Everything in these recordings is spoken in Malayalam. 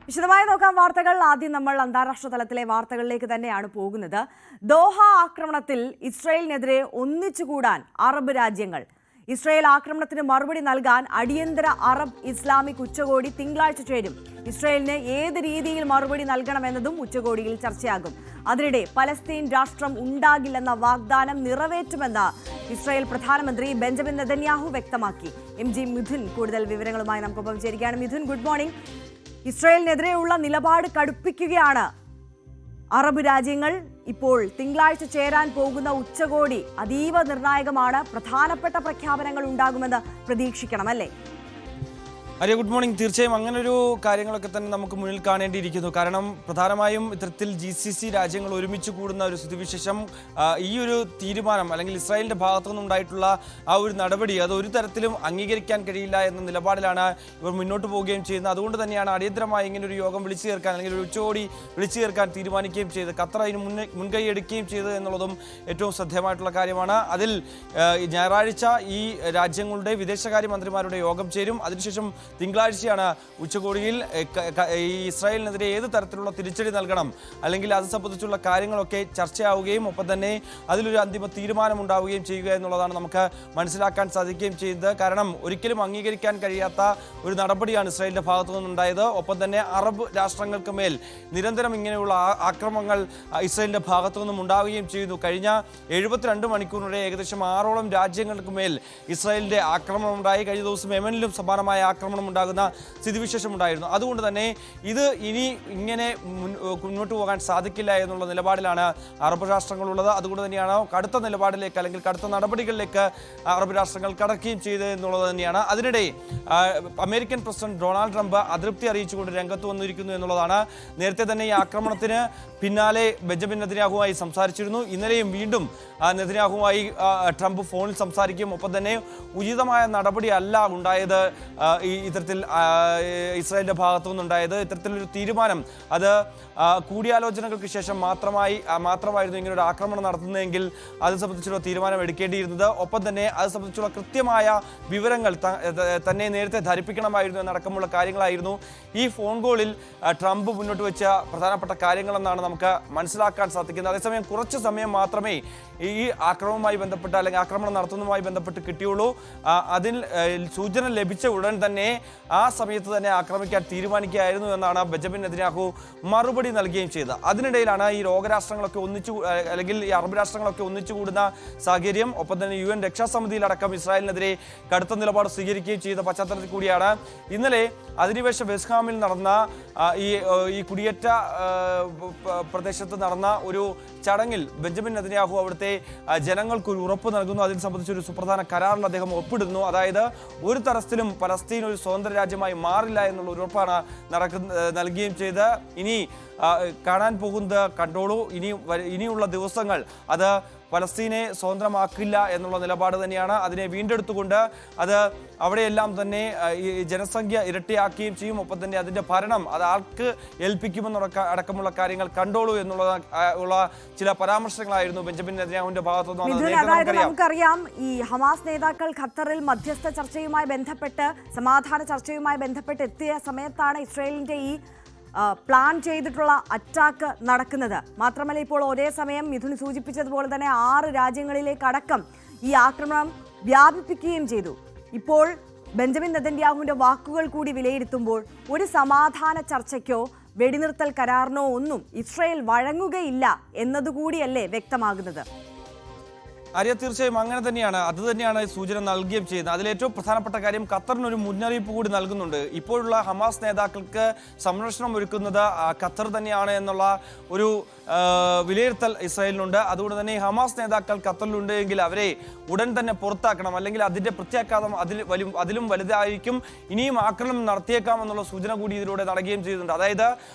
വിശദമായി നോക്കാം വാർത്തകൾ. ആദ്യം നമ്മൾ അന്താരാഷ്ട്ര തലത്തിലെ വാർത്തകളിലേക്ക് തന്നെയാണ് പോകുന്നത്. ദോഹ ആക്രമണത്തിൽ ഇസ്രായേലിനെതിരെ ഒന്നിച്ചുകൂടാൻ അറബ് രാജ്യങ്ങൾ. ഇസ്രായേൽ ആക്രമണത്തിന് മറുപടി നൽകാൻ അടിയന്തര അറബ് ഇസ്ലാമിക് ഉച്ചകോടി തിങ്കളാഴ്ച ചേരും. ഇസ്രായേലിന് ഏത് രീതിയിൽ മറുപടി നൽകണമെന്നതും ഉച്ചകോടിയിൽ ചർച്ചയാകും. അതിനിടെ പലസ്തീൻ രാഷ്ട്രം ഉണ്ടാകില്ലെന്ന വാഗ്ദാനം നിറവേറ്റുമെന്ന് ഇസ്രായേൽ പ്രധാനമന്ത്രി ബെഞ്ചമിൻ നെതന്യാഹു വ്യക്തമാക്കി. MG മിഥുൻ കൂടുതൽ വിവരങ്ങളുമായി നമുക്കൊപ്പം ചേരുകയാണ്. Mithun, good morning. ഇസ്രായേലിനെതിരെയുള്ള നിലപാട് കടുപ്പിക്കുകയാണ് അറബ് രാജ്യങ്ങൾ. ഇപ്പോൾ തിങ്കളാഴ്ച ചേരാൻ പോകുന്ന ഉച്ചകോടി അതീവ നിർണായകമാണ്. പ്രധാനപ്പെട്ട പ്രഖ്യാപനങ്ങൾ ഉണ്ടാകുമെന്ന് പ്രതീക്ഷിക്കണം, അല്ലേ? അരെ, ഗുഡ് മോർണിംഗ്. തീർച്ചയായും അങ്ങനൊരു കാര്യങ്ങളൊക്കെ തന്നെ നമുക്ക് മുന്നിൽ കാണേണ്ടിയിരിക്കുന്നു. കാരണം പ്രധാനമായും ഇത്തരത്തിൽ GCC രാജ്യങ്ങൾ ഒരുമിച്ച് കൂടുന്ന ഒരു സ്ഥിതിവിശേഷം, ഈ ഒരു തീരുമാനം അല്ലെങ്കിൽ ഇസ്രായേലിൻ്റെ ഭാഗത്തു നിന്നുണ്ടായിട്ടുള്ള ആ ഒരു നടപടി അത് ഒരു തരത്തിലും അംഗീകരിക്കാൻ കഴിയില്ല എന്ന നിലപാടിലാണ് ഇവർ മുന്നോട്ട് പോവുകയും ചെയ്യുന്നത്. അതുകൊണ്ട് തന്നെയാണ് അടിയന്തരമായി ഇങ്ങനെ ഒരു യോഗം വിളിച്ചു ചേർക്കാൻ അല്ലെങ്കിൽ ഒരു ഉച്ചകോടി വിളിച്ചു ചേർക്കാൻ തീരുമാനിക്കുകയും ചെയ്തത്. ഖത്തർ അതിന് മുൻകൈ എടുക്കുകയും ചെയ്തത് എന്നുള്ളതും ഏറ്റവും ശ്രദ്ധേയമായിട്ടുള്ള കാര്യമാണ്. അതിൽ ഞായറാഴ്ച ഈ രാജ്യങ്ങളുടെ വിദേശകാര്യമന്ത്രിമാരുടെ യോഗം ചേരും. അതിനുശേഷം തിങ്കളാഴ്ചയാണ് ഉച്ചകോടിയിൽ ഈ ഇസ്രായേലിനെതിരെ ഏത് തരത്തിലുള്ള തിരിച്ചടി നൽകണം അല്ലെങ്കിൽ അത് സംബന്ധിച്ചുള്ള കാര്യങ്ങളൊക്കെ ചർച്ചയാവുകയും ഒപ്പം തന്നെ അതിലൊരു അന്തിമ തീരുമാനമുണ്ടാവുകയും ചെയ്യുക എന്നുള്ളതാണ് നമുക്ക് മനസ്സിലാക്കാൻ സാധിക്കുകയും ചെയ്തത്. കാരണം ഒരിക്കലും അംഗീകരിക്കാൻ കഴിയാത്ത ഒരു നടപടിയാണ് ഇസ്രായേലിൻ്റെ ഭാഗത്തു നിന്നുണ്ടായത്. ഒപ്പം തന്നെ അറബ് രാഷ്ട്രങ്ങൾക്ക് മേൽ നിരന്തരം ഇങ്ങനെയുള്ള ആക്രമണങ്ങൾ ഇസ്രായേലിൻ്റെ ഭാഗത്തു നിന്നും ഉണ്ടാവുകയും ചെയ്യുന്നു. കഴിഞ്ഞ 72 മണിക്കൂറിനിടെ ഏകദേശം 6ഓളം രാജ്യങ്ങൾക്ക് മേൽ ഇസ്രായേലിൻ്റെ ആക്രമണം ഉണ്ടായി. കഴിഞ്ഞ ദിവസം യമനിലും സമാനമായ ആക്രമണം ഉണ്ടാകുന്ന സ്ഥിതിവിശേഷം ഉണ്ടായിരുന്നു. അതുകൊണ്ട് തന്നെ ഇത് ഇനി ഇങ്ങനെ മുന്നോട്ട് പോകാൻ സാധിക്കില്ല എന്നുള്ള നിലപാടിലാണ് അറബ് രാഷ്ട്രങ്ങളുള്ളത്. അതുകൊണ്ട് തന്നെയാണ് കടുത്ത നിലപാടിലേക്ക് അല്ലെങ്കിൽ കടുത്ത നടപടികളിലേക്ക് അറബ് രാഷ്ട്രങ്ങൾ കടക്കുകയും ചെയ്തത് എന്നുള്ളത് തന്നെയാണ്. അതിനിടെ അമേരിക്കൻ പ്രസിഡന്റ് ഡൊണാൾഡ് ട്രംപ് അതൃപ്തി അറിയിച്ചുകൊണ്ട് രംഗത്ത് വന്നിരിക്കുന്നു എന്നുള്ളതാണ്. നേരത്തെ തന്നെ ഈ ആക്രമണത്തിന് പിന്നാലെ ബെഞ്ചമിൻ നെതന്യാഹുവുമായി സംസാരിച്ചിരുന്നു. ഇന്നലെയും വീണ്ടും നെതന്യാഹുവുമായി ട്രംപ് ഫോണിൽ സംസാരിക്കുകയും ഒപ്പം തന്നെ ഉചിതമായ നടപടിയല്ല ഉണ്ടായത് ഇത്തരത്തിൽ ഇസ്രായേലിൻ്റെ ഭാഗത്തു നിന്നുണ്ടായത്. ഇത്തരത്തിലൊരു തീരുമാനം അത് കൂടിയാലോചനകൾക്ക് ശേഷം മാത്രമായിരുന്നു ഇങ്ങനൊരു ആക്രമണം നടത്തുന്നതെങ്കിൽ അത് സംബന്ധിച്ചുള്ള തീരുമാനം എടുക്കേണ്ടിയിരുന്നത്. ഒപ്പം തന്നെ അത് സംബന്ധിച്ചുള്ള കൃത്യമായ വിവരങ്ങൾ തന്നെ നേരത്തെ ധരിപ്പിക്കണമായിരുന്നു എന്നടക്കമുള്ള കാര്യങ്ങളായിരുന്നു ഈ ഫോൺ കോളിൽ ട്രംപ് മുന്നോട്ട് വെച്ച പ്രധാനപ്പെട്ട കാര്യങ്ങളെന്നാണ് നമുക്ക് മനസ്സിലാക്കാൻ സാധിക്കുന്നത്. അതേസമയം കുറച്ച് സമയം മാത്രമേ ഈ ആക്രമണവുമായി ബന്ധപ്പെട്ട് അല്ലെങ്കിൽ ആക്രമണം നടത്തുന്നതുമായി ബന്ധപ്പെട്ട് കിട്ടിയുള്ളൂ. അതിൽ സൂചന ലഭിച്ച ഉടൻ തന്നെ ആ സമയത്ത് തന്നെ ആക്രമിക്കാൻ തീരുമാനിക്കുകയായിരുന്നു എന്നാണ് ബെഞ്ചമിൻ നെതന്യാഹു മറുപടി നൽകുകയും ചെയ്തത്. അതിനിടയിലാണ് ഈ ലോകരാഷ്ട്രങ്ങളൊക്കെ അല്ലെങ്കിൽ ഈ അറബ് രാഷ്ട്രങ്ങളൊക്കെ ഒന്നിച്ചുകൂടുന്ന സാഹചര്യം. ഒപ്പം തന്നെ UN രക്ഷാസമിതിയിലടക്കം ഇസ്രായേലിനെതിരെ കടുത്ത നിലപാട് സ്വീകരിക്കുകയും ചെയ്ത പശ്ചാത്തലത്തിൽ കൂടിയാണ് ഇന്നലെ അധിനിവേശ വെസ്റ്റ് ഹാമിൽ നടന്ന ഈ കുടിയേറ്റ പ്രദേശത്ത് നടന്ന ഒരു ചടങ്ങിൽ ബെഞ്ചമിൻ നെതന്യാഹു അവിടുത്തെ ജനങ്ങൾക്ക് ഒരു ഉറപ്പ് നൽകുന്നു. അതിനെ സംബന്ധിച്ചൊരു സുപ്രധാന കരാറിൽ അദ്ദേഹം ഒപ്പിടുന്നു. അതായത് ഒരു തരത്തിലും പലസ്തീൻ ഒരു സ്വതന്ത്ര രാജ്യമായി മാറില്ല എന്നുള്ള ഉറപ്പാണ് നൽകുകയും ചെയ്ത് ഇനി കാണാൻ പോകുന്നത് കണ്ടോളൂ. ഇനിയുള്ള ദിവസങ്ങൾ അത് പലസ്തീനെ സ്വതന്ത്രമാക്കില്ല എന്നുള്ള നിലപാട് തന്നെയാണ്. അതിനെ വീണ്ടെടുത്തുകൊണ്ട് അത് അവിടെയെല്ലാം തന്നെ ഈ ജനസംഖ്യ ഇരട്ടിയാക്കുകയും ചെയ്യും. ഒപ്പം തന്നെ അതിൻ്റെ ഭരണം അത് ആർക്ക് അടക്കമുള്ള കാര്യങ്ങൾ കണ്ടോളൂ എന്നുള്ള ചില പരാമർശങ്ങളായിരുന്നു ബെഞ്ചമിൻ നെതന്യാഹുവിന്റെ ഭാഗത്തുനിന്ന്. നമുക്കറിയാം, ഈ ഹമാസ് നേതാക്കൾ ഖത്തറിൽ മധ്യസ്ഥ ചർച്ചയുമായി ബന്ധപ്പെട്ട് സമാധാന ചർച്ചയുമായി ബന്ധപ്പെട്ട് എത്തിയ സമയത്താണ് ഇസ്രായേലിന്റെ ഈ പ്ലാൻ ചെയ്തിട്ടുള്ള അറ്റാക്ക് നടക്കുന്നത്. മാത്രമല്ല, ഇപ്പോൾ ഒരേ സമയം മിഥുൻ സൂചിപ്പിച്ചതുപോലെ തന്നെ 6 രാജ്യങ്ങളിലേക്കടക്കം ഈ ആക്രമണം വ്യാപിപ്പിക്കുകയും ചെയ്തു. ഇപ്പോൾ ബെഞ്ചമിൻ നെതന്യാഹുവിന്റെ വാക്കുകൾ കൂടി വിലയിരുത്തുമ്പോൾ ഒരു സമാധാന ചർച്ചയ്ക്കോ വെടിനിർത്തൽ കരാറിനോ ഒന്നും ഇസ്രായേൽ വഴങ്ങുകയില്ല എന്നതുകൂടിയല്ലേ വ്യക്തമാകുന്നത്? ആര്യ, തീർച്ചയായും അങ്ങനെ തന്നെയാണ്. അത് തന്നെയാണ് സൂചന നൽകുകയും ചെയ്യുന്നത്. അതിലേറ്റവും പ്രധാനപ്പെട്ട കാര്യം ഖത്തറിനൊരു മുന്നറിയിപ്പ് കൂടി നൽകുന്നുണ്ട്. ഇപ്പോഴുള്ള ഹമാസ് നേതാക്കൾക്ക് സംരക്ഷണം ഒരുക്കുന്നത് ഖത്തർ തന്നെയാണ് എന്നുള്ള ഒരു വിലയിരുത്തൽ ഇസ്രായേലിനുണ്ട്. അതുകൊണ്ട് തന്നെ ഹമാസ് നേതാക്കൾ ഖത്തറിലുണ്ട് എങ്കിൽ അവരെ ഉടൻ തന്നെ പുറത്താക്കണം, അല്ലെങ്കിൽ അതിൻ്റെ പ്രത്യാഘാതം അതിലും വലുതായിരിക്കും. ഇനിയും ആക്രമണം നടത്തിയേക്കാം എന്നുള്ള സൂചന കൂടി ഇതിലൂടെ നൽകുകയും ചെയ്യുന്നുണ്ട്. അതായത്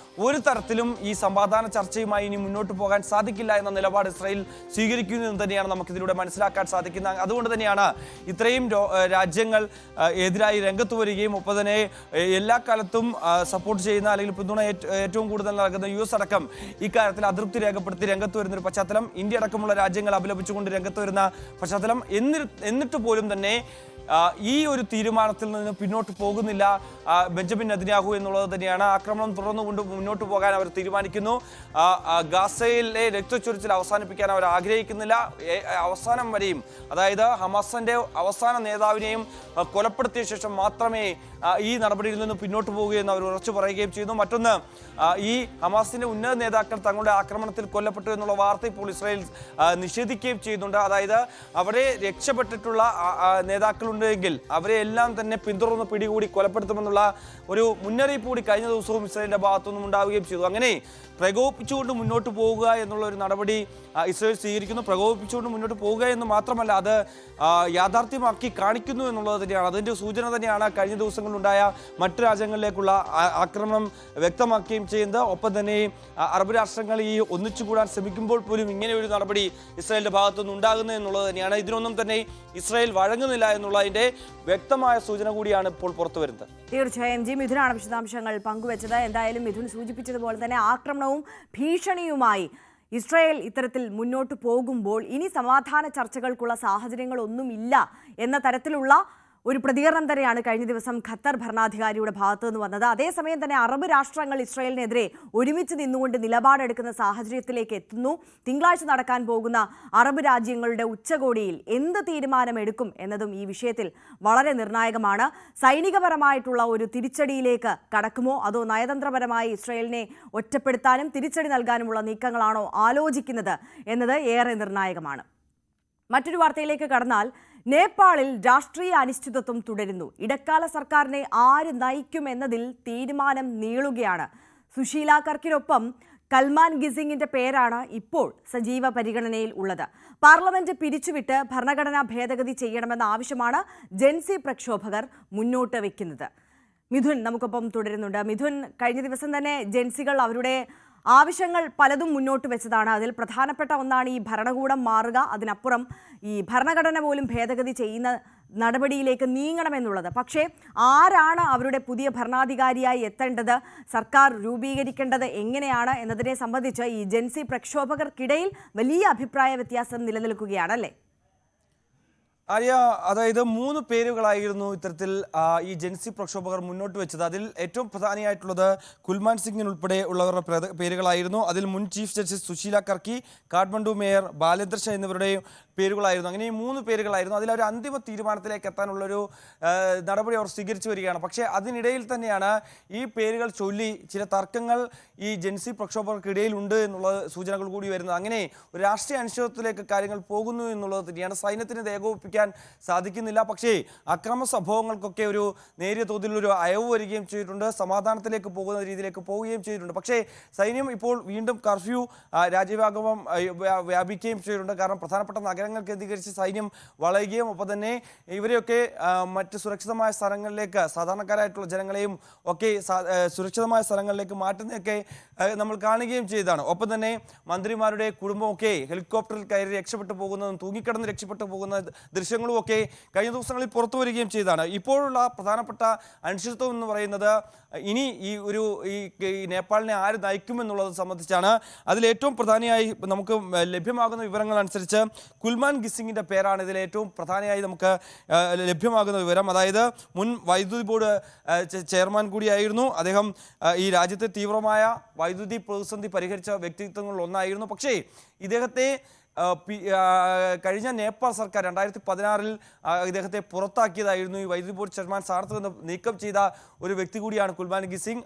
ഒരു തരത്തിലും ഈ സമാധാന ചർച്ചയുമായി ഇനി മുന്നോട്ട് പോകാൻ സാധിക്കില്ല എന്ന നിലപാട് ഇസ്രായേൽ സ്വീകരിക്കുന്നതെന്ന് തന്നെയാണ് നമുക്കിതിലൂടെ മനസ്സിലാക്കാൻ സാധിക്കുന്നത്. അതുകൊണ്ട് തന്നെയാണ് ഇത്രയും രാജ്യങ്ങൾ എതിരായി രംഗത്ത് വരികയും ഒപ്പം തന്നെ എല്ലാ കാലത്തും സപ്പോർട്ട് ചെയ്യുന്ന അല്ലെങ്കിൽ പിന്തുണ ഏറ്റവും കൂടുതൽ നൽകുന്ന US അടക്കം ഇക്കാര്യത്തിൽ അതൃപ്തി രേഖപ്പെടുത്തി രംഗത്ത് വരുന്ന ഒരു പശ്ചാത്തലം, ഇന്ത്യ അടക്കമുള്ള രാജ്യങ്ങൾ അപലപിച്ചുകൊണ്ട് രംഗത്ത് വരുന്ന പശ്ചാത്തലം. എന്നിട്ട് പോലും തന്നെ ഈ ഒരു തീരുമാനത്തിൽ നിന്ന് പിന്നോട്ട് പോകുന്നില്ല ബെഞ്ചമിൻ നെതന്യാഹു എന്നുള്ളത് തന്നെയാണ്. ആക്രമണം തുടർന്നുകൊണ്ട് മുന്നോട്ട് പോകാൻ അവർ തീരുമാനിക്കുന്നു. ഗാസയിലെ രക്തച്ചൊരിച്ചിൽ അവസാനിപ്പിക്കാൻ അവർ ആഗ്രഹിക്കുന്നില്ല. അവസാനം വരെയും, അതായത് ഹമാസിന്റെ അവസാന നേതാവിനെയും കൊലപ്പെടുത്തിയ ശേഷം മാത്രമേ ഈ നടപടിയിൽ നിന്ന് പിന്നോട്ട് പോവുകയെന്ന് അവർ ഉറച്ചു പറയുകയും ചെയ്യുന്നു. മറ്റൊന്ന്, ഈ ഹമാസിന്റെ ഉന്നത നേതാക്കൾ തങ്ങളുടെ ആക്രമണത്തിൽ കൊല്ലപ്പെട്ടു എന്നുള്ള വാർത്ത ഇപ്പോൾ ഇസ്രായേൽ നിഷേധിക്കുകയും ചെയ്യുന്നുണ്ട്. അതായത് അവിടെ രക്ഷപ്പെട്ടിട്ടുള്ള നേതാക്കളുണ്ടെങ്കിൽ അവരെ എല്ലാം തന്നെ പിന്തുടർന്ന് പിടികൂടി കൊലപ്പെടുത്തുമെന്നുള്ള ഒരു മുന്നറിയിപ്പ് കൂടി കഴിഞ്ഞ ദിവസവും ഇസ്രായേലിന്റെ ഭാഗത്തുനിന്നും ഉണ്ടാവുകയും ചെയ്തു. അങ്ങനെ പ്രകോപിച്ചുകൊണ്ട് മുന്നോട്ട് പോവുക എന്നുള്ള ഒരു നടപടി ഇസ്രായേൽ സ്വീകരിക്കുന്നു. പ്രകോപിച്ചുകൊണ്ട് മുന്നോട്ട് പോവുക എന്ന് മാത്രമല്ല, അത് യാഥാർത്ഥ്യമാക്കി കാണിക്കുന്നു എന്നുള്ളത് തന്നെയാണ്. അതിൻ്റെ സൂചന തന്നെയാണ് കഴിഞ്ഞ ദിവസങ്ങളിലുണ്ടായ മറ്റു രാജ്യങ്ങളിലേക്കുള്ള ആക്രമണം വ്യക്തമാക്കുകയും ചെയ്യുന്നത്. ഒപ്പം തന്നെ അറബ് രാഷ്ട്രങ്ങൾ ഈ ഒന്നിച്ചുകൂടാൻ ശ്രമിക്കുമ്പോൾ പോലും ഇങ്ങനെ ഒരു നടപടി ഇസ്രായേലിന്റെ ഭാഗത്തുനിന്ന് ഉണ്ടാകുന്നത് എന്നുള്ളത് തന്നെയാണ്. ഇതിനൊന്നും തന്നെ ഇസ്രായേൽ വഴങ്ങുന്നില്ല എന്നുള്ളതിന്റെ വ്യക്തമായ സൂചന കൂടിയാണ് ഇപ്പോൾ പുറത്തു വരുന്നത്. തീർച്ചയായും ജി മിഥുനാണ് വിശദാംശങ്ങൾ പങ്കുവച്ചത്. എന്തായാലും മിഥുൻ സൂചിപ്പിച്ചതുപോലെ തന്നെ ആക്രമണവും ഭീഷണിയുമായി ഇസ്രായേൽ ഇത്തരത്തിൽ മുന്നോട്ട് പോകുമ്പോൾ ഇനി സമാധാന ചർച്ചകൾക്കുള്ള സാഹചര്യങ്ങളൊന്നുമില്ല എന്ന തരത്തിലുള്ള ഒരു പ്രതികരണം തന്നെയാണ് കഴിഞ്ഞ ദിവസം ഖത്തർ ഭരണാധികാരിയുടെ ഭാഗത്തു നിന്ന് വന്നത്. അതേസമയം തന്നെ അറബ് രാഷ്ട്രങ്ങൾ ഇസ്രായേലിനെതിരെ ഒരുമിച്ച് നിന്നുകൊണ്ട് നിലപാടെടുക്കുന്ന സാഹചര്യത്തിലേക്ക് എത്തുന്നു. തിങ്കളാഴ്ച നടക്കാൻ പോകുന്ന അറബ് രാജ്യങ്ങളുടെ ഉച്ചകോടിയിൽ എന്ത് തീരുമാനമെടുക്കും എന്നതും ഈ വിഷയത്തിൽ വളരെ നിർണായകമാണ്. സൈനികപരമായിട്ടുള്ള ഒരു തിരിച്ചടിയിലേക്ക് കടക്കുമോ, അതോ നയതന്ത്രപരമായി ഇസ്രായേലിനെ ഒറ്റപ്പെടുത്താനും തിരിച്ചടി നൽകാനുമുള്ള നീക്കങ്ങളാണോ ആലോചിക്കുന്നത് എന്നത് ഏറെ നിർണായകമാണ്. മറ്റൊരു വാർത്തയിലേക്ക് കടന്നാൽ, നേപ്പാളിൽ രാഷ്ട്രീയ അനിശ്ചിതത്വം തുടരുന്നു. ഇടക്കാല സർക്കാരിനെ ആര് നയിക്കുമെന്നതിൽ തീരുമാനം നീളുകയാണ്. സുശീല കർക്കിനൊപ്പം കൽമാൻ ഗിസിങ്ങിന്റെ പേരാണ് ഇപ്പോൾ സജീവ പരിഗണനയിൽ ഉള്ളത്. പാർലമെന്റ് പിരിച്ചുവിട്ട് ഭരണഘടനാ ഭേദഗതി ചെയ്യണമെന്ന ആവശ്യമാണ് ജൻസി പ്രക്ഷോഭകർ മുന്നോട്ട് വയ്ക്കുന്നത്. മിഥുൻ നമുക്കൊപ്പം തുടരുന്നുണ്ട്. മിഥുൻ, കഴിഞ്ഞ ദിവസം തന്നെ ജൻസികൾ അവരുടെ ആവശ്യങ്ങൾ പലതും മുന്നോട്ട് വെച്ചതാണ്. അതിൽ പ്രധാനപ്പെട്ട ഒന്നാണ് ഈ ഭരണകൂടം മാറുക, അതിനപ്പുറം ഈ ഭരണഘടന പോലും ഭേദഗതി ചെയ്യുന്ന നടപടിയിലേക്ക് നീങ്ങണമെന്നുള്ളത്. പക്ഷേ ആരാണ് അവരുടെ പുതിയ ഭരണാധികാരിയായി എത്തേണ്ടത്, സർക്കാർ രൂപീകരിക്കേണ്ടത് എങ്ങനെയാണ് എന്നതിനെ സംബന്ധിച്ച് ഈ ജൻസി പ്രക്ഷോഭകർക്കിടയിൽ വലിയ അഭിപ്രായ വ്യത്യാസം നിലനിൽക്കുകയാണല്ലേ? ആര്യ, അതായത് 3 പേരുകളായിരുന്നു ഇത്തരത്തിൽ ഈ ജൻസി പ്രക്ഷോഭകർ മുന്നോട്ട് വെച്ചത്. അതിൽ ഏറ്റവും പ്രധാനിയായിട്ടുള്ളത് കുൽമാൻ സിംഗിനുൾപ്പെടെ ഉള്ളവരുടെ പേരുകളായിരുന്നു. അതിൽ മുൻ chief justice Sushila Karki, Kathmandu mayor Balendra Shah എന്നിവരുടെ പേരുകളായിരുന്നു. അങ്ങനെ ഈ 3 പേരുകളായിരുന്നു. അതിൽ ഒരു അന്തിമ തീരുമാനത്തിലേക്ക് എത്താനുള്ളൊരു നടപടി അവർ സ്വീകരിച്ചു വരികയാണ്. പക്ഷേ അതിനിടയിൽ തന്നെയാണ് ഈ പേരുകൾ ചൊല്ലി ചില തർക്കങ്ങൾ ഈ ജൻസി പ്രക്ഷോഭകർക്കിടയിൽ ഉണ്ട് എന്നുള്ള സൂചനകൾ കൂടി വരുന്നത്. അങ്ങനെ ഒരു രാഷ്ട്രീയ അനിശ്ചിതത്വത്തിലേക്ക് കാര്യങ്ങൾ പോകുന്നു എന്നുള്ളത് തന്നെയാണ്. സൈന്യത്തിന് ഏകോപിപ്പിക്കാൻ സാധിക്കുന്നില്ല. പക്ഷേ അക്രമ സംഭവങ്ങൾക്കൊക്കെ ഒരു നേരിയ തോതിലൊരു അയവ് വരികയും ചെയ്തിട്ടുണ്ട്. സമാധാനത്തിലേക്ക് പോകുന്ന രീതിയിലേക്ക് പോവുകയും ചെയ്തിട്ടുണ്ട്. പക്ഷേ സൈന്യം ഇപ്പോൾ വീണ്ടും കർഫ്യൂ രാജ്യവ്യാപകം വ്യാപിക്കുകയും ചെയ്തിട്ടുണ്ട്. കാരണം പ്രധാനപ്പെട്ട നഗരങ്ങൾ കേന്ദ്രീകരിച്ച് സൈന്യം വളയുകയും ഒപ്പം തന്നെ ഇവരെയൊക്കെ മറ്റ് സുരക്ഷിതമായ സ്ഥലങ്ങളിലേക്ക്, സാധാരണക്കാരായിട്ടുള്ള ജനങ്ങളെയും ഒക്കെ സുരക്ഷിതമായ സ്ഥലങ്ങളിലേക്ക് മാറ്റുന്നതൊക്കെ നമ്മൾ കാണുകയും ചെയ്തതാണ്. ഒപ്പം തന്നെ മന്ത്രിമാരുടെ കുടുംബമൊക്കെ ഹെലികോപ്റ്ററിൽ കയറി രക്ഷപ്പെട്ടു പോകുന്നതും തൂങ്ങിക്കിടന്ന് രക്ഷപ്പെട്ടു പോകുന്ന ദൃശ്യങ്ങളും ഒക്കെ കഴിഞ്ഞ ദിവസങ്ങളിൽ പുറത്തു വരികയും ചെയ്തതാണ്. ഇപ്പോഴുള്ള പ്രധാനപ്പെട്ട അനിശ്ചിതത്വം എന്ന് പറയുന്നത് ഇനി ഈ നേപ്പാളിനെ ആര് നയിക്കുമെന്നുള്ളത് സംബന്ധിച്ചാണ്. അതിലേറ്റവും പ്രധാനമായി നമുക്ക് ലഭ്യമാകുന്ന വിവരങ്ങൾ അനുസരിച്ച് കുൽമാൻ ഗിസിങ്ങിൻ്റെ പേരാണ് ഇതിൽ ഏറ്റവും പ്രധാനമായി നമുക്ക് ലഭ്യമാകുന്ന വിവരം. അതായത് മുൻ വൈദ്യുതി ബോർഡ് ചെയർമാൻ കൂടിയായിരുന്നു അദ്ദേഹം. ഈ രാജ്യത്തെ തീവ്രമായ വൈദ്യുതി പ്രതിസന്ധി പരിഹരിച്ച വ്യക്തിത്വങ്ങളിൽ ഒന്നായിരുന്നു. പക്ഷേ ഇദ്ദേഹത്തെ കഴിഞ്ഞ നേപ്പാൾ സർക്കാർ 2016 ഇദ്ദേഹത്തെ പുറത്താക്കിയതായിരുന്നു. ഈ വൈദ്യുതി ബോർഡ് ചെയർമാൻ സ്ഥാനത്ത് നിന്ന് നീക്കം ചെയ്ത ഒരു വ്യക്തി കൂടിയാണ് കുൽമാൻ ഗിസിങ്.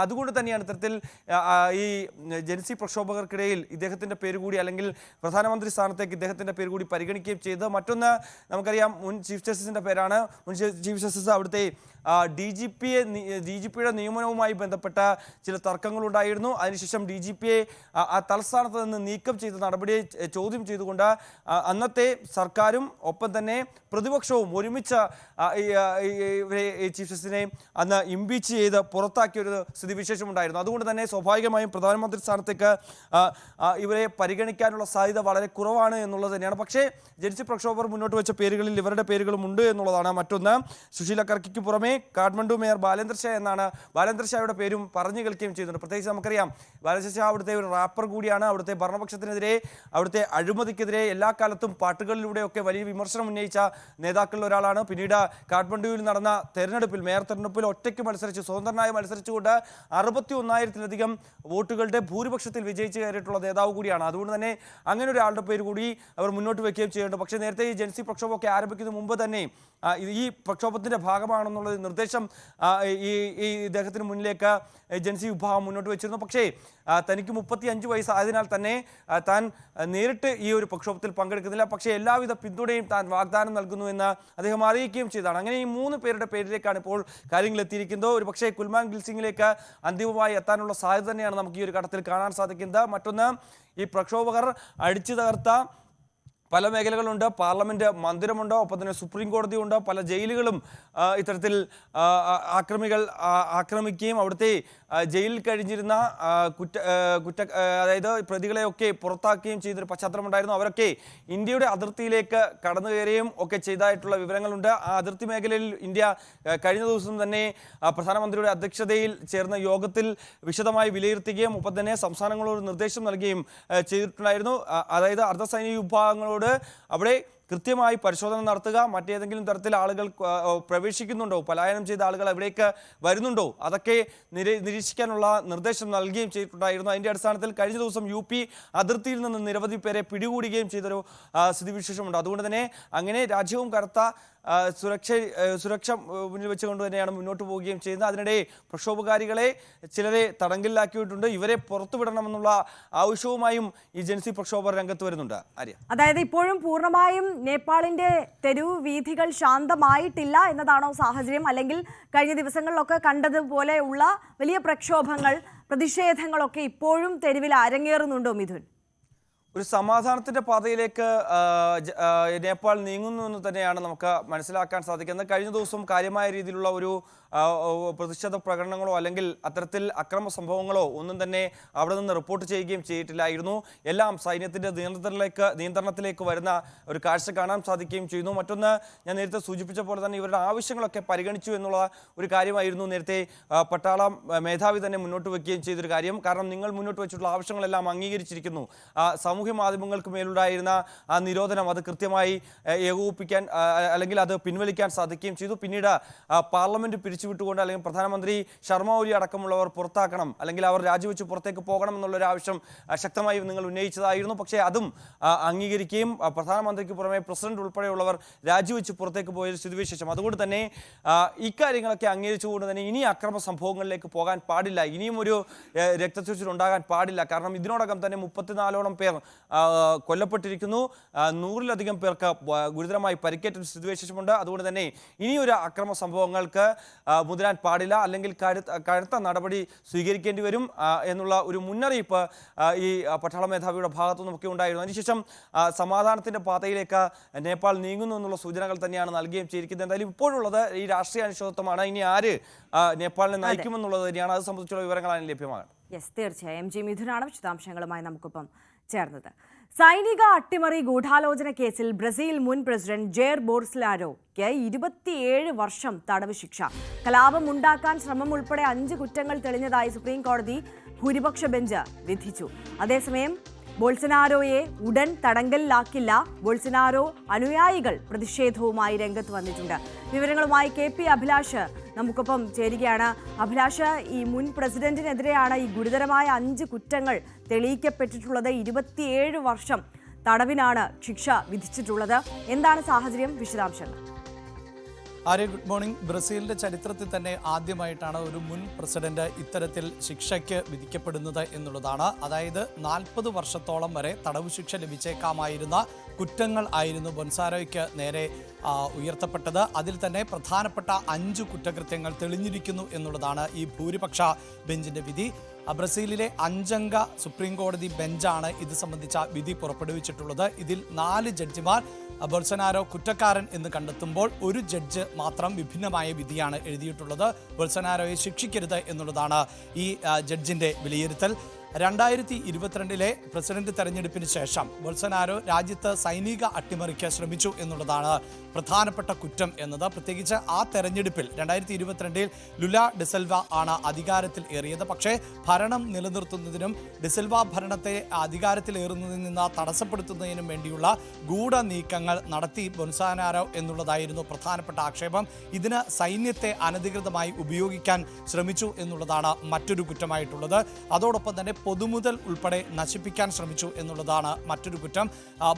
അതുകൊണ്ട് തന്നെയാണ് ഇത്തരത്തിൽ ഈ ജൻസി പ്രക്ഷോഭകർക്കിടയിൽ ഇദ്ദേഹത്തിൻ്റെ പേര് കൂടി, അല്ലെങ്കിൽ പ്രധാനമന്ത്രി സ്ഥാനത്തേക്ക് ഇദ്ദേഹത്തിൻ്റെ പേര് കൂടി പരിഗണിക്കുകയും ചെയ്തത്. മറ്റൊന്ന് നമുക്കറിയാം, മുൻ ചീഫ് ജസ്റ്റിസിൻ്റെ പേരാണ്. മുൻ ചീഫ് ജസ്റ്റിസ് അവിടുത്തെ DGPയുടെ നിയമനവുമായി ബന്ധപ്പെട്ട ചില തർക്കങ്ങളുണ്ടായിരുന്നു. അതിനുശേഷം DGPയെ ആ തലസ്ഥാനത്ത് നിന്ന് നീക്കം ചെയ്ത നടപടിയെ ചോദ്യം ചെയ്തുകൊണ്ട് അന്നത്തെ സർക്കാരും ഒപ്പം തന്നെ പ്രതിപക്ഷവും ഒരുമിച്ച് ചീഫ് ജസ്റ്റിസിനെ അന്ന് ഇംപീച്ച് ചെയ്ത് പുറത്താക്കിയൊരു സ്ഥിതിവിശേഷം ഉണ്ടായിരുന്നു. അതുകൊണ്ട് തന്നെ സ്വാഭാവികമായും പ്രധാനമന്ത്രി സ്ഥാനത്തേക്ക് ഇവരെ പരിഗണിക്കാനുള്ള സാധ്യത വളരെ കുറവാണ് എന്നുള്ളത് തന്നെയാണ്. പക്ഷേ ജൻസി പ്രക്ഷോഭകർ മുന്നോട്ട് വെച്ച പേരുകളിൽ ഇവരുടെ പേരുകളും ഉണ്ട് എന്നുള്ളതാണ്. മറ്റൊന്ന്, സുശീല കർക്കിക്ക് പുറമെ കാഠ്മണ്ഡു മേയർ ബാലേന്ദ്ര ഷാ എന്നാണ് ബാലേന്ദ്ര ഷായുടെ പേരും പറഞ്ഞു കേൾക്കുകയും ചെയ്യുന്നുണ്ട്. പ്രത്യേകിച്ച് നമുക്കറിയാം ബാലേന്ദ്ര ഷാ അവിടുത്തെ ഒരു റാപ്പർ കൂടിയാണ്. അവിടുത്തെ ഭരണപക്ഷത്തിനെതിരെ, അവിടുത്തെ അഴിമതിക്കെതിരെ എല്ലാ കാലത്തും പാട്ടുകളിലൂടെയൊക്കെ വലിയ വിമർശനം ഉന്നയിച്ച നേതാക്കളിൽ ഒരാളാണ്. പിന്നീട് കാഠ്മണ്ഡുവിൽ നടന്ന തെരഞ്ഞെടുപ്പിൽ, മേയർ തെരഞ്ഞെടുപ്പിൽ ഒറ്റയ്ക്ക് മത്സരിച്ച് സ്വതന്ത്രനായി മത്സരിച്ചുകൊണ്ട് 61,000-ലധികം വോട്ടുകളുടെ ഭൂരിപക്ഷത്തിൽ വിജയിച്ച് കയറിയിട്ടുള്ള നേതാവ് കൂടിയാണ്. അതുകൊണ്ട് തന്നെ അങ്ങനെ ഒരാളുടെ പേര് കൂടി അവർ മുന്നോട്ട് വയ്ക്കുകയും ചെയ്യുന്നുണ്ട്. പക്ഷേ നേരത്തെ ഈ ജൻസി പ്രക്ഷോഭമൊക്കെ ആരംഭിക്കുന്നതിന് മുമ്പ് തന്നെ ഈ പ്രക്ഷോഭത്തിന്റെ ഭാഗമാണെന്നുള്ള നിർദ്ദേശം ഈ ഇദ്ദേഹത്തിന് മുന്നിലേക്ക് ജൻസി വിഭാഗം മുന്നോട്ട് വെച്ചിരുന്നു. പക്ഷേ തനിക്ക് 35 വയസ്സായതിനാൽ തന്നെ താൻ നേരിട്ട് ഈ ഒരു പ്രക്ഷോഭത്തിൽ പങ്കെടുക്കുന്നില്ല. പക്ഷേ എല്ലാവിധ പിന്തുണയും താൻ വാഗ്ദാനം നൽകുന്നുവെന്ന് അദ്ദേഹം അറിയിക്കുകയും ചെയ്തതാണ്. അങ്ങനെ ഈ 3 പേരുടെ പേരിലേക്കാണ് ഇപ്പോൾ കാര്യങ്ങൾ എത്തിയിരിക്കുന്നത്. ഒരു പക്ഷേ കുൽമാൻ ഗിൽസിംഗിലേക്ക് അന്തിമമായി എത്താനുള്ള സാധ്യത തന്നെയാണ് നമുക്ക് ഈ ഒരു ഘട്ടത്തിൽ കാണാൻ സാധിക്കുന്നത്. മറ്റൊന്ന്, ഈ പ്രക്ഷോഭകർ അടിച്ചു തകർത്ത പല മേഖലകളുണ്ട്. പാർലമെന്റ് മന്ദിരമുണ്ട്, ഒപ്പം തന്നെ സുപ്രീം കോടതിയുണ്ട്. പല ജയിലുകളും ഇത്തരത്തിൽ ആക്രമികൾ ആക്രമിക്കുകയും അവിടുത്തെ ജയിലിൽ കഴിഞ്ഞിരുന്ന അതായത് പ്രതികളെയൊക്കെ പുറത്താക്കുകയും ചെയ്തൊരു പശ്ചാത്തലമുണ്ടായിരുന്നു. അവരൊക്കെ ഇന്ത്യയുടെ അതിർത്തിയിലേക്ക് കടന്നു കയറുകയും ഒക്കെ ചെയ്തതായിട്ടുള്ള വിവരങ്ങളുണ്ട്. ആ അതിർത്തി മേഖലയിൽ ഇന്ത്യ കഴിഞ്ഞ ദിവസം തന്നെ പ്രധാനമന്ത്രിയുടെ അധ്യക്ഷതയിൽ ചേർന്ന യോഗത്തിൽ വിശദമായി വിലയിരുത്തുകയും ഒപ്പം തന്നെ സംസ്ഥാനങ്ങളോട് നിർദ്ദേശം നൽകുകയും ചെയ്തിട്ടുണ്ടായിരുന്നു. അതായത് അർദ്ധസൈനിക വിഭാഗങ്ങളോട് അവിടെ കൃത്യമായി പരിശോധന നടത്തുക, മറ്റേതെങ്കിലും തരത്തിൽ ആളുകൾ പ്രവേശിക്കുന്നുണ്ടോ, പലായനം ചെയ്ത ആളുകൾ എവിടേക്ക് വരുന്നുണ്ടോ, അതൊക്കെ നിരീക്ഷിക്കാനുള്ള നിർദ്ദേശം നൽകുകയും ചെയ്തിട്ടുണ്ടായിരുന്നു. അതിൻ്റെ അടിസ്ഥാനത്തിൽ കഴിഞ്ഞ ദിവസം UP അതിർത്തിയിൽ നിന്ന് നിരവധി പേരെ പിടികൂടുകയും ചെയ്തൊരു സ്ഥിതിവിശേഷമുണ്ട്. അതുകൊണ്ട് തന്നെ അങ്ങനെ രാജ്യവും കനത്ത സുരക്ഷ മുന്നിൽ വെച്ചുകൊണ്ട് തന്നെയാണ് മുന്നോട്ട് പോവുകയും ചെയ്യുന്നത്. അതിനിടെ പ്രക്ഷോഭകാരികളെ ചിലരെ തടങ്കലിലാക്കിയിട്ടുണ്ട്. ഇവരെ പുറത്തുവിടണമെന്നുള്ള ആവശ്യവുമായും ഈ ജൻസി പ്രക്ഷോഭകർ രംഗത്ത് വരുന്നുണ്ട്. ആര്യ, അതായത് ഇപ്പോഴും പൂർണ്ണമായും നേപ്പാളിന്റെ തെരുവ് വീഥികൾ ശാന്തമായിട്ടില്ല എന്നതാണോ സാഹചര്യം? അല്ലെങ്കിൽ കഴിഞ്ഞ ദിവസങ്ങളിലൊക്കെ കണ്ടതുപോലെയുള്ള വലിയ പ്രക്ഷോഭങ്ങൾ, പ്രതിഷേധങ്ങളൊക്കെ ഇപ്പോഴും തെരുവിൽ അരങ്ങേറുന്നുണ്ടോ മിഥുൻ? ഒരു സമാധാനത്തിന്റെ പാതയിലേക്ക് നേപ്പാൾ നീങ്ങുന്നു എന്ന് തന്നെയാണ് നമുക്ക് മനസ്സിലാക്കാൻ സാധിക്കുന്നത്. കഴിഞ്ഞ ദിവസം കാര്യമായ രീതിയിലുള്ള ഒരു പ്രതിഷേധ പ്രകടനങ്ങളോ അല്ലെങ്കിൽ അത്തരത്തിൽ അക്രമ സംഭവങ്ങളോ ഒന്നും തന്നെ അവിടെ നിന്ന് റിപ്പോർട്ട് ചെയ്യുകയും ചെയ്തിട്ടില്ലായിരുന്നു. എല്ലാം സൈന്യത്തിന്റെ നിയന്ത്രണത്തിലേക്ക് വരുന്ന ഒരു കാഴ്ച കാണാൻ സാധിക്കുകയും ചെയ്യുന്നു. മറ്റൊന്ന്, ഞാൻ നേരത്തെ സൂചിപ്പിച്ച പോലെ തന്നെ ഇവരുടെ ആവശ്യങ്ങളൊക്കെ പരിഗണിച്ചു എന്നുള്ള ഒരു കാര്യമായിരുന്നു നേരത്തെ പട്ടാള മേധാവി തന്നെ മുന്നോട്ട് വയ്ക്കുകയും ചെയ്തൊരു കാര്യം. കാരണം നിങ്ങൾ മുന്നോട്ട് വെച്ചിട്ടുള്ള ആവശ്യങ്ങളെല്ലാം അംഗീകരിച്ചിരിക്കുന്നു. സാമൂഹ്യ മാധ്യമങ്ങൾക്ക് മേലുണ്ടായിരുന്ന ആ നിരോധനം അത് കൃത്യമായി ഏകോപിപ്പിക്കാൻ അല്ലെങ്കിൽ അത് പിൻവലിക്കാൻ സാധിക്കുകയും ചെയ്തു. പിന്നീട് പാർലമെന്റ് പിരിച്ചുവിട്ടുകൊണ്ട് അല്ലെങ്കിൽ പ്രധാനമന്ത്രി ശർമ്മ ഒലി അടക്കമുള്ളവർ പുറത്താക്കണം, അല്ലെങ്കിൽ അവർ രാജിവെച്ച് പുറത്തേക്ക് പോകണം എന്നുള്ളൊരു ആവശ്യം ശക്തമായി നിങ്ങൾ ഉന്നയിച്ചതായിരുന്നു. പക്ഷേ അതും അംഗീകരിക്കുകയും പ്രധാനമന്ത്രിക്ക് പുറമെ പ്രസിഡന്റ് ഉൾപ്പെടെയുള്ളവർ രാജിവെച്ച് പുറത്തേക്ക് പോയൊരു സ്ഥിതിവിശേഷം. അതുകൊണ്ട് തന്നെ ഇക്കാര്യങ്ങളൊക്കെ അംഗീകരിച്ചുകൊണ്ട് തന്നെ ഇനി അക്രമ സംഭവങ്ങളിലേക്ക് പോകാൻ പാടില്ല, ഇനിയും ഒരു രക്തച്ചൊരിച്ചിൽ ഉണ്ടാകാൻ പാടില്ല. കാരണം ഇതിനോടകം തന്നെ 34ഓളം പേർ കൊല്ലപ്പെട്ടിരിക്കുന്നു, 100-ലധികം പേർക്ക് ഗുരുതരമായി പരിക്കേറ്റ സ്ഥിതിവിശേഷമുണ്ട്. അതുകൊണ്ട് തന്നെ ഇനിയൊരു അക്രമ സംഭവങ്ങൾക്ക് മുതിരാൻ പാടില്ല, അല്ലെങ്കിൽ കടുത്ത നടപടി സ്വീകരിക്കേണ്ടി വരും എന്നുള്ള ഒരു മുന്നറിയിപ്പ് ഈ പട്ടാള മേധാവിയുടെ ഭാഗത്തു നിന്നൊക്കെ ഉണ്ടായിരുന്നു. അതിനുശേഷം സമാധാനത്തിന്റെ പാതയിലേക്ക് നേപ്പാൾ നീങ്ങുന്നു എന്നുള്ള സൂചനകൾ തന്നെയാണ് നൽകുകയും ചെയ്തിരിക്കുന്നത്. എന്തായാലും ഇപ്പോഴുള്ളത് ഈ രാഷ്ട്രീയ അനിശ്ചിതത്വമാണ്. ഇനി ആര് നേപ്പാളിനെ നയിക്കുമെന്നുള്ളത് തന്നെയാണ്. അത് സംബന്ധിച്ചുള്ള വിവരങ്ങളാണ് ലഭ്യമാകുന്നത്. തീർച്ചയായും MG മിഥുനാണ് വിശദാംശങ്ങളുമായി നമുക്കൊപ്പം ചേർന്നത്. സൈനിക അട്ടിമറി ഗൂഢാലോചന കേസിൽ ബ്രസീൽ മുൻ പ്രസിഡന്റ് ജെയർ ബോൾസനാരോയ്ക്ക് 27 വർഷം തടവ് ശിക്ഷ. കലാപം ഉണ്ടാക്കാൻ ശ്രമം ഉൾപ്പെടെ 5 കുറ്റങ്ങൾ തെളിഞ്ഞതായി സുപ്രീം കോടതി ഭൂരിപക്ഷ ബെഞ്ച് വിധിച്ചു. അതേസമയം ബോൾസനാരോയെ ഉടൻ തടങ്കലിലാക്കില്ല. ബോൾസനാരോ അനുയായികൾ പ്രതിഷേധവുമായി രംഗത്ത് വന്നിട്ടുണ്ട്. വിവരങ്ങളുമായി KP അഭിലാഷ് നമുക്കൊപ്പം ചേരുകയാണ്. അഭിലാഷ്, ഈ മുൻ പ്രസിഡന്റിനെതിരെയാണ് ഈ ഗുരുതരമായ 5 കുറ്റങ്ങൾ തെളിയിക്കപ്പെട്ടിട്ടുള്ളത്. 27 വർഷം തടവിനാണ് ശിക്ഷ വിധിച്ചിട്ടുള്ളത്. എന്താണ് സാഹചര്യം? വിശദാംശങ്ങൾ. Arya, good morning. ബ്രസീലിന്റെ ചരിത്രത്തിൽ തന്നെ ആദ്യമായിട്ടാണ് ഒരു മുൻ പ്രസിഡന്റ് ഇത്തരത്തിൽ ശിക്ഷയ്ക്ക് വിധിക്കപ്പെടുന്നത് എന്നുള്ളതാണ്. അതായത് 40 വർഷത്തോളം വരെ തടവ് ശിക്ഷ ലഭിച്ചേക്കാമായിരുന്ന കുറ്റങ്ങൾ ആയിരുന്നു ബോൾസനാരോയ്ക്ക് നേരെ ഉയർത്തപ്പെട്ടത്. അതിൽ തന്നെ പ്രധാനപ്പെട്ട 5 കുറ്റകൃത്യങ്ങൾ തെളിഞ്ഞിരിക്കുന്നു എന്നുള്ളതാണ് ഈ ഭൂരിപക്ഷ ബെഞ്ചിന്റെ വിധി. ബ്രസീലിലെ 5-അംഗ സുപ്രീം കോടതി ബെഞ്ചാണ് ഇത് സംബന്ധിച്ച വിധി പുറപ്പെടുവിച്ചിട്ടുള്ളത്. ഇതിൽ 4 ജഡ്ജിമാർ ബോൾസനാരോ കുറ്റക്കാരൻ എന്ന് കണ്ടെത്തുമ്പോൾ ഒരു ജഡ്ജ് മാത്രം വിഭിന്നമായ വിധിയാണ് എഴുതിയിട്ടുള്ളത്. ബോൾസനാരോയെ ശിക്ഷിക്കരുത് എന്നുള്ളതാണ് ഈ ജഡ്ജിന്റെ വിലയിരുത്തൽ. 2022 പ്രസിഡന്റ് തെരഞ്ഞെടുപ്പിന് ശേഷം ബൊൾസനാരോ രാജ്യത്ത് സൈനിക അട്ടിമറിക്ക് ശ്രമിച്ചു എന്നുള്ളതാണ് പ്രധാനപ്പെട്ട കുറ്റം എന്നത്. പ്രത്യേകിച്ച് ആ തെരഞ്ഞെടുപ്പിൽ 2022 ലുല ഡിസിൽവ ആണ് അധികാരത്തിൽ ഏറിയത്. പക്ഷേ ഭരണം നിലനിർത്തുന്നതിനും ഡിസിൽവ ഭരണത്തെ അധികാരത്തിലേറുന്നതിൽ നിന്ന് തടസ്സപ്പെടുത്തുന്നതിനും വേണ്ടിയുള്ള ഗൂഢനീക്കങ്ങൾ നടത്തി ബൊൾസനാരോ എന്നുള്ളതായിരുന്നു പ്രധാനപ്പെട്ട ആക്ഷേപം. ഇതിന് സൈന്യത്തെ അനധികൃതമായി ഉപയോഗിക്കാൻ ശ്രമിച്ചു എന്നുള്ളതാണ് മറ്റൊരു കുറ്റമായിട്ടുള്ളത്. അതോടൊപ്പം തന്നെ പൊതുമുതൽ ഉൾപ്പെടെ നശിപ്പിക്കാൻ ശ്രമിച്ചു എന്നുള്ളതാണ് മറ്റൊരു കുറ്റം.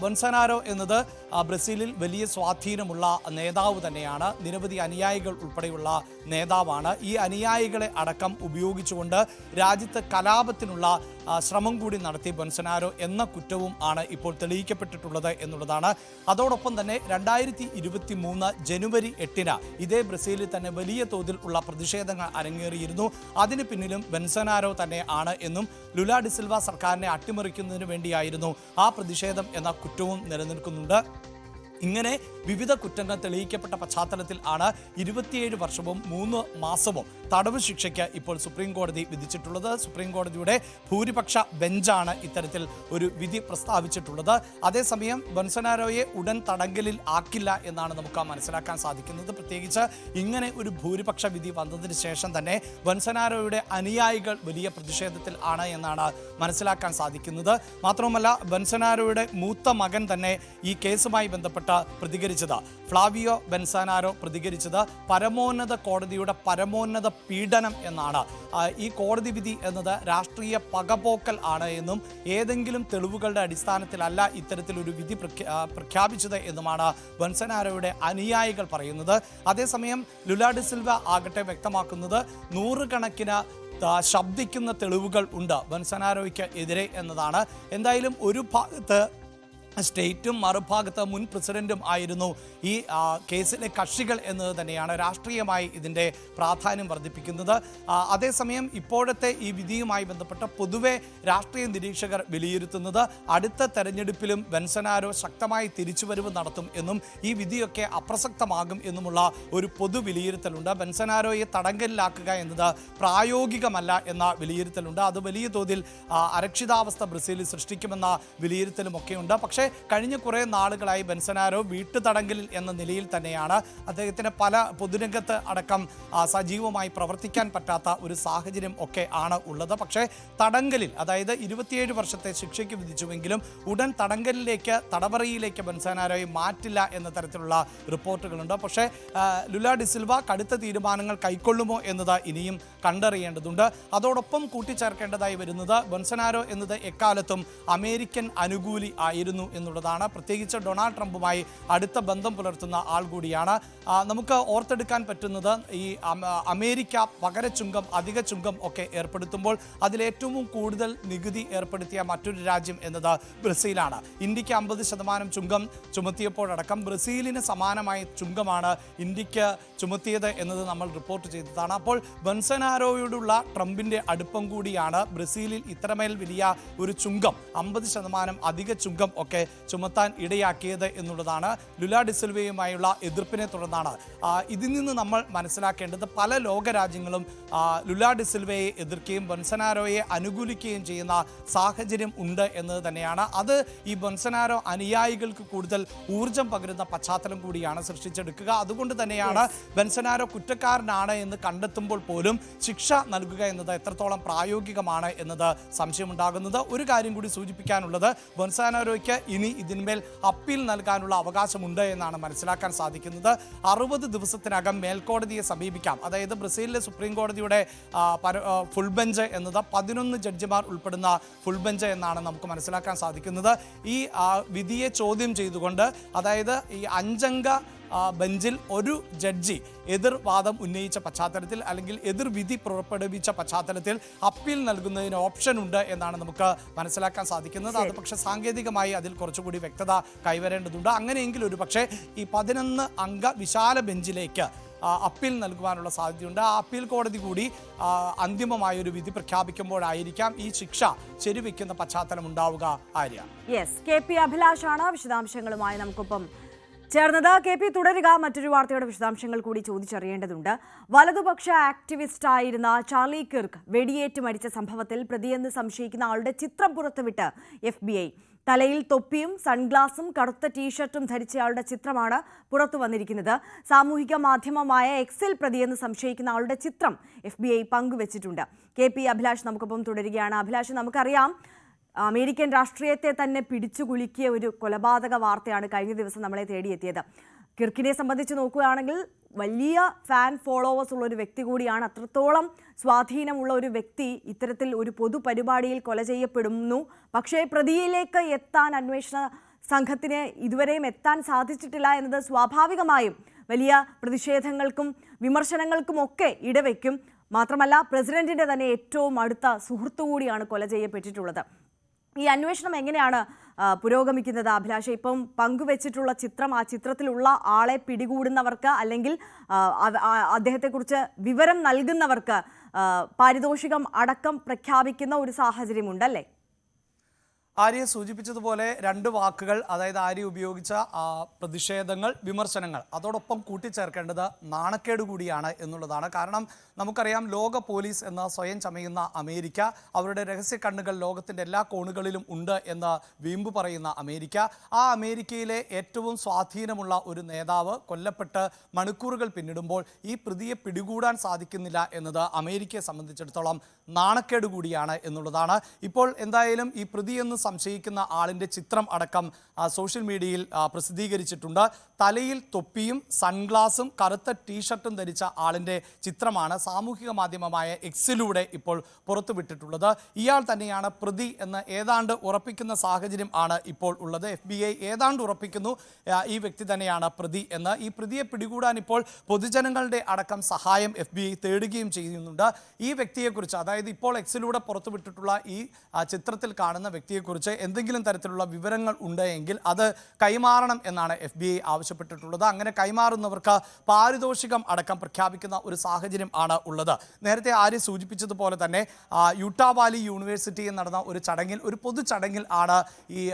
ബൊൾസനാരോ എന്നത് ബ്രസീലിൽ വലിയ സ്വാധീനമുള്ള നേതാവ് തന്നെയാണ്. നിരവധി അനുയായികൾ ഉൾപ്പെടെയുള്ള നേതാവാണ്. ഈ അനുയായികളെ അടക്കം ഉപയോഗിച്ചുകൊണ്ട് രാജ്യത്ത് കലാപത്തിനുള്ള ശ്രമം കൂടി നടത്തി ബൊൾസനാരോ എന്ന കുറ്റവും ആണ് ഇപ്പോൾ തെളിയിക്കപ്പെട്ടിട്ടുള്ളത് എന്നുള്ളതാണ്. അതോടൊപ്പം തന്നെ 2023 ജനുവരി 8 ഇതേ ബ്രസീലിൽ തന്നെ വലിയ തോതിൽ ഉള്ള പ്രതിഷേധങ്ങൾ അരങ്ങേറിയിരുന്നു. അതിന് പിന്നിലും ബൊൾസനാരോ തന്നെ ആണ് എന്നും ലുല ഡിസിൽവ സർക്കാരിനെ അട്ടിമറിക്കുന്നതിന് വേണ്ടിയായിരുന്നു ആ പ്രതിഷേധം എന്ന കുറ്റവും നിലനിൽക്കുന്നുണ്ട്. ഇങ്ങനെ വിവിധ കുറ്റങ്ങൾ തെളിയിക്കപ്പെട്ട പശ്ചാത്തലത്തിൽ ആണ് 27 വർഷവും 3 മാസവും തടവ് ശിക്ഷയ്ക്ക് ഇപ്പോൾ സുപ്രീം കോടതി വിധിച്ചിട്ടുള്ളത്. സുപ്രീം കോടതിയുടെ ഭൂരിപക്ഷ ബെഞ്ചാണ് ഇത്തരത്തിൽ ഒരു വിധി പ്രസ്താവിച്ചിട്ടുള്ളത്. അതേസമയം ബൊൾസനാരോയെ ഉടൻ തടങ്കലിൽ ആക്കില്ല എന്നാണ് നമുക്ക് മനസ്സിലാക്കാൻ സാധിക്കുന്നത്. പ്രത്യേകിച്ച് ഇങ്ങനെ ഒരു ഭൂരിപക്ഷ വിധി വന്നതിന് ശേഷം തന്നെ ബൊൾസനാരോയുടെ അനുയായികൾ വലിയ പ്രതിഷേധത്തിൽ ആണ് എന്നാണ് മനസ്സിലാക്കാൻ സാധിക്കുന്നത്. മാത്രവുമല്ല ബൊൾസനാരോയുടെ മൂത്ത മകൻ തന്നെ ഈ കേസുമായി ബന്ധപ്പെട്ട് പ്രതികരിച്ചത്, ഫ്ലാവിയോ ബൊൾസനാരോ പ്രതികരിച്ചത് പരമോന്നത കോടതിയുടെ പരമോന്നത പീഡനം എന്നാണ്. ഈ കോടതി വിധി എന്നത് രാഷ്ട്രീയ പകപോക്കൽ ആണ് എന്നും ഏതെങ്കിലും തെളിവുകളുടെ അടിസ്ഥാനത്തിലല്ല ഇത്തരത്തിലൊരു വിധി പ്രഖ്യാപിച്ചത് എന്നുമാണ് ബൊൾസനാരോയുടെ അനുയായികൾ പറയുന്നത്. അതേസമയം ലുല ഡിസിൽവ ആകട്ടെ വ്യക്തമാക്കുന്നത് നൂറുകണക്കിന് ശബ്ദിക്കുന്ന തെളിവുകൾ ഉണ്ട് ബൊൾസനാരോയ്ക്ക് എതിരെ എന്നതാണ്. എന്തായാലും ഒരു ഭാഗത്ത് സ്റ്റേറ്റും മറുഭാഗത്ത് മുൻ പ്രസിഡന്റും ആയിരുന്നു ഈ കേസിലെ കക്ഷികൾ എന്നത് തന്നെയാണ് രാഷ്ട്രീയമായി ഇതിൻ്റെ പ്രാധാന്യം വർദ്ധിപ്പിക്കുന്നത്. അതേസമയം ഇപ്പോഴത്തെ ഈ വിധിയുമായി ബന്ധപ്പെട്ട് പൊതുവെ രാഷ്ട്രീയ നിരീക്ഷകർ വിലയിരുത്തുന്നത് അടുത്ത തെരഞ്ഞെടുപ്പിലും ബൊൾസനാരോ ശക്തമായി തിരിച്ചുവരവ് നടത്തും എന്നും ഈ വിധിയൊക്കെ അപ്രസക്തമാകും എന്നുമുള്ള ഒരു പൊതു വിലയിരുത്തലുണ്ട്. ബൊൾസനാരോയെ തടങ്കലിലാക്കുക എന്നത് പ്രായോഗികമല്ല എന്ന വിലയിരുത്തലുണ്ട്. അത് വലിയ തോതിൽ അരക്ഷിതാവസ്ഥ ബ്രസീലിൽ സൃഷ്ടിക്കുമെന്ന വിലയിരുത്തലുമൊക്കെയുണ്ട്. പക്ഷേ കഴിഞ്ഞ കുറേ നാളുകളായി ബൊൾസനാരോ വീട്ടുതടങ്കലിൽ എന്ന നിലയിൽ തന്നെയാണ്. അദ്ദേഹത്തിന് പല പൊതുരംഗത്ത് അടക്കം സജീവമായി പ്രവർത്തിക്കാൻ പറ്റാത്ത ഒരു സാഹചര്യം ഒക്കെ ആണ് ഉള്ളത്. പക്ഷേ തടങ്കലിൽ, അതായത് 27 വർഷത്തെ ശിക്ഷയ്ക്ക് വിധിച്ചുവെങ്കിലും ഉടൻ തടവറയിലേക്ക് ബൊൾസനാരോയെ മാറ്റില്ല എന്ന തരത്തിലുള്ള റിപ്പോർട്ടുകളുണ്ട്. പക്ഷേ ലുല ഡിസിൽവ കടുത്ത തീരുമാനങ്ങൾ കൈക്കൊള്ളുമോ എന്നത് ഇനിയും കണ്ടറിയേണ്ടതുണ്ട്. അതോടൊപ്പം കൂട്ടിച്ചേർക്കേണ്ടതായി വരുന്നത് ബൊൾസനാരോ എന്നത് എക്കാലത്തും അമേരിക്കൻ അനുകൂലി ആയിരുന്നു എന്നുള്ളതാണ്. പ്രത്യേകിച്ച് ഡൊണാൾഡ് ട്രംപുമായി അടുത്ത ബന്ധം പുലർത്തുന്ന ആൾ കൂടിയാണ്. നമുക്ക് ഓർത്തെടുക്കാൻ പറ്റുന്നത് ഈ അമേരിക്ക പകരച്ചുങ്കം, അധിക ചുങ്കം ഒക്കെ ഏർപ്പെടുത്തുമ്പോൾ അതിലേറ്റവും കൂടുതൽ നികുതി ഏർപ്പെടുത്തിയ മറ്റൊരു രാജ്യം എന്നത് ബ്രസീലാണ്. ഇന്ത്യക്ക് 50% ചുങ്കം ചുമത്തിയപ്പോഴടക്കം ബ്രസീലിന് സമാനമായ ചുങ്കമാണ് ഇന്ത്യക്ക് ചുമത്തിയത് എന്നത് നമ്മൾ റിപ്പോർട്ട് ചെയ്തതാണ്. അപ്പോൾ ബൊൾസനാരോയോടുള്ള ട്രംപിന്റെ അടുപ്പം കൂടിയാണ് ബ്രസീലിൽ ഇത്രമേൽ വലിയ ഒരു ചുങ്കം, 50% അധിക ചുങ്കം ഒക്കെ ചുമത്താൻ ഇടയാക്കിയത് എന്നുള്ളതാണ്. ലുല ഡിസിൽവയുമായുള്ള എതിർപ്പിനെ തുടർന്നാണ്. ഇതിൽ നിന്ന് നമ്മൾ മനസ്സിലാക്കേണ്ടത് പല ലോകരാജ്യങ്ങളും ലുല ഡിസിൽവയെ എതിർക്കുകയും ബൊൾസനാരോയെ അനുകൂലിക്കുകയും ചെയ്യുന്ന സാഹചര്യം ഉണ്ട് എന്നത് തന്നെയാണ്. അത് ഈ ബൊൾസനാരോ അനുയായികൾക്ക് കൂടുതൽ ഊർജം പകരുന്ന പശ്ചാത്തലം കൂടിയാണ് സൃഷ്ടിച്ചെടുക്കുക. അതുകൊണ്ട് തന്നെയാണ് ബൊൾസനാരോ കുറ്റക്കാരനാണ് എന്ന് കണ്ടെത്തുമ്പോൾ പോലും ശിക്ഷ നൽകുക എന്നത് എത്രത്തോളം പ്രായോഗികമാണ് എന്നത് സംശയമുണ്ടാകുന്നത്. ഒരു കാര്യം കൂടി സൂചിപ്പിക്കാനുള്ളത്, ബൊൾസനാരോയ്ക്ക് ഇനി ഇതിന്മേൽ അപ്പീൽ നൽകാനുള്ള അവകാശമുണ്ട് എന്നാണ് മനസ്സിലാക്കാൻ സാധിക്കുന്നത്. 60 ദിവസത്തിനകം മേൽക്കോടതിയെ സമീപിക്കാം. അതായത് ബ്രസീലിലെ സുപ്രീം കോടതിയുടെ ഫുൾ ബെഞ്ച് എന്നത് 11 ജഡ്ജിമാർ ഉൾപ്പെടുന്ന ഫുൾ ബെഞ്ച് എന്നാണ് നമുക്ക് മനസ്സിലാക്കാൻ സാധിക്കുന്നത്. ഈ വിധിയെ ചോദ്യം ചെയ്തുകൊണ്ട്, അതായത് ഈ 5 അംഗ ബെഞ്ചിൽ ഒരു ജഡ്ജി എതിർവാദം ഉന്നയിച്ച പശ്ചാത്തലത്തിൽ അല്ലെങ്കിൽ എതിർവിധി പുറപ്പെടുവിച്ച പശ്ചാത്തലത്തിൽ അപ്പീൽ നൽകുന്നതിന് ഓപ്ഷൻ ഉണ്ട് എന്നാണ് നമുക്ക് മനസ്സിലാക്കാൻ സാധിക്കുന്നത്. അത് പക്ഷേ സാങ്കേതികമായി അതിൽ കുറച്ചുകൂടി വ്യക്തത കൈവരേണ്ടതുണ്ട്. അങ്ങനെയെങ്കിൽ ഒരു പക്ഷേ ഈ 11 അംഗ വിശാല ബെഞ്ചിലേക്ക് അപ്പീൽ നൽകുവാനുള്ള സാധ്യതയുണ്ട്. ആ അപ്പീൽ കോടതി കൂടി അന്തിമമായൊരു വിധി പ്രഖ്യാപിക്കുമ്പോഴായിരിക്കാം ഈ ശിക്ഷ ശരിവെക്കുന്ന പശ്ചാത്തലം ഉണ്ടാവുക. ആര്യ, യെസ്, KP അഭിലാഷാണ് വിശദാംശങ്ങളുമായി നമുക്കൊപ്പം ചേർന്നത് KP തുടരുക. മറ്റൊരു വാർത്തയുടെ വിശദാംശങ്ങൾ കൂടി ചോദിച്ചറിയേണ്ടതുണ്ട്. വലതുപക്ഷ ആക്ടിവിസ്റ്റ് ആയിരുന്ന ചാർലി കിർക്ക് വെടിയേറ്റ് മരിച്ച സംഭവത്തിൽ പ്രതിയെന്ന് സംശയിക്കുന്ന ആളുടെ ചിത്രം പുറത്തുവിട്ട് FBI. തലയിൽ തൊപ്പിയും സൺഗ്ലാസും കറുത്ത ടീഷർട്ടും ധരിച്ചയാളുടെ ചിത്രമാണ് പുറത്തു വന്നിരിക്കുന്നത്. സാമൂഹിക മാധ്യമമായ എക്സിൽ പ്രതിയെന്ന് സംശയിക്കുന്ന ആളുടെ ചിത്രം FBI പങ്കുവച്ചിട്ടുണ്ട്. KP അഭിലാഷ് നമുക്കൊപ്പം തുടരുകയാണ്. അഭിലാഷ്, നമുക്കറിയാം അമേരിക്കൻ രാഷ്ട്രീയത്തെ തന്നെ പിടിച്ചുകുലുക്കിയ ഒരു കൊലപാതക വാർത്തയാണ് കഴിഞ്ഞ ദിവസം നമ്മളെ തേടിയെത്തിയത്. കിർക്കിനെ സംബന്ധിച്ച് നോക്കുകയാണെങ്കിൽ വലിയ ഫാൻ ഫോളോവേഴ്സ് ഉള്ള ഒരു വ്യക്തി കൂടിയാണ്. അത്രത്തോളം സ്വാധീനമുള്ള ഒരു വ്യക്തി ഇത്തരത്തിൽ ഒരു പൊതുപരിപാടിയിൽ കൊല ചെയ്യപ്പെടുന്നു. പക്ഷേ പ്രതിയിലേക്ക് എത്താൻ അന്വേഷണ സംഘത്തിന് ഇതുവരെയും എത്താൻ സാധിച്ചിട്ടില്ല എന്നത് സ്വാഭാവികമായും വലിയ പ്രതിഷേധങ്ങൾക്കും വിമർശനങ്ങൾക്കും ഒക്കെ ഇടവെക്കും. മാത്രമല്ല, പ്രസിഡന്റിന്റെ തന്നെ ഏറ്റവും അടുത്ത സുഹൃത്തു കൂടിയാണ് കൊല ചെയ്യപ്പെട്ടിട്ടുള്ളത്. ഈ അന്വേഷണം എങ്ങനെയാണ് പുരോഗമിക്കുന്നത് അഭിലാഷ്? ഇപ്പം പങ്കുവച്ചിട്ടുള്ള ചിത്രം, ആ ചിത്രത്തിലുള്ള ആളെ പിടികൂടുന്നവർക്ക് അല്ലെങ്കിൽ അദ്ദേഹത്തെക്കുറിച്ച് വിവരം നൽകുന്നവർക്ക് പാരിതോഷികം അടക്കം പ്രഖ്യാപിക്കുന്ന ഒരു സാഹചര്യമുണ്ടല്ലേ? ആര്യ സൂചിപ്പിച്ചതുപോലെ രണ്ട് വാക്കുകൾ, അതായത് ആര്യ ഉപയോഗിച്ച പ്രതിഷേധങ്ങൾ, വിമർശനങ്ങൾ, അതോടൊപ്പം കൂട്ടിച്ചേർക്കേണ്ടത് നാണക്കേട് കൂടിയാണ് എന്നുള്ളതാണ്. കാരണം നമുക്കറിയാം, ലോക പോലീസ് എന്ന സ്വയം ചമയുന്ന അമേരിക്ക, അവരുടെ രഹസ്യ കണ്ണുകൾ ലോകത്തിൻ്റെ എല്ലാ കോണുകളിലും ഉണ്ട് എന്ന് വീമ്പ് പറയുന്ന അമേരിക്ക, ആ അമേരിക്കയിലെ ഏറ്റവും സ്വാധീനമുള്ള ഒരു നേതാവ് കൊല്ലപ്പെട്ട് മണിക്കൂറുകൾ പിന്നിടുമ്പോൾ ഈ പ്രതിയെ പിടികൂടാൻ സാധിക്കുന്നില്ല എന്നത് അമേരിക്കയെ സംബന്ധിച്ചിടത്തോളം നാണക്കേട് കൂടിയാണ് എന്നുള്ളതാണ്. ഇപ്പോൾ എന്തായാലും ഈ പ്രതിയെന്ന് സംശയിക്കുന്ന ആളിൻ്റെ ചിത്രം അടക്കം സോഷ്യൽ മീഡിയയിൽ പ്രസിദ്ധീകരിച്ചിട്ടുണ്ട്. തലയിൽ തൊപ്പിയും സൺഗ്ലാസും കറുത്ത ടീഷർട്ടും ധരിച്ച ആളിൻ്റെ ചിത്രമാണ് സാമൂഹിക മാധ്യമമായ എക്സിലൂടെ ഇപ്പോൾ പുറത്തുവിട്ടിട്ടുള്ളത്. ഇയാൾ തന്നെയാണ് പ്രതി എന്ന് ഏതാണ്ട് ഉറപ്പിക്കുന്ന സാഹചര്യം ആണ് ഇപ്പോൾ ഉള്ളത്. FBI ഏതാണ്ട് ഉറപ്പിക്കുന്നു ഈ വ്യക്തി തന്നെയാണ് പ്രതി എന്ന്. ഈ പ്രതിയെ പിടികൂടാൻ ഇപ്പോൾ പൊതുജനങ്ങളുടെ അടക്കം സഹായം FBI തേടുകയും ചെയ്യുന്നുണ്ട്. ഈ വ്യക്തിയെക്കുറിച്ച്, അതായത് ഇപ്പോൾ എക്സിലൂടെ പുറത്തുവിട്ടിട്ടുള്ള ഈ ചിത്രത്തിൽ കാണുന്ന വ്യക്തിയെക്കുറിച്ച് എന്തെങ്കിലും തരത്തിലുള്ള വിവരങ്ങൾ ഉണ്ടെങ്കിൽ അത് കൈമാറണം എന്നാണ് FBI ആവശ്യപ്പെട്ടിട്ടുള്ളത്. അങ്ങനെ കൈമാറുന്നവർക്ക് പാരിതോഷികം അടക്കം പ്രഖ്യാപിക്കുന്ന ഒരു സാഹചര്യം ആണ് ഉള്ളത്. നേരത്തെ ആര്യ സൂചിപ്പിച്ചതുപോലെ തന്നെ യൂട്ടാ വാലി യൂണിവേഴ്സിറ്റിയിൽ നടന്ന ഒരു ചടങ്ങിൽ, ഒരു പൊതു ചടങ്ങിൽ ആണ് ഈ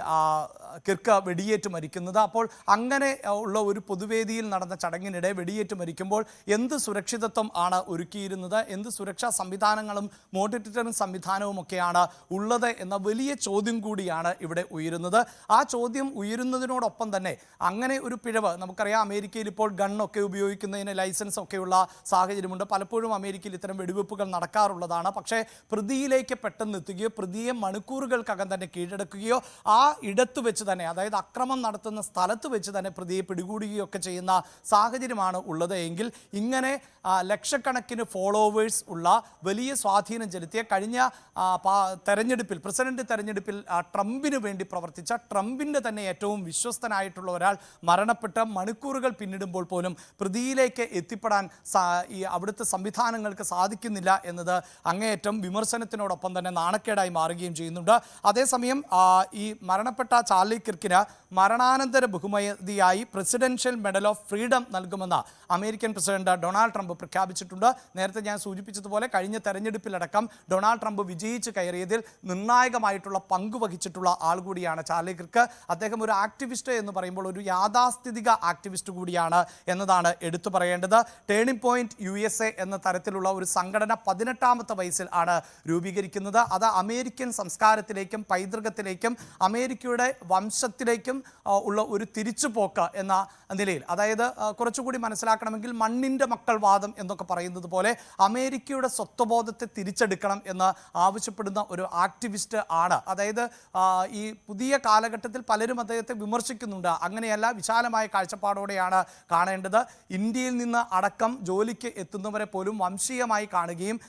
കിർക്ക് വെടിയേറ്റ് മരിക്കുന്നത്. അപ്പോൾ അങ്ങനെ ഉള്ള ഒരു പൊതുവേദിയിൽ നടന്ന ചടങ്ങിനിടെ വെടിയേറ്റ് മരിക്കുമ്പോൾ എന്ത് സുരക്ഷിതത്വം ആണ് ഒരുക്കിയിരുന്നത്, എന്ത് സുരക്ഷാ സംവിധാനങ്ങളും മോണിറ്ററിംഗ് സംവിധാനവും ഒക്കെയാണ് ഉള്ളത് എന്ന വലിയ ചോദ്യം കൂടിയാണ് ഇവിടെ ഉയരുന്നത്. ആ ചോദ്യം ഉയരുന്നതിനോടൊപ്പം തന്നെ അങ്ങനെ ഒരു പിഴവ്, നമുക്കറിയാം അമേരിക്കയിൽ ഇപ്പോൾ ഗണ്ണൊക്കെ ഉപയോഗിക്കുന്നതിന് ലൈസൻസ് ഒക്കെയുള്ള സാഹചര്യമുണ്ട്. പലപ്പോഴും അമേരിക്കയിൽ ഇത്തരം വെടിവെപ്പുകൾ നടക്കാറുള്ളതാണ്. പക്ഷേ പ്രതിയിലേക്ക് പെട്ടെന്ന് എത്തുകയോ പ്രതിയെ മണിക്കൂറുകൾക്കകം തന്നെ കീഴടക്കുകയോ ആ ഇടത്ത് വെച്ച് തന്നെ, അതായത് അക്രമം നടത്തുന്ന സ്ഥലത്ത് വെച്ച് തന്നെ പ്രതിയെ പിടികൂടുകയോ ഒക്കെ ചെയ്യുന്ന സാഹചര്യമാണ് ഉള്ളത് എങ്കിൽ ഇങ്ങനെ ലക്ഷക്കണക്കിന് ഫോളോവേഴ്സ് ഉള്ള വലിയ സ്വാധീനം ചെലുത്തിയ കഴിഞ്ഞ തെരഞ്ഞെടുപ്പിൽ, പ്രസിഡന്റ് തെരഞ്ഞെടുപ്പിൽ ട്രംപിന് വേണ്ടി പ്രവർത്തിച്ച, ട്രംപിൻ്റെ തന്നെ ഏറ്റവും വിശ്വസ്തനായിട്ടുള്ള ഒരാൾ മരണപ്പെട്ട് മണിക്കൂറുകൾ പിന്നിടുമ്പോൾ പോലും പ്രതിയിലേക്ക് എത്തിപ്പെടാൻ ഈ അവിടുത്തെ സംവിധാനങ്ങൾക്ക് സാധിക്കുന്നില്ല എന്നത് അങ്ങേയറ്റം വിമർശനത്തിനോടൊപ്പം തന്നെ നാണക്കേടായി മാറുകയും ചെയ്യുന്നുണ്ട്. അതേസമയം ഈ മരണപ്പെട്ട ചാർലി കിർക്കിന് മരണാനന്തര ബഹുമതിയായി പ്രസിഡൻഷ്യൽ മെഡൽ ഓഫ് ഫ്രീഡം നൽകുമെന്ന് അമേരിക്കൻ പ്രസിഡന്റ് ഡൊണാൾഡ് ട്രംപ് പ്രഖ്യാപിച്ചിട്ടുണ്ട്. നേരത്തെ ഞാൻ സൂചിപ്പിച്ചതുപോലെ കഴിഞ്ഞ തെരഞ്ഞെടുപ്പിലടക്കം ഡൊണാൾഡ് ട്രംപ് വിജയിച്ച് കയറിയതിൽ നിർണായകമായിട്ടുള്ള പങ്ക് വഹിച്ചിട്ടുള്ള ആൾ കൂടിയാണ് ചാർലി കിർക്ക്. അദ്ദേഹം ഒരു ആക്ടിവിസ്റ്റ് എന്ന് പറയുമ്പോൾ ഒരു യാഥാസ്ഥിതിക ആക്ടിവിസ്റ്റ് കൂടിയാണ് എന്നതാണ് എടുത്തു പറയേണ്ടത്. ടേണിംഗ് പോയിന്റ് USA എന്ന തരത്തിലുള്ള ഒരു സംഘടന 18ാമത്തെ വയസ്സിൽ ആണ് രൂപീകരിക്കുന്നത്. അത് അമേരിക്കൻ സംസ്കാരത്തിലേക്കും പൈതൃകത്തിലേക്കും അമേരിക്കയുടെ വംശത്തിലേക്കും ഉള്ള ഒരു തിരിച്ചുപോക്ക് എന്ന നിലയിൽ, അതായത് കുറച്ചുകൂടി മനസ്സിലാക്കണമെങ്കിൽ മണ്ണിൻ്റെ മക്കൾ വാദം എന്നൊക്കെ പറയുന്നത് പോലെ അമേരിക്കയുടെ സ്വത്വബോധത്തെ തിരിച്ചെടുക്കണം എന്ന് ആവശ്യപ്പെടുന്ന ഒരു ആക്ടിവിസ്റ്റ് ആണ്. അതായത് ഈ പുതിയ കാലഘട്ടത്തിൽ പലരും അദ്ദേഹത്തെ വിമർശിക്കുന്നുണ്ട്. അങ്ങനെയല്ല, വിശാലമായ കാഴ്ചപ്പാടോടെയാണ് കാണേണ്ടത്. ഇന്ത്യയിൽ നിന്ന് അടക്കം ജോലിക്ക് എത്തുന്നവരെ പോലും വംശീയമായി കാണുകയും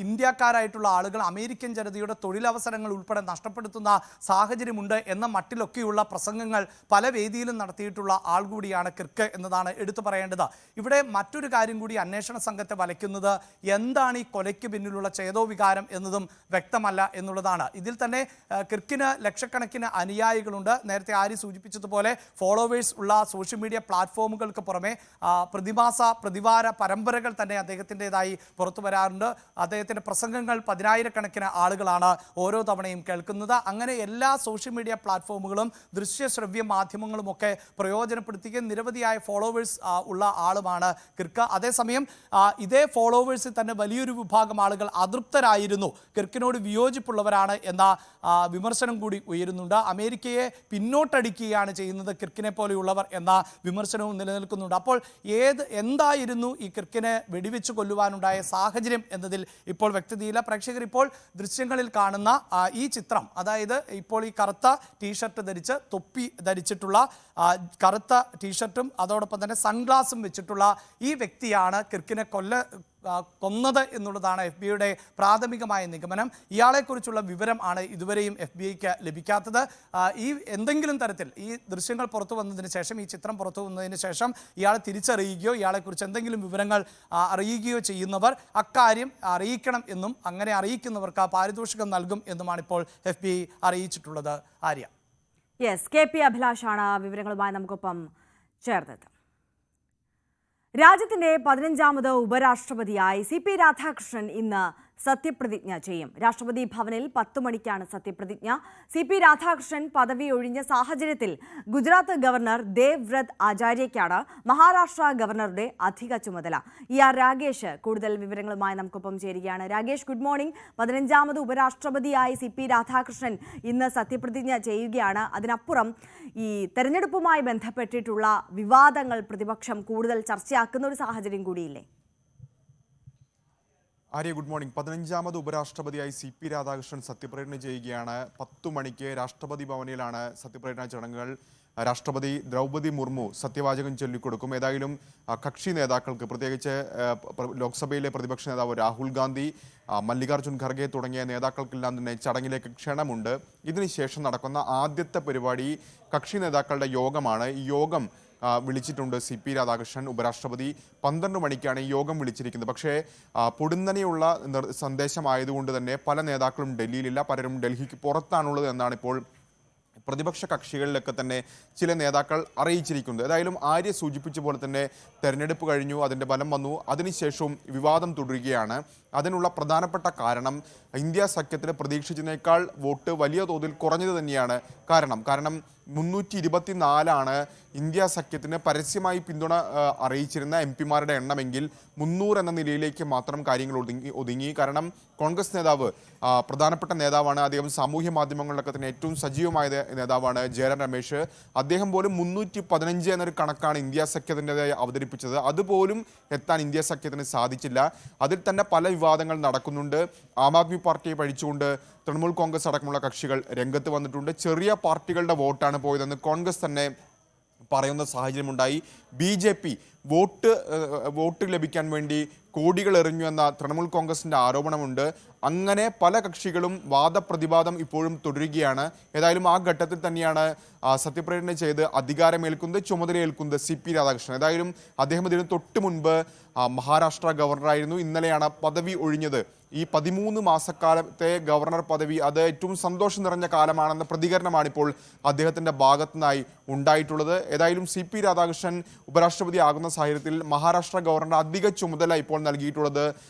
ഇന്ത്യക്കാരായിട്ടുള്ള ആളുകൾ അമേരിക്കൻ ജനതയുടെ തൊഴിലവസരങ്ങൾ ഉൾപ്പെടെ നഷ്ടപ്പെടുത്തുന്ന സാഹചര്യമുണ്ട് എന്ന മട്ടിലൊക്കെയുള്ള പ്രസംഗങ്ങൾ പല വേദിയിലും നടത്തിയിട്ടുള്ള ആൾ കൂടിയാണ് കിർക്ക് എന്നതാണ് എടുത്തു പറയേണ്ടത്. ഇവിടെ മറ്റൊരു കാര്യം കൂടി അന്വേഷണ സംഘത്തെ വലയ്ക്കുന്നത് എന്താണ് ഈ കൊലയ്ക്ക് പിന്നിലുള്ള ചേതോവികാരം എന്നതും വ്യക്തമല്ല എന്നുള്ളതാണ്. ഇതിൽ തന്നെ കിർക്ക് കിർക്കിന് ലക്ഷക്കണക്കിന് അനുയായികളുണ്ട്. നേരത്തെ ആര്യ സൂചിപ്പിച്ചതുപോലെ ഫോളോവേഴ്സ് ഉള്ള സോഷ്യൽ മീഡിയ പ്ലാറ്റ്ഫോമുകൾക്ക് പുറമെ പ്രതിവാര പരമ്പരകൾ തന്നെ അദ്ദേഹത്തിൻ്റെതായി പുറത്തു വരാറുണ്ട്. അദ്ദേഹത്തിൻ്റെ പ്രസംഗങ്ങൾ പതിനായിരക്കണക്കിന് ആളുകളാണ് ഓരോ തവണയും കേൾക്കുന്നത്. അങ്ങനെ എല്ലാ സോഷ്യൽ മീഡിയ പ്ലാറ്റ്ഫോമുകളും ദൃശ്യശ്രവ്യ മാധ്യമങ്ങളുമൊക്കെ പ്രയോജനപ്പെടുത്തുകയും നിരവധിയായ ഫോളോവേഴ്സ് ഉള്ള ആളുമാണ് കിർക്ക്. അതേസമയം ഇതേ ഫോളോവേഴ്സിൽ തന്നെ വലിയൊരു വിഭാഗം ആളുകൾ അതൃപ്തരായിരുന്നു, കിർക്കിനോട് വിയോജിപ്പുള്ളവരാണ് എന്ന വിമർശനം കൂടി ഉയരുന്നുണ്ട്. അമേരിക്കയെ പിന്നോട്ടടിക്കുകയാണ് ചെയ്യുന്നത് കിർക്കിനെ പോലെയുള്ളവർ എന്ന വിമർശനവും നിലനിൽക്കുന്നുണ്ട്. അപ്പോൾ എന്തായിരുന്നു ഈ കിർക്കിനെ വെടിവെച്ച് കൊല്ലുവാനുണ്ടായ സാഹചര്യം എന്നതിൽ ഇപ്പോൾ വ്യക്തതയില്ല. പ്രേക്ഷകർ ഇപ്പോൾ ദൃശ്യങ്ങളിൽ കാണുന്ന ഈ ചിത്രം, അതായത് ഇപ്പോൾ ഈ കറുത്ത ടീഷർട്ട് ധരിച്ച് തൊപ്പി ധരിച്ചിട്ടുള്ള കറുത്ത ടീഷർട്ടും അതോടൊപ്പം തന്നെ സൺഗ്ലാസും വെച്ചിട്ടുള്ള ഈ വ്യക്തിയാണ് കിർക്കിനെ കൊന്നത് എന്നുള്ളതാണ് FBI പ്രാഥമികമായ നിഗമനം. ഇയാളെക്കുറിച്ചുള്ള വിവരം ആണ് ഇതുവരെയും FBIക്ക് ലഭിക്കാത്തത്. ഈ എന്തെങ്കിലും തരത്തിൽ ഈ ദൃശ്യങ്ങൾ പുറത്തു വന്നതിന് ശേഷം, ഈ ചിത്രം പുറത്തു വന്നതിന് ശേഷം ഇയാളെ തിരിച്ചറിയുകയോ ഇയാളെക്കുറിച്ച് എന്തെങ്കിലും വിവരങ്ങൾ അറിയുകയോ ചെയ്യുന്നവർ അക്കാര്യം അറിയിക്കണം എന്നും അങ്ങനെ അറിയിക്കുന്നവർക്ക് പാരിതോഷികം നൽകും എന്നുമാണ് ഇപ്പോൾ FBI അറിയിച്ചിട്ടുള്ളത്. ആര്യ. യെസ്, KP അഭിലാഷാണ് വിവരങ്ങളുമായി നമുക്കൊപ്പം ചേർന്നത്. രാജ്യത്തിന്റെ 15ാമത് ഉപരാഷ്ട്രപതിയായി CP രാധാകൃഷ്ണൻ ഇന്ന് സത്യപ്രതിജ്ഞ ചെയ്യും. രാഷ്ട്രപതി ഭവനിൽ 10 മണിക്കാണ് സത്യപ്രതിജ്ഞ. CP രാധാകൃഷ്ണൻ പദവി ഒഴിഞ്ഞ സാഹചര്യത്തിൽ ഗുജറാത്ത് ഗവർണർ ദേവ്വ്രത് ആചാര്യയ്ക്കാണ് മഹാരാഷ്ട്ര ഗവർണറുടെ അധിക ചുമതല. ER രാഗേഷ് കൂടുതൽ വിവരങ്ങളുമായി നമുക്കൊപ്പം ചേരുകയാണ്. Ragesh, good morning. 15ാമത് ഉപരാഷ്ട്രപതിയായി CP രാധാകൃഷ്ണൻ ഇന്ന് സത്യപ്രതിജ്ഞ ചെയ്യുകയാണ്. അതിനപ്പുറം ഈ തെരഞ്ഞെടുപ്പുമായി ബന്ധപ്പെട്ടിട്ടുള്ള വിവാദങ്ങൾ പ്രതിപക്ഷം കൂടുതൽ ചർച്ചയാക്കുന്ന ഒരു സാഹചര്യം കൂടിയില്ലേ? Arya, good morning. 15ാമത് ഉപരാഷ്ട്രപതിയായി CP രാധാകൃഷ്ണൻ സത്യപ്രതിജ്ഞ ചെയ്യുകയാണ്. 10 മണിക്ക് രാഷ്ട്രപതി ഭവനിലാണ് സത്യപ്രതിജ്ഞാ ചടങ്ങുകൾ. രാഷ്ട്രപതി ദ്രൗപദി മുർമു സത്യവാചകം ചൊല്ലിക്കൊടുക്കും. ഏതായാലും കക്ഷി നേതാക്കൾക്ക്, പ്രത്യേകിച്ച് ലോക്സഭയിലെ പ്രതിപക്ഷ നേതാവ് രാഹുൽ ഗാന്ധി, മല്ലികാർജ്ജുൻ ഖർഗെ തുടങ്ങിയ നേതാക്കൾക്കെല്ലാം തന്നെ ചടങ്ങിലേക്ക് ക്ഷണമുണ്ട്. ഇതിനുശേഷം നടക്കുന്ന ആദ്യത്തെ പരിപാടി കക്ഷി നേതാക്കളുടെ യോഗമാണ്. ഈ യോഗം വിളിച്ചിട്ടുണ്ട് CP രാധാകൃഷ്ണൻ ഉപരാഷ്ട്രപതി. 12 മണിക്കാണ് ഈ യോഗം വിളിച്ചിരിക്കുന്നത്. പക്ഷേ പൊടുന്നനെയുള്ള സന്ദേശമായതുകൊണ്ട് തന്നെ പല നേതാക്കളും ഡൽഹിയിലില്ല, പലരും ഡൽഹിക്ക് പുറത്താണുള്ളത് എന്നാണ് ഇപ്പോൾ പ്രതിപക്ഷ കക്ഷികളിലൊക്കെ തന്നെ ചില നേതാക്കൾ അറിയിച്ചിരിക്കുന്നത്. ഏതായാലും ആര്യ സൂചിപ്പിച്ച പോലെ തന്നെ തെരഞ്ഞെടുപ്പ് കഴിഞ്ഞു, അതിൻ്റെ ഫലം വന്നു. അതിനുശേഷവും വിവാദം തുടരുകയാണ്. അതിനുള്ള പ്രധാനപ്പെട്ട കാരണം ഇന്ത്യ സഖ്യത്തിന് പ്രതീക്ഷിച്ചതിനേക്കാൾ വോട്ട് വലിയ തോതിൽ കുറഞ്ഞത് തന്നെയാണ് കാരണം 324 ഇന്ത്യ സഖ്യത്തിന് പരസ്യമായി പിന്തുണ അറിയിച്ചിരുന്ന MP-മാരുടെ എണ്ണമെങ്കിൽ 300 എന്ന നിലയിലേക്ക് മാത്രം കാര്യങ്ങൾ ഒതുങ്ങി. കാരണം കോൺഗ്രസ് നേതാവ്, പ്രധാനപ്പെട്ട നേതാവാണ്, അദ്ദേഹം സാമൂഹ്യ മാധ്യമങ്ങളിലൊക്കെ തന്നെ ഏറ്റവും സജീവമായ നേതാവാണ് ജയറാം രമേശ്. അദ്ദേഹം പോലും 315 എന്നൊരു കണക്കാണ് ഇന്ത്യ സഖ്യത്തിൻ്റെതായി അവതരിപ്പിച്ചത്. അതുപോലും എത്താൻ ഇന്ത്യ സഖ്യത്തിന് സാധിച്ചില്ല. അതിൽ തന്നെ പല വിവാദങ്ങൾ നടക്കുന്നുണ്ട്. ആം ആദ്മി പാർട്ടിയെ പഴിച്ചുകൊണ്ട് തൃണമൂൽ കോൺഗ്രസ് അടക്കമുള്ള കക്ഷികൾ രംഗത്ത് വന്നിട്ടുണ്ട്. ചെറിയ പാർട്ടികളുടെ വോട്ടാണ് പോയതെന്ന് കോൺഗ്രസ് തന്നെ പറയുന്ന സാഹചര്യമുണ്ടായി. BJP വോട്ട് ലഭിക്കാൻ വേണ്ടി കോടികൾ എറിഞ്ഞു എന്ന തൃണമൂൽ കോൺഗ്രസിൻ്റെ ആരോപണമുണ്ട്. അങ്ങനെ പല കക്ഷികളും വാദപ്രതിവാദം ഇപ്പോഴും തുടരുകയാണ്. ഏതായാലും ആ ഘട്ടത്തിൽ തന്നെയാണ് സത്യപ്രതിജ്ഞ ചെയ്ത് അധികാരമേൽക്കുന്നത്, ചുമതലയേൽക്കുന്നത് CP രാധാകൃഷ്ണൻ. ഏതായാലും അദ്ദേഹം ഇതിന് തൊട്ട് മുൻപ് മഹാരാഷ്ട്ര ഗവർണറായിരുന്നു. ഇന്നലെയാണ് പദവി ഒഴിഞ്ഞത്. ഈ 13 മാസക്കാലത്തെ ഗവർണർ പദവി അത് ഏറ്റവും സന്തോഷം നിറഞ്ഞ കാലമാണെന്ന പ്രതികരണമാണ് ഇപ്പോൾ അദ്ദേഹത്തിൻ്റെ ഭാഗത്തു നിന്നായി ഉണ്ടായിട്ടുള്ളത്. ഏതായാലും CP രാധാകൃഷ്ണൻ ഉപരാഷ്ട്രപതി ആകുന്ന സാഹചര്യത്തിൽ മഹാരാഷ്ട്ര ഗവർണറുടെ അധിക ചുമതല ഇപ്പോൾ നൽകിയിട്ടുള്ളത്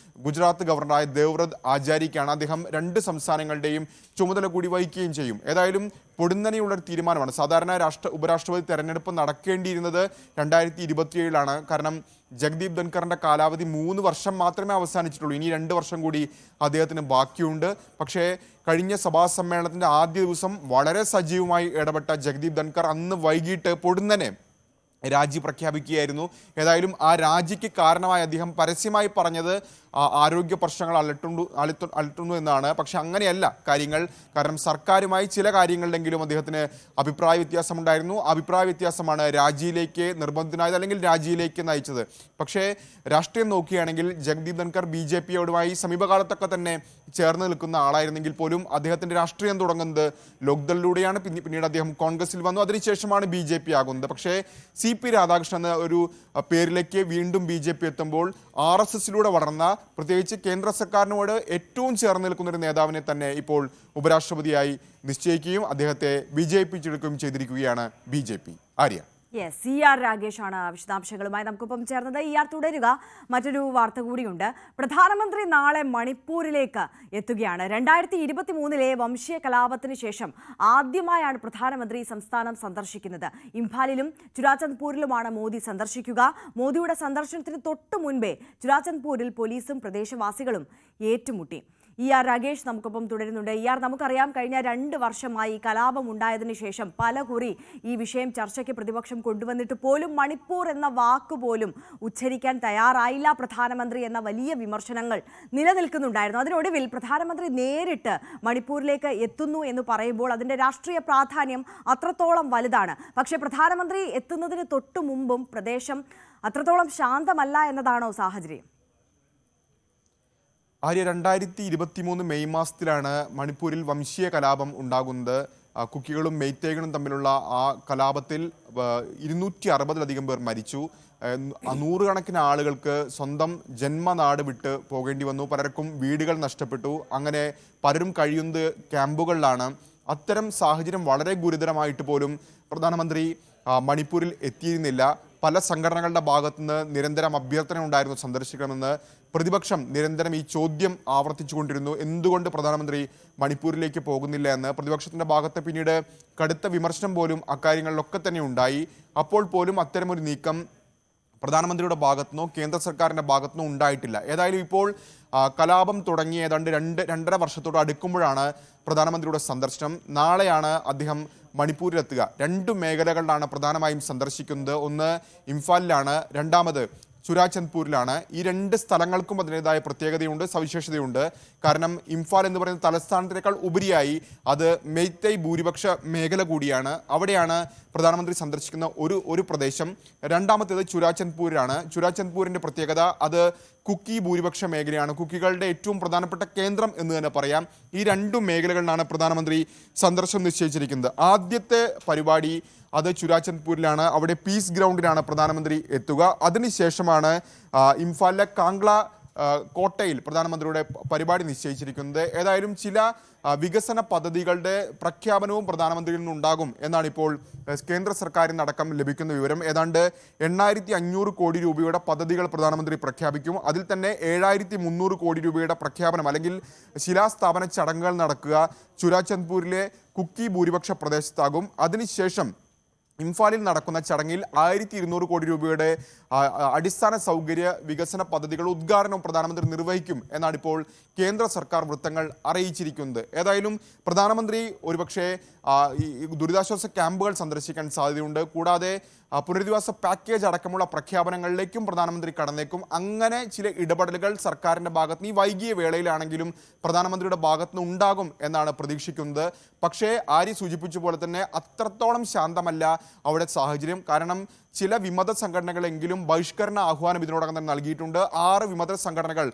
ഗുജറാത്ത് ഗവർണറായ ദേവ്വ്രത് ആചാര്യയ്ക്കാണ്. അദ്ദേഹം 2 സംസ്ഥാനങ്ങളുടെയും ചുമതല കൂടി വഹിക്കുകയും ചെയ്യും. ഏതായാലും പൊടുന്നനെയുള്ളൊരു തീരുമാനമാണ്. സാധാരണ ഉപരാഷ്ട്രപതി തെരഞ്ഞെടുപ്പ് നടക്കേണ്ടിയിരുന്നത് 2027 കാരണം ജഗ്ദീപ് ധൻഖറിന്റെ കാലാവധി 3 വർഷം മാത്രമേ അവസാനിച്ചിട്ടുള്ളൂ. ഇനി 2 വർഷം കൂടി അദ്ദേഹത്തിന് ബാക്കിയുണ്ട്. പക്ഷേ കഴിഞ്ഞ സഭാ സമ്മേളനത്തിന്റെ ആദ്യ ദിവസം വളരെ സജീവമായി ഇടപെട്ട ജഗ്ദീപ് ധൻഖർ അന്ന് വൈകിട്ട് പൊടുന്നനെ രാജി പ്രഖ്യാപിക്കുകയായിരുന്നു. ഏതായാലും ആ രാജിക്ക് കാരണമായി അദ്ദേഹം പരസ്യമായി പറഞ്ഞത് ആരോഗ്യ പ്രശ്നങ്ങൾ അലട്ടുന്നു എന്നാണ്. പക്ഷെ അങ്ങനെയല്ല കാര്യങ്ങൾ. കാരണം സർക്കാരുമായി ചില കാര്യങ്ങളിലെങ്കിലും അദ്ദേഹത്തിന് അഭിപ്രായ വ്യത്യാസമുണ്ടായിരുന്നു. അഭിപ്രായ വ്യത്യാസമാണ് രാജിയിലേക്ക് നിർബന്ധിതനായത് അല്ലെങ്കിൽ രാജിയിലേക്ക് നയിച്ചത്. പക്ഷേ രാഷ്ട്രീയം നോക്കുകയാണെങ്കിൽ ജഗ്ദീപ് ധൻഖർ BJPയോടുമായി സമീപകാലത്തൊക്കെ തന്നെ ചേർന്ന് നിൽക്കുന്ന ആളായിരുന്നെങ്കിൽ പോലും അദ്ദേഹത്തിൻ്റെ രാഷ്ട്രീയം തുടങ്ങുന്നത് ലോക്ദളിലൂടെയാണ്. പിന്നീട് അദ്ദേഹം കോൺഗ്രസിൽ വന്നു. അതിനുശേഷമാണ് BJP ആകുന്നത്. പക്ഷേ CP രാധാകൃഷ്ണൻ എന്ന ഒരു പേരിലേക്ക് വീണ്ടും BJP എത്തുമ്പോൾ RSSലൂടെ വളർന്ന പ്രത്യേകിച്ച് കേന്ദ്ര സർക്കാരിനോട് ഏറ്റവും ചേർന്ന് നിൽക്കുന്ന ഒരു നേതാവിനെ തന്നെ ഇപ്പോൾ ഉപരാഷ്ട്രപതിയായി നിശ്ചയിക്കുകയും അദ്ദേഹത്തെ വിജയിപ്പിച്ചെടുക്കുകയും ചെയ്തിരിക്കുകയാണ് BJP. ആര്യ. യെസ്, CR രാഗേഷാണ് വിശദാംശങ്ങളുമായി നമുക്കൊപ്പം ചേർന്നത്. തുടരുക. മറ്റൊരു വാർത്ത കൂടിയുണ്ട്. പ്രധാനമന്ത്രി നാളെ മണിപ്പൂരിലേക്ക് എത്തുകയാണ്. 2023 വംശീയ കലാപത്തിന് ശേഷം ആദ്യമായാണ് പ്രധാനമന്ത്രി സംസ്ഥാനം സന്ദർശിക്കുന്നത്. ഇംഫാലിലും ചുരാചന്ദ്പൂരിലുമാണ് മോദി സന്ദർശിക്കുക. മോദിയുടെ സന്ദർശനത്തിന് തൊട്ടു മുൻപേ ചുരാചന്ദ്പൂരിൽ പോലീസും പ്രദേശവാസികളും ഏറ്റുമുട്ടി. രാഗേഷ് നമുക്കൊപ്പം തുടരുന്നുണ്ട്. നമുക്കറിയാം, കഴിഞ്ഞ 2 വർഷമായി കലാപം ഉണ്ടായതിനു ശേഷം പലകുറി ഈ വിഷയം ചർച്ചയ്ക്ക് പ്രതിപക്ഷം കൊണ്ടുവന്നിട്ട് പോലും മണിപ്പൂർ എന്ന വാക്കുപോലും ഉച്ചരിക്കാൻ തയ്യാറായില്ല പ്രധാനമന്ത്രി എന്ന വലിയ വിമർശനങ്ങൾ നിലനിൽക്കുന്നുണ്ടായിരുന്നു. അതിനൊടുവിൽ പ്രധാനമന്ത്രി നേരിട്ട് മണിപ്പൂരിലേക്ക് എത്തുന്നു എന്ന് പറയുമ്പോൾ അതിൻ്റെ രാഷ്ട്രീയ പ്രാധാന്യം അത്രത്തോളം വലുതാണ്. പക്ഷേ പ്രധാനമന്ത്രി എത്തുന്നതിന് തൊട്ടു മുമ്പും പ്രദേശം അത്രത്തോളം ശാന്തമല്ല എന്നതാണോ സാഹചര്യം? ആര്യ, 2023 മെയ് മാസത്തിലാണ് മണിപ്പൂരിൽ വംശീയ കലാപം ഉണ്ടാകുന്നത്. കുക്കികളും മെയ്തേകളും തമ്മിലുള്ള ആ കലാപത്തിൽ 260-ലധികം പേർ മരിച്ചു. 100 കണക്കിന് ആളുകൾക്ക് സ്വന്തം ജന്മനാട് വിട്ട് പോകേണ്ടി വന്നു. പലർക്കും വീടുകൾ നഷ്ടപ്പെട്ടു. അങ്ങനെ പലരും കഴിയുന്നത് ക്യാമ്പുകളിലാണ്. അത്തരം സാഹചര്യം വളരെ ഗുരുതരമായിട്ട് പോലും പ്രധാനമന്ത്രി മണിപ്പൂരിൽ എത്തിയിരുന്നില്ല. പല സംഘടനകളുടെ ഭാഗത്തുനിന്ന് നിരന്തരം അഭ്യർത്ഥന ഉണ്ടായിരുന്നു സന്ദർശിക്കണമെന്ന്. പ്രതിപക്ഷം നിരന്തരം ഈ ചോദ്യം ആവർത്തിച്ചുകൊണ്ടിരുന്നു, എന്തുകൊണ്ട് പ്രധാനമന്ത്രി മണിപ്പൂരിലേക്ക് പോകുന്നില്ല എന്ന്. പ്രതിപക്ഷത്തിന്റെ ഭാഗത്ത് പിന്നീട് കടുത്ത വിമർശനം പോലും അക്കാര്യങ്ങളിലൊക്കെ തന്നെ ഉണ്ടായി. അപ്പോൾ പോലും അത്തരമൊരു നീക്കം പ്രധാനമന്ത്രിയുടെ ഭാഗത്തുനിന്നോ കേന്ദ്ര സർക്കാരിൻ്റെ ഭാഗത്തുനിന്നോ ഉണ്ടായിട്ടില്ല. ഏതായാലും ഇപ്പോൾ കലാപം തുടങ്ങി ഏതാണ്ട് 2.5 വർഷത്തോട് അടുക്കുമ്പോഴാണ് പ്രധാനമന്ത്രിയുടെ സന്ദർശനം. നാളെയാണ് അദ്ദേഹം മണിപ്പൂരിലെത്തുക. 2 മേഖലകളിലാണ് പ്രധാനമായും സന്ദർശിക്കുന്നത്. ഒന്ന് ഇംഫാലിലാണ്, രണ്ടാമത് ചുരാചന്ദ്പൂരിലാണ്. ഈ 2 സ്ഥലങ്ങൾക്കും അതിൻ്റെതായ പ്രത്യേകതയുണ്ട്, സവിശേഷതയുണ്ട്. കാരണം ഇംഫാൽ എന്ന് പറയുന്ന തലസ്ഥാനത്തിനേക്കാൾ ഉപരിയായി അത് മെയ്തൈ ഭൂരിപക്ഷ മേഖല കൂടിയാണ്. അവിടെയാണ് പ്രധാനമന്ത്രി സന്ദർശിക്കുന്ന ഒരു പ്രദേശം. രണ്ടാമത്തേത് ചുരാചന്ദ്പൂരിലാണ്. ചുരാചന്ദ്പൂരിൻ്റെ പ്രത്യേകത അത് കുക്കി ഭൂരിപക്ഷ മേഖലയാണ്. കുക്കികളുടെ ഏറ്റവും പ്രധാനപ്പെട്ട കേന്ദ്രം എന്ന് തന്നെ പറയാം. ഈ 2 മേഖലകളിലാണ് പ്രധാനമന്ത്രി സന്ദർശനം നിശ്ചയിച്ചിരിക്കുന്നത്. ആദ്യത്തെ പരിപാടി അത് ചുരാചന്ദ്പൂരിലാണ്. അവിടെ പീസ് ഗ്രൗണ്ടിലാണ് പ്രധാനമന്ത്രി എത്തുക. അതിനുശേഷമാണ് ഇംഫാലിലെ കാംഗ്ല കോട്ടയിൽ പ്രധാനമന്ത്രിയുടെ പരിപാടി നിശ്ചയിച്ചിരിക്കുന്നത്. ഏതായാലും ചില വികസന പദ്ധതികളുടെ പ്രഖ്യാപനവും പ്രധാനമന്ത്രിയിൽ നിന്നുണ്ടാകും എന്നാണ് ഇപ്പോൾ കേന്ദ്ര സർക്കാരിൽ നിന്നടക്കം ലഭിക്കുന്ന വിവരം. ഏതാണ്ട് 8500 കോടി രൂപയുടെ പദ്ധതികൾ പ്രധാനമന്ത്രി പ്രഖ്യാപിക്കും. അതിൽ തന്നെ 7300 കോടി രൂപയുടെ പ്രഖ്യാപനം അല്ലെങ്കിൽ ശിലാസ്ഥാപന ചടങ്ങുകൾ നടക്കുക ചുരാചന്ദ്പൂരിലെ കുക്കി ഭൂരിപക്ഷ പ്രദേശത്താകും. അതിനുശേഷം ഇംഫാലിൽ നടക്കുന്ന ചടങ്ങിൽ 1200 കോടി രൂപയുടെ അടിസ്ഥാന സൗകര്യ വികസന പദ്ധതികൾ ഉദ്ഘാടനം പ്രധാനമന്ത്രി നിർവഹിക്കും എന്നാണ് ഇപ്പോൾ കേന്ദ്ര സർക്കാർ വൃത്തങ്ങൾ അറിയിച്ചിരിക്കുന്നത്. ഏതായാലും പ്രധാനമന്ത്രി ഒരുപക്ഷെ ഈ ദുരിതാശ്വാസ ക്യാമ്പുകൾ സന്ദർശിക്കാൻ സാധ്യതയുണ്ട്. കൂടാതെ പുനരധിവാസ പാക്കേജ് അടക്കമുള്ള പ്രഖ്യാപനങ്ങളിലേക്കും പ്രധാനമന്ത്രി കടന്നേക്കും. അങ്ങനെ ചില ഇടപെടലുകൾ സർക്കാരിൻ്റെ ഭാഗത്ത് ഈ വൈകിയ വേളയിലാണെങ്കിലും പ്രധാനമന്ത്രിയുടെ ഭാഗത്തുനിന്ന് ഉണ്ടാകും എന്നാണ് പ്രതീക്ഷിക്കുന്നത്. പക്ഷേ ആര്യ സൂചിപ്പിച്ച പോലെ തന്നെ അത്രത്തോളം ശാന്തമല്ല അവിടെ സാഹചര്യം. കാരണം ചില വിമത സംഘടനകളെങ്കിലും ബഹിഷ്കരണ ആഹ്വാനം ഇതിനോടകം തന്നെ നൽകിയിട്ടുണ്ട്. 6 വിമത സംഘടനകൾ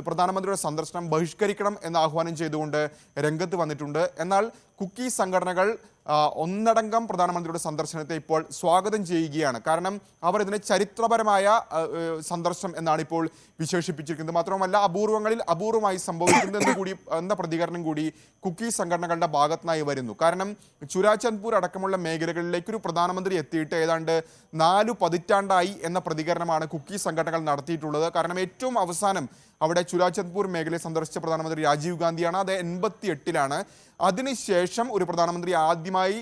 പ്രധാനമന്ത്രിയുടെ സന്ദർശനം ബഹിഷ്കരിക്കണം എന്ന് ആഹ്വാനം ചെയ്തുകൊണ്ട് രംഗത്ത് വന്നിട്ടുണ്ട്. എന്നാൽ കുക്കി സംഘടനകൾ ഒന്നടങ്കം പ്രധാനമന്ത്രിയുടെ സന്ദർശനത്തെ ഇപ്പോൾ സ്വാഗതം ചെയ്യുകയാണ്. കാരണം അവർ ഇതിനെ ചരിത്രപരമായ സന്ദർശനം എന്നാണ് ഇപ്പോൾ വിശേഷിപ്പിച്ചിരിക്കുന്നത്. മാത്രമല്ല അപൂർവങ്ങളിൽ അപൂർവമായി സംഭവിക്കുന്നതെന്ന് കൂടി എന്ന പ്രതികരണം കൂടി കുക്കി സംഘടനകളുടെ ഭാഗത്തുനിന്നായി വരുന്നു. കാരണം ചുരാചന്ദ്പൂർ അടക്കമുള്ള മേഖലകളിലേക്ക് ഒരു പ്രധാനമന്ത്രി എത്തിയിട്ട് ഏതാണ്ട് 4 പതിറ്റാണ്ടായി എന്ന പ്രതികരണമാണ് കുക്കി സംഘടനകൾ നടത്തിയിട്ടുള്ളത്. കാരണം ഏറ്റവും അവസാനം അവിടെ ചുരാചന്ദ്പൂർ മേഖലയെ സന്ദർശിച്ച പ്രധാനമന്ത്രി രാജീവ് ഗാന്ധിയാണ്. അത് 88-ലാണ്. അതിനുശേഷം ഒരു പ്രധാനമന്ത്രി ആദ്യമായി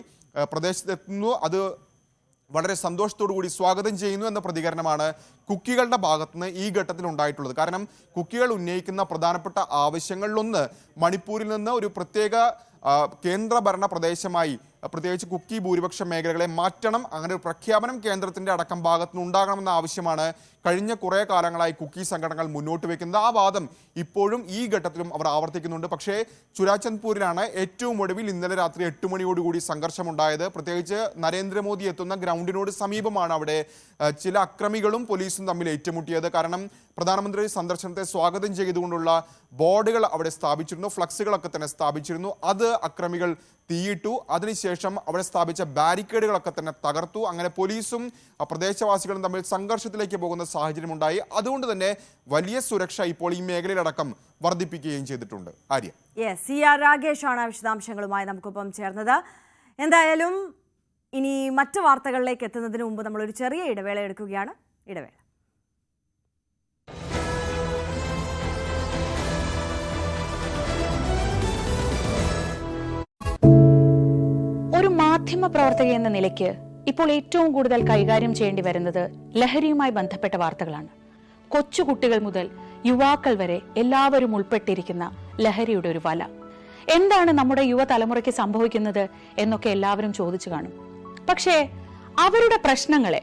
പ്രദേശത്തെത്തുന്നു. അത് വളരെ സന്തോഷത്തോടു കൂടി സ്വാഗതം ചെയ്യുന്നു എന്ന പ്രതികരണമാണ് കുക്കികളുടെ ഭാഗത്തുനിന്ന് ഈ ഘട്ടത്തിൽ ഉണ്ടായിട്ടുള്ളത്. കാരണം കുക്കികൾ ഉന്നയിക്കുന്ന പ്രധാനപ്പെട്ട ആവശ്യങ്ങളിലൊന്ന് മണിപ്പൂരിൽ നിന്ന് ഒരു പ്രത്യേക കേന്ദ്രഭരണ പ്രദേശമായി പ്രത്യേകിച്ച് കുക്കി ഭൂരിപക്ഷ മേഖലകളെ മാറ്റണം, അങ്ങനെ ഒരു പ്രഖ്യാപനം കേന്ദ്രത്തിൻ്റെ അടക്കം ഭാഗത്തുനിന്ന് ഉണ്ടാകണമെന്ന ആവശ്യമാണ് കഴിഞ്ഞ കുറേ കാലങ്ങളായി കുക്കി സംഘടനകൾ മുന്നോട്ട് വയ്ക്കുന്നത്. ആ വാദം ഇപ്പോഴും ഈ ഘട്ടത്തിലും അവർ ആവർത്തിക്കുന്നുണ്ട്. പക്ഷേ ചുരാചന്ദ്പൂരിലാണ് ഏറ്റവും ഒടുവിൽ ഇന്നലെ രാത്രി 8 മണിയോടുകൂടി സംഘർഷമുണ്ടായത്. പ്രത്യേകിച്ച് നരേന്ദ്രമോദി എത്തുന്ന ഗ്രൗണ്ടിനോട് സമീപമാണ് അവിടെ ചില അക്രമികളും പോലീസും തമ്മിൽ ഏറ്റുമുട്ടിയത്. കാരണം പ്രധാനമന്ത്രി സന്ദർശനത്തെ സ്വാഗതം ചെയ്തുകൊണ്ടുള്ള ബോർഡുകൾ അവിടെ സ്ഥാപിച്ചിരുന്നു, ഫ്ലക്സുകളൊക്കെ തന്നെ സ്ഥാപിച്ചിരുന്നു. അത് അക്രമികൾ തീയിട്ടു. അതിനുശേഷം അതിനുശേഷം അവിടെ സ്ഥാപിച്ച ബാരിക്കേഡുകളൊക്കെ തന്നെ തകർത്തു. അങ്ങനെ പോലീസും പ്രദേശവാസികളും തമ്മിൽ സംഘർഷത്തിലേക്ക് പോകുന്ന സാഹചര്യമുണ്ടായി. അതുകൊണ്ട് തന്നെ വലിയ സുരക്ഷ ഇപ്പോൾ ഈ മേഖലയിലടക്കം വർദ്ധിപ്പിക്കുകയും ചെയ്തിട്ടുണ്ട്. ആര്യ. CR രാഗേഷാണ് വിശദാംശങ്ങളുമായി നമുക്കൊപ്പം ചേർന്നത്. എന്തായാലും ഇനി മറ്റു വാർത്തകളിലേക്ക് എത്തുന്നതിന് മുമ്പ് നമ്മളൊരു ചെറിയ ഇടവേള എടുക്കുകയാണ്. ഇടവേള. ഒരു മാധ്യമ പ്രവർത്തക എന്ന നിലയ്ക്ക് ഇപ്പോൾ ഏറ്റവും കൂടുതൽ കൈകാര്യം ചെയ്യേണ്ടി വരുന്നത് ലഹരിയുമായി ബന്ധപ്പെട്ട വാർത്തകളാണ്. കൊച്ചുകുട്ടികൾ മുതൽ യുവാക്കൾ വരെ എല്ലാവരും ഉൾപ്പെട്ടിരിക്കുന്ന ലഹരിയുടെ ഒരു വല. എന്താണ് നമ്മുടെ യുവതലമുറയ്ക്ക് സംഭവിക്കുന്നത് എന്നൊക്കെ എല്ലാവരും ചോദിച്ചു കാണും. പക്ഷേ അവരുടെ പ്രശ്നങ്ങളെ,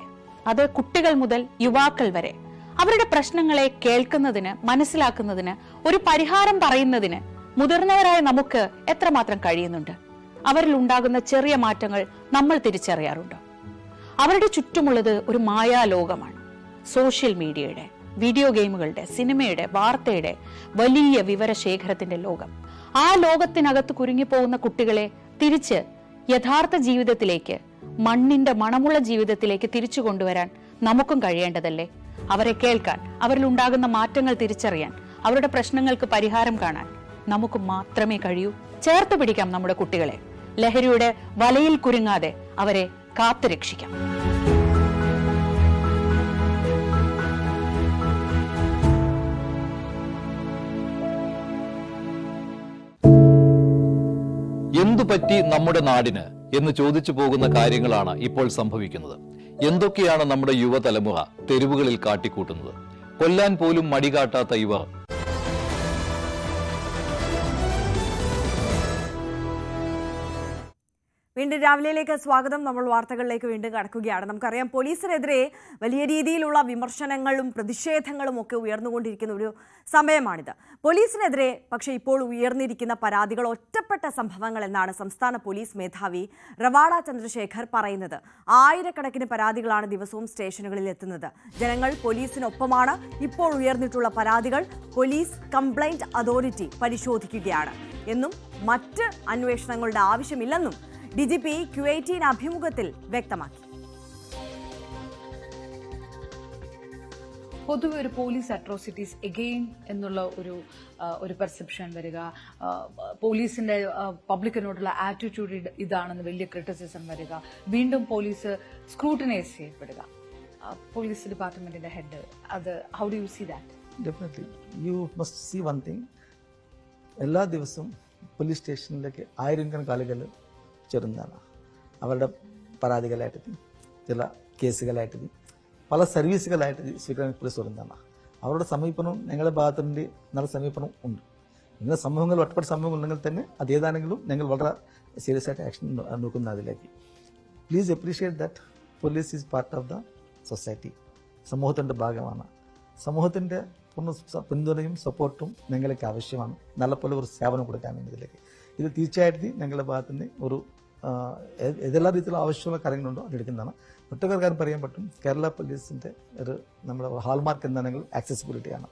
അത് കുട്ടികൾ മുതൽ യുവാക്കൾ വരെ, അവരുടെ പ്രശ്നങ്ങളെ കേൾക്കുന്നതിന്, മനസ്സിലാക്കുന്നതിന്, ഒരു പരിഹാരം പറയുന്നതിന് മുതിർന്നവരായ നമുക്ക് എത്രമാത്രം കഴിയുന്നുണ്ട്? അവരിൽ ഉണ്ടാകുന്ന ചെറിയ മാറ്റങ്ങൾ നമ്മൾ തിരിച്ചറിയാറുണ്ട്. അവരുടെ ചുറ്റുമുള്ളത് ഒരു മായാലോകമാണ്. സോഷ്യൽ മീഡിയയുടെ, വീഡിയോ ഗെയിമുകളുടെ, സിനിമയുടെ, വാർത്തയുടെ വലിയ വിവരശേഖരത്തിന്റെ ലോകം. ആ ലോകത്തിനകത്ത് കുരുങ്ങിപ്പോകുന്ന കുട്ടികളെ തിരിച്ച് യഥാർത്ഥ ജീവിതത്തിലേക്ക്, മണ്ണിന്റെ മണമുള്ള ജീവിതത്തിലേക്ക് തിരിച്ചു കൊണ്ടുവരാൻ നമുക്കും കഴിയേണ്ടതല്ലേ? അവരെ കേൾക്കാൻ, അവരിൽ ഉണ്ടാകുന്ന മാറ്റങ്ങൾ തിരിച്ചറിയാൻ, അവരുടെ പ്രശ്നങ്ങൾക്ക് പരിഹാരം കാണാൻ നമുക്ക് മാത്രമേ കഴിയൂ. ചേർത്ത് പിടിക്കാം നമ്മുടെ കുട്ടികളെ. ലഹരിയുടെ വലയിൽ കുരുങ്ങാതെ അവരെ കാത്തുരക്ഷിക്കാം. എന്തുപറ്റി നമ്മുടെ നാടിന് എന്ന് ചോദിച്ചു പോകുന്ന കാര്യങ്ങളാണ് ഇപ്പോൾ സംഭവിക്കുന്നത്. എന്തൊക്കെയാണ് നമ്മുടെ യുവതലമുറ തെരുവുകളിൽ കാട്ടിക്കൂട്ടുന്നത്? കൊല്ലാൻ പോലും മടികാട്ടാത്ത ഇവർ വീണ്ടും രാവിലെയിലേക്ക് സ്വാഗതം. നമ്മൾ വാർത്തകളിലേക്ക് വീണ്ടും കടക്കുകയാണ്. നമുക്കറിയാം, പോലീസിനെതിരെ വലിയ രീതിയിലുള്ള വിമർശനങ്ങളും പ്രതിഷേധങ്ങളും ഒക്കെ ഉയർന്നുകൊണ്ടിരിക്കുന്ന ഒരു സമയമാണിത്. പോലീസിനെതിരെ പക്ഷേ ഇപ്പോൾ ഉയർന്നിരിക്കുന്ന പരാതികൾ ഒറ്റപ്പെട്ട സംഭവങ്ങൾ എന്നാണ് സംസ്ഥാന പോലീസ് മേധാവി റവാഡ ചന്ദ്രശേഖർ പറയുന്നത്. ആയിരക്കണക്കിന് പരാതികളാണ് ദിവസവും സ്റ്റേഷനുകളിൽ എത്തുന്നത്. ജനങ്ങൾ പോലീസിനൊപ്പമാണ്. ഇപ്പോൾ ഉയർന്നിട്ടുള്ള പരാതികൾ പോലീസ് കംപ്ലൈന്റ് അതോറിറ്റി പരിശോധിക്കുകയാണ് എന്നും മറ്റ് അന്വേഷണങ്ങളുടെ ആവശ്യമില്ലെന്നും DGP Q18 അഭിമുഖത്തിൽ വ്യക്തമാക്കി. പൊതുവെ ഒരു പോലീസ് അട്രോസിറ്റീസ് എഗെയിൻ എന്നുള്ള ഒരു പെർസെപ്ഷൻ വരിക, പോലീസിന്റെ പബ്ലിക്കിനോടുള്ള ആറ്റിറ്റ്യൂഡ് ഇതാണെന്ന് വലിയ ക്രിറ്റിസിസം വരിക, വീണ്ടും പോലീസ് സ്ക്രൂട്ടിനൈസ് ചെയ്യപ്പെടുക. പോലീസ് ഡിപ്പാർട്ട്മെന്റിന്റെ ഹെഡ്, അത് how do you see that? Definitely you must see one thing. എല്ലാ ദിവസവും പോലീസ് സ്റ്റേഷനിലേക്ക് ആയിരക്കണക്കിന് ആളുകൾ ചേരുന്നതാണ്. അവരുടെ പരാതികളായിട്ട്, ചില കേസുകളായിട്ട്, പല സർവീസുകളായിട്ട് സ്വീകരിക്കാൻ പോലീസ് വരുന്നതാണ്. അവരുടെ സമീപനം ഞങ്ങളുടെ ഭാഗത്തുനിന്ന് നല്ല സമീപനം ഉണ്ട്. ഇങ്ങനെ സംഭവങ്ങൾ, ഒറ്റപ്പെട്ട സംഭവങ്ങൾ ഉണ്ടെങ്കിൽ തന്നെ അത് ഏതാണെങ്കിലും ഞങ്ങൾ വളരെ സീരിയസ് ആയിട്ട് ആക്ഷൻ നോക്കുന്ന അതിലേക്ക്. Please appreciate that police is part of the society. സമൂഹത്തിൻ്റെ ഭാഗമാണ്. സമൂഹത്തിൻ്റെ പൂർണ്ണ പിന്തുണയും സപ്പോർട്ടും ഞങ്ങൾക്ക് ആവശ്യമാണ്. നല്ലപോലെ ഒരു സേവനം കൊടുക്കാൻ വേണ്ടിയിലേക്ക് ഇത് തീർച്ചയായിട്ടും ഞങ്ങളുടെ ഭാഗത്തുനിന്ന് ഒരു ഏതെല്ലാം രീതിയിലുള്ള ആവശ്യമുള്ള കാര്യങ്ങളുണ്ടോ അതെടുക്കുന്നതാണ്. ഒറ്റ കാര്യം പറയാൻ പറ്റും, കേരള പോലീസിൻ്റെ ഒരു നമ്മുടെ ഹാൾമാർക്ക് എന്താണെങ്കിൽ ആക്സസിബിലിറ്റിയാണ്.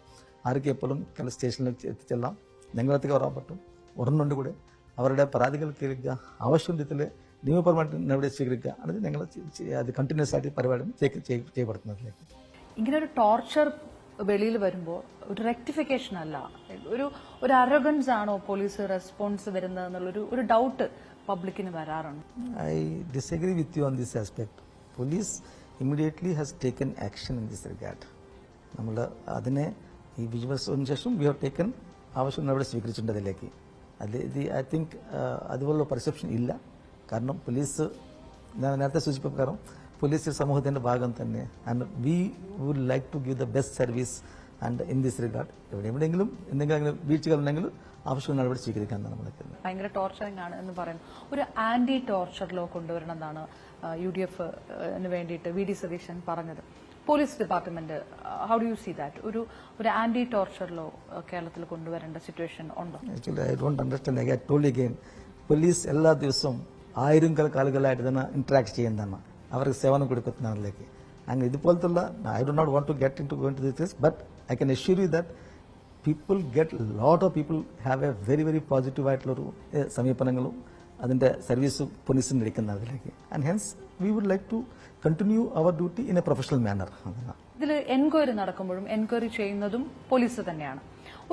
ആർക്ക് എപ്പോഴും സ്റ്റേഷനിലേക്ക് എത്തിച്ചെല്ലാം ഞങ്ങളത്തേക്ക് വരാൻ പറ്റും. ഉടനുകൊണ്ട് കൂടെ അവരുടെ പരാതികൾ കേൾക്കുക, ആവശ്യം രീതിയിൽ നിയമപരമായിട്ട് നടപടി സ്വീകരിക്കുക, അത് ഞങ്ങൾ അത് കണ്ടിന്യൂസ് ആയിട്ട് പരിപാടി ചെയ്യപ്പെടുത്തുന്നതിലേക്ക്. ഇങ്ങനെ ഒരു ടോർച്ചർ വെളിയിൽ വരുമ്പോൾ ഒരു റെക്ടിഫിക്കേഷൻ അല്ല, ഒരു അറഗൻസ് ആണോ പോലീസ് റെസ്പോൺസ് വരുന്നത് എന്നുള്ളൊരു ഡൗട്ട് പബ്ലിക്കിന് വരാറുണ്ട്. I disagree with you on this aspect. Police immediately has taken action in this regard. നമ്മൾ അതിനെ ഈ വിജിലൻസിന് ശേഷം വി ഹാവ് ടേക്കൻ ആവശ്യം നടപടി സ്വീകരിച്ചിട്ടുണ്ട് അതിലേക്ക്. ഐ തിങ്ക് അതുപോലുള്ള പെർസെപ്ഷൻ ഇല്ല. കാരണം പോലീസ്, ഞാൻ നേരത്തെ സൂചിപ്പിച്ച പ്രകാരം പോലീസ് സമൂഹത്തിൻ്റെ ഭാഗം തന്നെ. And we would like to give the best service and in this regard എവിടെയെങ്കിലും എന്തെങ്കിലും വീഴ്ചകളുണ്ടെങ്കിൽ ആവശ്യം നടപടി സ്വീകരിക്കാനാണ് നമ്മളൊക്കെ. ഭയങ്കര ടോർച്ചറിംഗ് ആണ് എന്ന് പറയുന്നു. ഒരു ആന്റി ടോർച്ചർ ലോ കൊണ്ടുവരണം എന്നാണ് UDF വേണ്ടിയിട്ട് VD സതീശൻ പറഞ്ഞത്. Police department, how do you see that? ഒരു ആന്റി ടോർച്ചർ ലോ കേരളത്തിൽ കൊണ്ടുവരേണ്ട സിറ്റുവേഷൻ ഉണ്ടോ? Actually I don't understand. I told again, police എല്ലാ ദിവസവും ആയിരക്കണക്കാളുകളായിട്ട് തന്നെ ഇന്ററാക്ട് ചെയ്യുന്നതാണ്, അവർക്ക് സേവനം കൊടുക്കുന്നതിലേക്ക്. അങ്ങനെ ഇതുപോലത്തുള്ള I do not want to get in to go in to this, but I can assure you that people get, lot of people have a very very positive ആയിട്ടുള്ളൊരു സമീപനങ്ങളും അതിൻ്റെ സർവീസ് പോലീസിന് എടുക്കുന്ന അതിലേക്ക്. And hence we would like to continue our duty in a professional manner. ഇതിൽ എൻക്വയറി നടക്കുമ്പോഴും എൻക്വയറി ചെയ്യുന്നതും പോലീസ് തന്നെയാണ്.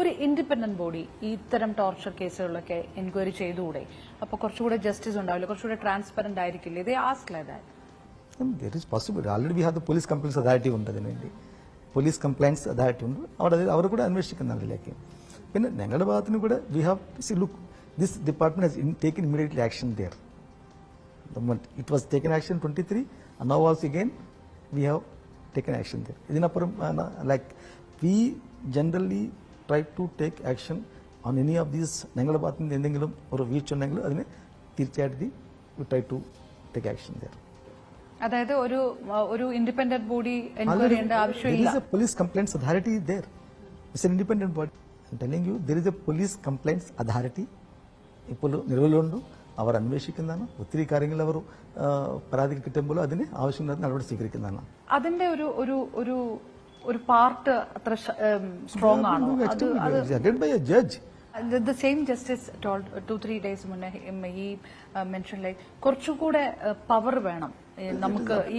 ഒരു ഇൻഡിപെൻഡന്റ് ബോഡി ഇത്തരം ടോർച്ചർ കേസുകളിലൊക്കെ എൻക്വയറി ചെയ്തുകൂടെ? അപ്പൊ കുറച്ചുകൂടെ ജസ്റ്റിസ് ഉണ്ടാവില്ല, കുറച്ചുകൂടെ ട്രാൻസ്പെറന്റ് ആയിരിക്കില്ലേ? ഇതേ ask like that. There is possible. Already we have the police complaints authority ഉണ്ട് അതിന് വേണ്ടി. പോലീസ് കംപ്ലൈൻറ്റ്സ് അതോറിറ്റി ഉണ്ട്. അവർ കൂടെ അന്വേഷിക്കുന്ന അതിലേക്ക്. പിന്നെ ഞങ്ങളുടെ ഭാഗത്തിന് കൂടെ we have look this department has taken immediately action there. It was taken action 23 and now also again we have taken action there. ഇതിനപ്പുറം like we generally try to take action on any of these. ഞങ്ങളുടെ ഭാഗത്ത് നിന്ന് എന്തെങ്കിലും ഒരു വീഴ്ച ഉണ്ടെങ്കിൽ അതിന് തീർച്ചയായിട്ടും we try to take action there. അതായത് ഒരു ഇൻഡിപെൻഡന്റ് ബോഡി എൻക്വയറി ചെയ്യേണ്ട ആവശ്യമില്ല. There is a police complaints authority there. It's an independent body. I'm telling you, there is a police complaints authority. ഇപ്പോൾ നിലവിലുണ്ട്. അവർ അന്വേഷിക്കുന്നതാണ്. ഒത്തിരി കാര്യങ്ങൾ അവർ പരാതി കിട്ടുമ്പോൾ അതിന് ആവശ്യമുള്ള നടപടി സ്വീകരിക്കുന്നതാണ്. അതിന്റെ ഒരു പാർട്ട് അത്ര സ്ട്രോങ് ആണോ? By a judge. The same justice told 2-3 days മുന്നേ he mentioned like കുറച്ചുകൂടെ പവർ വേണം നമുക്ക്, ഈ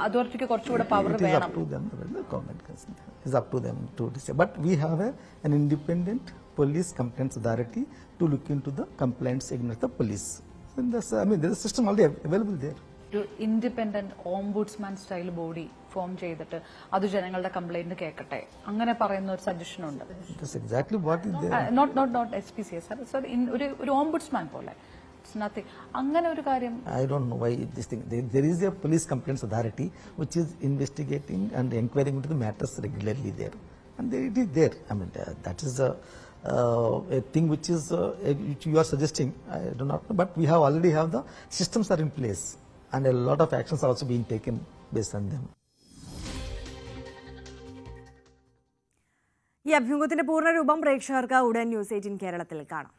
അതോറിറ്റിക്ക് കുറച്ചുകൂടെ പവർ വേണം. It's up to them to decide. But we have an independent police complaints authority to look into the complaints against the police. And that's, there is a system already available there. ഒരു independent ombudsman style body form ചെയ്തിട്ട് അത് ജനങ്ങളുടെ കംപ്ലൈന്റ് കേൾക്കട്ടെ, അങ്ങനെ പറയുന്ന ഒരു സജഷൻ ഉണ്ട്. That's exactly what is there. Not SPCA sir, ഒരു ഓംബുഡ്സ്മാൻ പോലെ. It's nothing. അങ്ങനെ ഒരു കാര്യം. I don't know why this thing. There is a police complaints authority which is investigating and inquiring into the matters regularly there, and it is there. That is a thing which is which you are suggesting. I do not know, but we have already have the systems are in place, and a lot of actions are also being taken based on them. ഈ അഭിമുഖത്തിന്റെ പൂർണ്ണരൂപം പ്രേക്ഷകർക്ക് ഉടൻ ന്യൂസ് 18 കേരളത്തിൽ കാണാം.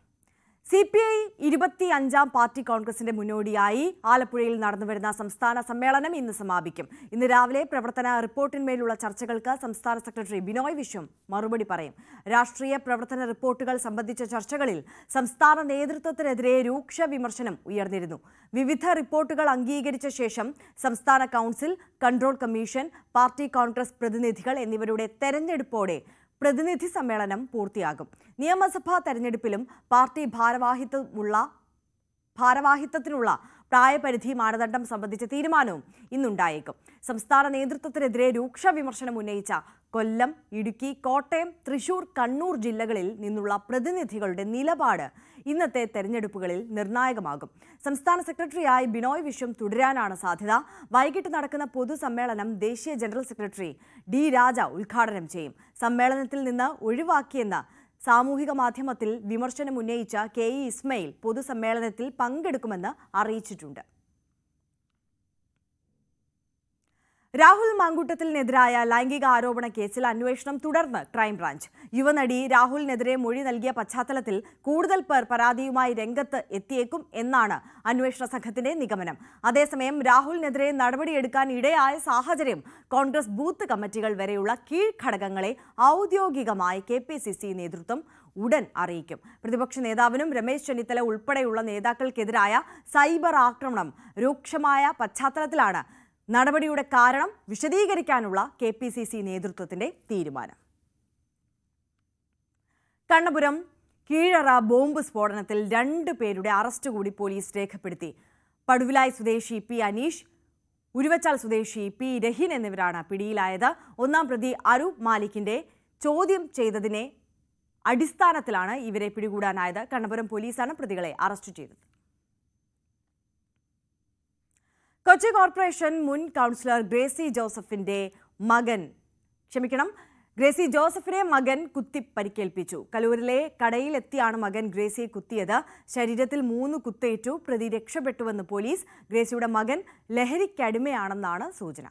CPI 25ാം പാർട്ടി കോൺഗ്രസിന്റെ മുന്നോടിയായി ആലപ്പുഴയിൽ നടന്നുവരുന്ന സംസ്ഥാന സമ്മേളനം ഇന്ന് സമാപിക്കും. ഇന്ന് രാവിലെ പ്രവർത്തന റിപ്പോർട്ടിന്മേലുള്ള ചർച്ചകൾക്ക് സംസ്ഥാന സെക്രട്ടറി ബിനോയ് വിശ്വം മറുപടി പറയും. രാഷ്ട്രീയ പ്രവർത്തന റിപ്പോർട്ടുകൾ സംബന്ധിച്ച ചർച്ചകളിൽ സംസ്ഥാന നേതൃത്വത്തിനെതിരെ രൂക്ഷ വിമർശനം ഉയർന്നിരുന്നു. വിവിധ റിപ്പോർട്ടുകൾ അംഗീകരിച്ച ശേഷം സംസ്ഥാന council, control commission, party Congress പ്രതിനിധികൾ എന്നിവരുടെ തെരഞ്ഞെടുപ്പോടെ പ്രതിനിധി സമ്മേളനം പൂർത്തിയാകും. നിയമസഭാ തെരഞ്ഞെടുപ്പിലും പാർട്ടി ഭാരവാഹിത്വത്തിനുള്ള പ്രായപരിധി മാനദണ്ഡം സംബന്ധിച്ച തീരുമാനവും ഇന്നുണ്ടായേക്കും. സംസ്ഥാന നേതൃത്വത്തിനെതിരെ രൂക്ഷ വിമർശനം ഉന്നയിച്ച കൊല്ലം, ഇടുക്കി, കോട്ടയം, തൃശൂർ, കണ്ണൂർ ജില്ലകളിൽ നിന്നുള്ള പ്രതിനിധികളുടെ നിലപാട് ഇന്നത്തെ തെരഞ്ഞെടുപ്പുകളിൽ നിർണായകമാകും. സംസ്ഥാന സെക്രട്ടറിയായി ബിനോയ് വിശ്വം തുടരാനാണ് സാധ്യത. വൈകിട്ട് നടക്കുന്ന പൊതുസമ്മേളനം ദേശീയ ജനറൽ സെക്രട്ടറി ഡി രാജ ഉദ്ഘാടനം ചെയ്യും. സമ്മേളനത്തിൽ നിന്ന് ഒഴിവാക്കിയെന്ന് സാമൂഹിക മാധ്യമത്തിൽ വിമർശനം ഉന്നയിച്ച KE ഇസ്മയിൽ പൊതുസമ്മേളനത്തിൽ പങ്കെടുക്കുമെന്ന് അറിയിച്ചിട്ടുണ്ട്. രാഹുൽ മാങ്കൂട്ടത്തിനെതിരായ ലൈംഗിക ആരോപണ കേസിൽ അന്വേഷണം തുടർന്ന് ക്രൈംബ്രാഞ്ച്. യുവനടി രാഹുലിനെതിരെ മൊഴി നൽകിയ പശ്ചാത്തലത്തിൽ കൂടുതൽ പേർ പരാതിയുമായി രംഗത്ത് എത്തിയേക്കും എന്നാണ് അന്വേഷണ സംഘത്തിന്റെ നിഗമനം. അതേസമയം രാഹുലിനെതിരെ നടപടിയെടുക്കാൻ ഇടയായ സാഹചര്യം കോൺഗ്രസ് ബൂത്ത് കമ്മിറ്റികൾ വരെയുള്ള കീഴ്ഘടകങ്ങളെ ഔദ്യോഗികമായി KPCC നേതൃത്വം ഉടൻ അറിയിക്കും. പ്രതിപക്ഷ നേതാവിനും രമേശ് ചെന്നിത്തല ഉൾപ്പെടെയുള്ള നേതാക്കൾക്കെതിരായ സൈബർ ആക്രമണം രൂക്ഷമായ പശ്ചാത്തലത്തിലാണ് നടപടിയുടെ കാരണം വിശദീകരിക്കാനുള്ള KPCC നേതൃത്വത്തിന്റെ തീരുമാനം. കണ്ണപുരം കീഴറ ബോംബ് സ്ഫോടനത്തിൽ 2 പേരുടെ അറസ്റ്റ് കൂടി പോലീസ് രേഖപ്പെടുത്തി. പടുവിലായ് സ്വദേശി P അനീഷ്, ഉരുവച്ചാൽ സ്വദേശി P രഹിൻ എന്നിവരാണ് പിടിയിലായത്. 1-ാം പ്രതി അരൂപ് മാലിക്കിന്റെ ചോദ്യം ചെയ്തതിനെ അടിസ്ഥാനത്തിലാണ് ഇവരെ പിടികൂടാനായത്. കണ്ണപുരം പോലീസാണ് പ്രതികളെ അറസ്റ്റ് ചെയ്തത്. കൊച്ചി കോർപ്പറേഷൻ മുൻ കൗൺസിലർ ഗ്രേസി ജോസഫിനെ മകൻ കുത്തി പരിക്കേൽപ്പിച്ചു. കലൂരിലെ കടയിലെത്തിയാണ് മകൻ ഗ്രേസിയെ കുത്തിയത്. ശരീരത്തിൽ 3 കുത്തേറ്റു. പ്രതി രക്ഷപ്പെട്ടുവെന്ന് പോലീസ്. ഗ്രേസിയുടെ മകൻ ലഹരിക്കടിമയാണെന്നാണ് സൂചന.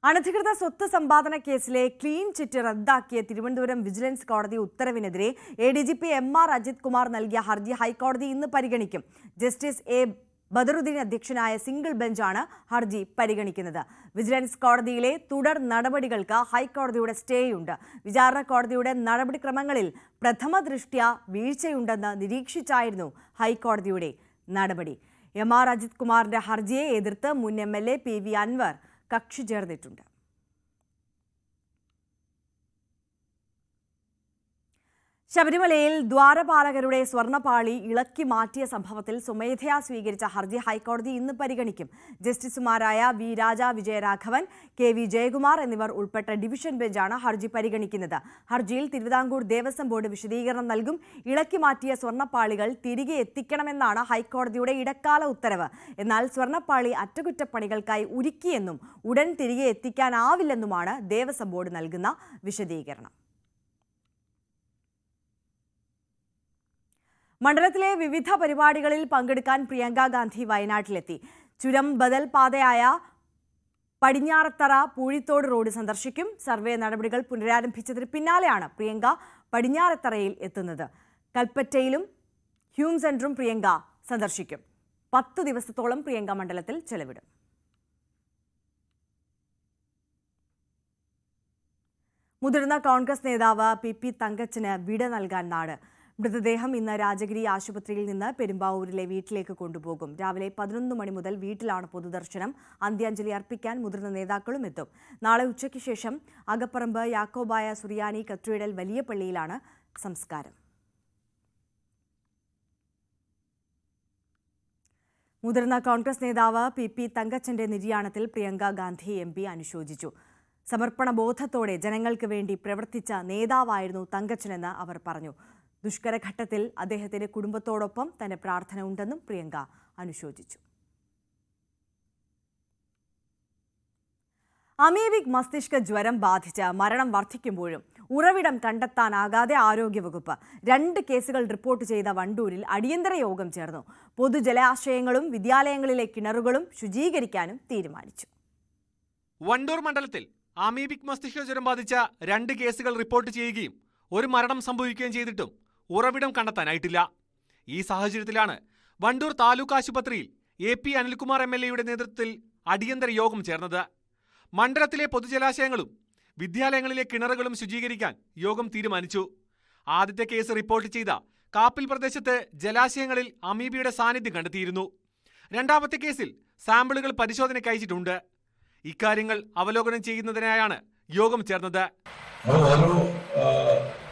അനധികൃത സ്വത്ത് സമ്പാദന കേസിലെ ക്ലീൻ ചിറ്റ് റദ്ദാക്കിയ തിരുവനന്തപുരം വിജിലൻസ് കോടതി ഉത്തരവിനെതിരെ ADGP MR അജിത് കുമാർ നൽകിയ ഹർജി ഹൈക്കോടതി ഇന്ന് പരിഗണിക്കും. ജസ്റ്റിസ് A ബദറുദ്ദീൻ അധ്യക്ഷനായ സിംഗിൾ ബെഞ്ചാണ് ഹർജി പരിഗണിക്കുന്നത്. വിജിലൻസ് കോടതിയിലെ തുടർ നടപടികൾക്ക് ഹൈക്കോടതിയുടെ സ്റ്റേയുണ്ട്. വിചാരണ കോടതിയുടെ നടപടിക്രമങ്ങളിൽ പ്രഥമ ദൃഷ്ട്യാ വീഴ്ചയുണ്ടെന്ന് നിരീക്ഷിച്ചായിരുന്നു ഹൈക്കോടതിയുടെ നടപടി. എം.ആർ. അജിത് കുമാറിന്റെ ഹർജിയെ എതിർത്ത് മുൻ MLA PV അൻവർ കക്ഷി ചേർന്നിട്ടുണ്ട്. ശബരിമലയിൽ ദ്വാരപാലകരുടെ സ്വർണ്ണപ്പാളി ഇളക്കി മാറ്റിയ സംഭവത്തിൽ സ്വമേധയാ സ്വീകരിച്ച ഹർജി ഹൈക്കോടതി ഇന്ന് പരിഗണിക്കും. ജസ്റ്റിസുമാരായ V. രാജ, വിജയരാഘവൻ, KV. ജയകുമാർ എന്നിവർ ഉൾപ്പെട്ട ഡിവിഷൻ ബെഞ്ചാണ് ഹർജി പരിഗണിക്കുന്നത്. ഹർജിയിൽ തിരുവിതാംകൂർ ദേവസ്വം ബോർഡ് വിശദീകരണം നൽകും. ഇളക്കി മാറ്റിയ സ്വർണ്ണപ്പാളികൾ തിരികെ എത്തിക്കണമെന്നാണ് ഹൈക്കോടതിയുടെ ഇടക്കാല ഉത്തരവ്. എന്നാൽ സ്വർണ്ണപ്പാളി അറ്റകുറ്റപ്പണികൾക്കായി ഒരുക്കിയെന്നും ഉടൻ തിരികെ എത്തിക്കാനാവില്ലെന്നുമാണ് ദേവസ്വം ബോർഡ് നൽകുന്ന വിശദീകരണം. മണ്ഡലത്തിലെ വിവിധ പരിപാടികളിൽ പങ്കെടുക്കാൻ പ്രിയങ്ക ഗാന്ധി വയനാട്ടിലെത്തി. ചുരം ബദൽ പാതയായ പടിഞ്ഞാറത്തറ പൂഴിത്തോട് റോഡ് സന്ദർശിക്കും. സർവേ നടപടികൾ പുനരാരംഭിച്ചതിന് പിന്നാലെയാണ് പ്രിയങ്ക പടിഞ്ഞാറത്തറയിൽ എത്തുന്നത്. കൽപ്പറ്റയിലും ഹ്യൂം സെന്ററും പ്രിയങ്ക സന്ദർശിക്കും. 10 ദിവസത്തോളം പ്രിയങ്ക മണ്ഡലത്തിൽ ചെലവിടും. മുതിർന്ന കോൺഗ്രസ് നേതാവ് PP തങ്കച്ചന് വിട നൽകാൻ നാട്. മൃതദേഹം ഇന്ന് രാജഗിരി ആശുപത്രിയിൽ നിന്ന് പെരുമ്പാവൂരിലെ വീട്ടിലേക്ക് കൊണ്ടുപോകും. രാവിലെ 11 മണി മുതൽ വീട്ടിലാണ് പൊതുദർശനം. അന്ത്യാഞ്ജലി അർപ്പിക്കാൻ മുതിർന്ന നേതാക്കളും എത്തും. നാളെ ഉച്ചയ്ക്ക് ശേഷം അകപ്പറമ്പ് യാക്കോബായ സുറിയാനി കത്തീഡ്രൽ വലിയ പള്ളിയിലാണ് സംസ്കാരം. മുതിർന്ന കോൺഗ്രസ് നേതാവ് PP തങ്കച്ചന്റെ നിര്യാണത്തിൽ പ്രിയങ്ക ഗാന്ധി MP അനുശോചിച്ചു. സമർപ്പണ ബോധത്തോടെ ജനങ്ങൾക്ക് വേണ്ടി പ്രവർത്തിച്ച നേതാവായിരുന്നു തങ്കച്ചനെന്ന് അവർ പറഞ്ഞു. ദുഷ്കരഘട്ടത്തിൽ അദ്ദേഹത്തിന്റെ കുടുംബത്തോടൊപ്പം തന്റെ പ്രാർത്ഥന ഉണ്ടെന്നും പ്രിയങ്ക അനുശോചിച്ചു. അമീബിക് മസ്തിഷ്ക ജ്വരം ബാധിച്ച് മരണം വർദ്ധിക്കുമ്പോഴും ഉറവിടം കണ്ടെത്താനാകാതെ ആരോഗ്യവകുപ്പ് 2 കേസുകൾ റിപ്പോർട്ട് ചെയ്ത വണ്ടൂരിൽ അടിയന്തര യോഗം ചേർന്നു. പൊതുജലാശയങ്ങളും വിദ്യാലയങ്ങളിലെ കിണറുകളും ശുചീകരിക്കാനും തീരുമാനിച്ചു. വണ്ടൂർ മണ്ഡലത്തിൽ അമീബിക് മസ്തിഷ്ക ജ്വരം ബാധിച്ച 2 കേസുകൾ റിപ്പോർട്ട് ചെയ്യുകയും ഒരു മരണം സംഭവിക്കുകയും ചെയ്തിട്ടും ഉറവിടം കണ്ടെത്താനായിട്ടില്ല. ഈ സാഹചര്യത്തിലാണ് വണ്ടൂർ താലൂക്ക് ആശുപത്രിയിൽ AP അനിൽകുമാർ MLAയുടെ നേതൃത്വത്തിൽ അടിയന്തര യോഗം ചേർന്നത്. മണ്ഡലത്തിലെ പൊതുജലാശയങ്ങളും വിദ്യാലയങ്ങളിലെ കിണറുകളും ശുചീകരിക്കാൻ യോഗം തീരുമാനിച്ചു. ആദ്യത്തെ കേസ് റിപ്പോർട്ട് ചെയ്ത കാപ്പിൽ പ്രദേശത്ത് ജലാശയങ്ങളിൽ അമീബിയുടെ സാന്നിധ്യം കണ്ടെത്തിയിരുന്നു. രണ്ടാമത്തെ കേസിൽ സാമ്പിളുകൾ പരിശോധനയ്ക്ക് അയച്ചിട്ടുണ്ട്. ഇക്കാര്യങ്ങൾ അവലോകനം ചെയ്യുന്നതിനായാണ് യോഗം ചേർന്നത്.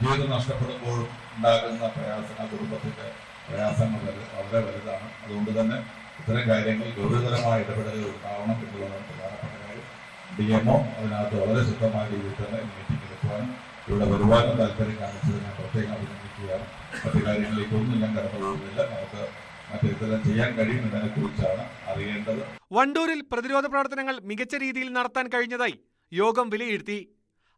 ജീവിതം നഷ്ടപ്പെടുമ്പോൾ ഉണ്ടാകുന്ന പ്രയാസങ്ങൾ, കുടുംബത്തിന്റെ പ്രയാസങ്ങൾ വളരെ വലുതാണ്. അതുകൊണ്ട് തന്നെ ഇത്തരം കാര്യങ്ങൾ ഗൗരവതരമായ ഇടപെടലുകൾ ഉണ്ടാവണം എന്നുള്ളതാണ് പ്രധാനപ്പെട്ട കാര്യം. DMO അതിനകത്ത് വളരെ ശുദ്ധമായ രീതിയിൽ തന്നെ മീറ്റിംഗ് എടുക്കുവാനും ഇവിടെ വരുവാനും താല്പര്യം കാണിച്ചത് ഞാൻ പ്രത്യേകം അഭിനന്ദിക്കുകയാണ്. മറ്റു കാര്യങ്ങളിലേക്കൊന്നും ഞാൻ കടന്നു പോകുന്നില്ല. നമുക്ക് മറ്റെന്തെല്ലാം ചെയ്യാൻ കഴിയുന്നതിനെ കുറിച്ചാണ് അറിയേണ്ടത്. വണ്ടൂരിൽ പ്രതിരോധ പ്രവർത്തനങ്ങൾ മികച്ച രീതിയിൽ നടത്താൻ കഴിഞ്ഞതായി യോഗം വിലയിരുത്തി.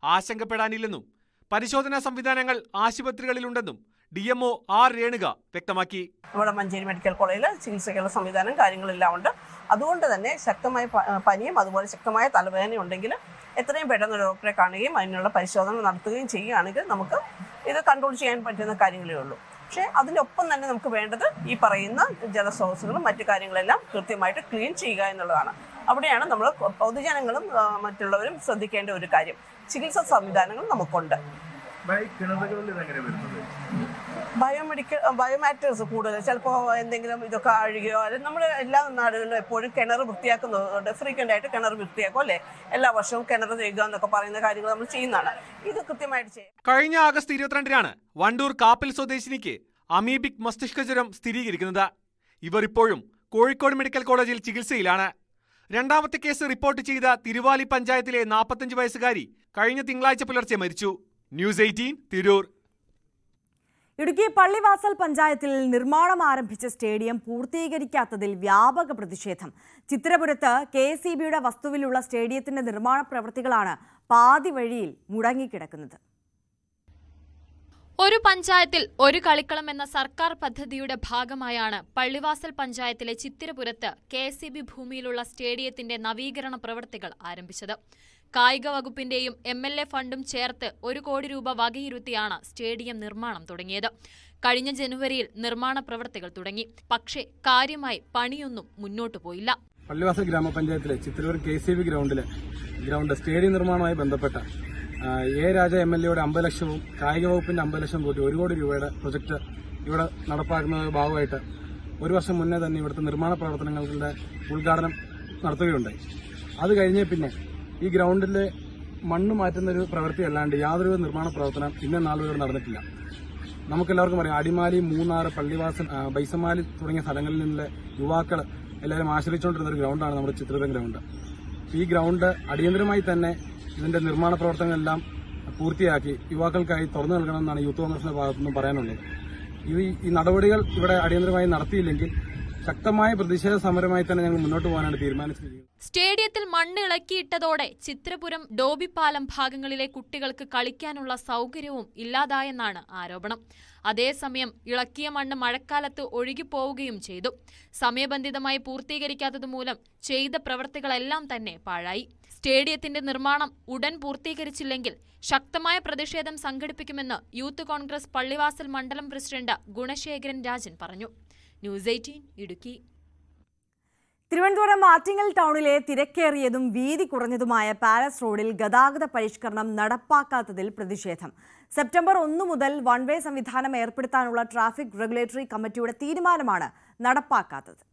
ആശങ്കപ്പെടാനില്ലെന്നും പരിശോധനാ സംവിധാനങ്ങൾ ആശുപത്രികളിലുണ്ടെന്നും DMO R. രേണുക വ്യക്തമാക്കി. നമ്മുടെ മഞ്ചേരി മെഡിക്കൽ കോളേജിൽ ചികിത്സയ്ക്കുള്ള സംവിധാനം കാര്യങ്ങളെല്ലാം ഉണ്ട്. അതുകൊണ്ട് തന്നെ ശക്തമായ പനിയും അതുപോലെ ശക്തമായ തലവേദനയും ഉണ്ടെങ്കിൽ എത്രയും പെട്ടെന്ന് ഡോക്ടറെ കാണുകയും അതിനുള്ള പരിശോധന നടത്തുകയും ചെയ്യുകയാണെങ്കിൽ നമുക്ക് ഇത് കൺട്രോൾ ചെയ്യാൻ പറ്റുന്ന കാര്യങ്ങളേ ഉള്ളൂ. പക്ഷേ അതിനൊപ്പം തന്നെ നമുക്ക് വേണ്ടത് ഈ പറയുന്ന ജലസ്രോതസ്സുകളും മറ്റു കാര്യങ്ങളെല്ലാം കൃത്യമായിട്ട് ക്ലീൻ ചെയ്യുക എന്നുള്ളതാണ്. അവിടെയാണ് നമ്മൾ പൊതുജനങ്ങളും മറ്റുള്ളവരും ശ്രദ്ധിക്കേണ്ട ഒരു കാര്യം. ചികിത്സാ സംവിധാനങ്ങൾ നമുക്കുണ്ട്. ബയോമാറ്റേഴ്സ് കൂടുതൽ ചിലപ്പോൾ എന്തെങ്കിലും ഇതൊക്കെ അഴുകിയോ, അല്ലെങ്കിൽ നമ്മൾ എല്ലാ നാടുകളിലും എപ്പോഴും കിണർ വൃത്തിയാക്കുന്നുണ്ട്. ഫ്രീക്വൻ്റ് ആയിട്ട് കിണർ വൃത്തിയാക്കും അല്ലേ, എല്ലാ വർഷവും കിണർ ചെയ്യുക എന്നൊക്കെ പറയുന്ന കാര്യങ്ങൾ നമ്മൾ ചെയ്യുന്നതാണ്. ഇത് കൃത്യമായിട്ട് ചെയ്യും. കഴിഞ്ഞ ആഗസ്റ്റ് 22-നാണ് വണ്ടൂർ കാപ്പിൽ സ്വദേശിനിക്ക് അമീബിക് മസ്തിഷ്ക ജ്വരം സ്ഥിരീകരിക്കുന്നത്. ഇവർ ഇപ്പോഴും കോഴിക്കോട് മെഡിക്കൽ കോളേജിൽ ചികിത്സയിലാണ്. രണ്ടാമത്തെ കേസ് റിപ്പോർട്ട് ചെയ്ത തിരുവാലി പഞ്ചായത്തിലെ 45 വയസ്സുകാരി കഴിഞ്ഞ തിങ്കളാഴ്ച പുലർച്ചെ മരിച്ചു. ന്യൂസ് 18 തിരൂർ. ഇടുക്കി പള്ളിവാസൽ പഞ്ചായത്തിൽ നിർമ്മാണം ആരംഭിച്ച സ്റ്റേഡിയം പൂർത്തീകരിക്കാത്തതിൽ വ്യാപക പ്രതിഷേധം. ചിത്രപുരത്ത് KSEBയുടെ വസ്തുവിലുള്ള സ്റ്റേഡിയത്തിന്റെ നിർമ്മാണ പ്രവൃത്തികളാണ് പാതി വഴിയിൽ മുടങ്ങിക്കിടക്കുന്നത്. ഒരു പഞ്ചായത്തിൽ ഒരു കളിക്കളം എന്ന സർക്കാർ പദ്ധതിയുടെ ഭാഗമായാണ് പള്ളിവാസൽ പഞ്ചായത്തിലെ ചിത്തിരപുരത്ത് KSEB ഭൂമിയിലുള്ള സ്റ്റേഡിയത്തിന്റെ നവീകരണ പ്രവൃത്തികൾ ആരംഭിച്ചത്. കായിക വകുപ്പിന്റെയും MLA ഫണ്ടും ചേർത്ത് 1 കോടി രൂപ വകയിരുത്തിയാണ് സ്റ്റേഡിയം നിർമ്മാണം തുടങ്ങിയത്. കഴിഞ്ഞ ജനുവരിയിൽ നിർമ്മാണ പ്രവൃത്തികൾ തുടങ്ങി. പക്ഷേ കാര്യമായി പണിയൊന്നും മുന്നോട്ടു പോയില്ല. പള്ളിവാസൽ ഗ്രാമപഞ്ചായത്തിലെ ചിത്രൂർ KCB ഗ്രൗണ്ട് സ്റ്റേഡിയം നിർമ്മാണവുമായി ബന്ധപ്പെട്ട രാജ MLAയുടെ 50 ലക്ഷവും കായിക വകുപ്പിന്റെ 50 ലക്ഷം കൂട്ടി 1 കോടി രൂപയുടെ പ്രൊജക്ട് ഇവിടെ നടപ്പാക്കുന്നതിന്റെ ഭാഗമായിട്ട് ഒരു വർഷം മുന്നേ തന്നെ ഇവിടുത്തെ നിർമ്മാണ പ്രവർത്തനങ്ങളുടെ ഉദ്ഘാടനം നടത്തുകയുണ്ടായി. അത് കഴിഞ്ഞ് പിന്നെ ഈ ഗ്രൗണ്ടിലെ മണ്ണ് മാറ്റുന്നൊരു പ്രവൃത്തി അല്ലാണ്ട് യാതൊരു നിർമ്മാണ പ്രവർത്തനം ഇന്ന നാളുകൾ നടന്നിട്ടില്ല. നമുക്കെല്ലാവർക്കും അറിയാം, അടിമാലി, മൂന്നാർ, പള്ളിവാസൽ, ബൈസമാലി തുടങ്ങിയ സ്ഥലങ്ങളിൽ നിന്നുള്ള യുവാക്കൾ എല്ലാവരും ആശ്രയിച്ചുകൊണ്ടിരുന്ന ഒരു ഗ്രൗണ്ടാണ് നമ്മുടെ ചിത്രൂർ ഗ്രൗണ്ട്. ഈ ഗ്രൗണ്ട് അടിയന്തരമായി തന്നെ ഇതിന്റെ നിർമ്മാണ പ്രവർത്തനങ്ങളെല്ലാം പൂർത്തിയാക്കി യുവാക്കൾക്കായി തുറന്നു നൽകണമെന്നാണ് യൂത്ത് കോൺഗ്രസിന്റെ ഭാഗത്തുനിന്നും പറയാനുള്ളത്. ഈ നടപടികൾ ഇവിടെ അടിയന്തരമായി നടത്തിയില്ലെങ്കിൽ ശക്തമായ പ്രതിഷേധ സമരമായി തന്നെ ഞങ്ങൾ മുന്നോട്ട് പോകാനാണ് തീരുമാനിച്ചിരിക്കുന്നത്. സ്റ്റേഡിയത്തിൽ മണ്ണ് ഇളക്കിയിട്ടതോടെ ചിത്രപുരം, ഡോബിപ്പാലം ഭാഗങ്ങളിലെ കുട്ടികൾക്ക് കളിക്കാനുള്ള സൗകര്യവും ഇല്ലാതായെന്നാണ് ആരോപണം. അതേസമയം ഇളക്കിയ മണ്ണ് മഴക്കാലത്ത് ഒഴുകിപ്പോവുകയും ചെയ്തു. സമയബന്ധിതമായി പൂർത്തീകരിക്കാത്തതുമൂലം ചെയ്ത പ്രവൃത്തികളെല്ലാം തന്നെ പാഴായി. സ്റ്റേഡിയത്തിന്റെ നിർമ്മാണം ഉടൻ പൂർത്തീകരിച്ചില്ലെങ്കിൽ ശക്തമായ പ്രതിഷേധം സംഘടിപ്പിക്കുമെന്ന് യൂത്ത് കോൺഗ്രസ് പള്ളിവാസൽ മണ്ഡലം പ്രസിഡന്റ് ഗുണശേഖരൻ രാജൻ പറഞ്ഞു. ന്യൂസ് 18 ഇടുക്കി. തിരുവനന്തപുരം ആറ്റിങ്ങൽ ടൗണിലെ തിരക്കേറിയതും വീതി കുറഞ്ഞതുമായ പാലസ് റോഡിൽ ഗതാഗത പരിഷ്കരണം നടപ്പാക്കാത്തതിൽ പ്രതിഷേധം. സെപ്റ്റംബർ 1 മുതൽ വൺ വേ സംവിധാനം ഏർപ്പെടുത്താനുള്ള ട്രാഫിക് റെഗുലേറ്ററി കമ്മിറ്റിയുടെ തീരുമാനമാണ് നടപ്പാക്കാത്തത്.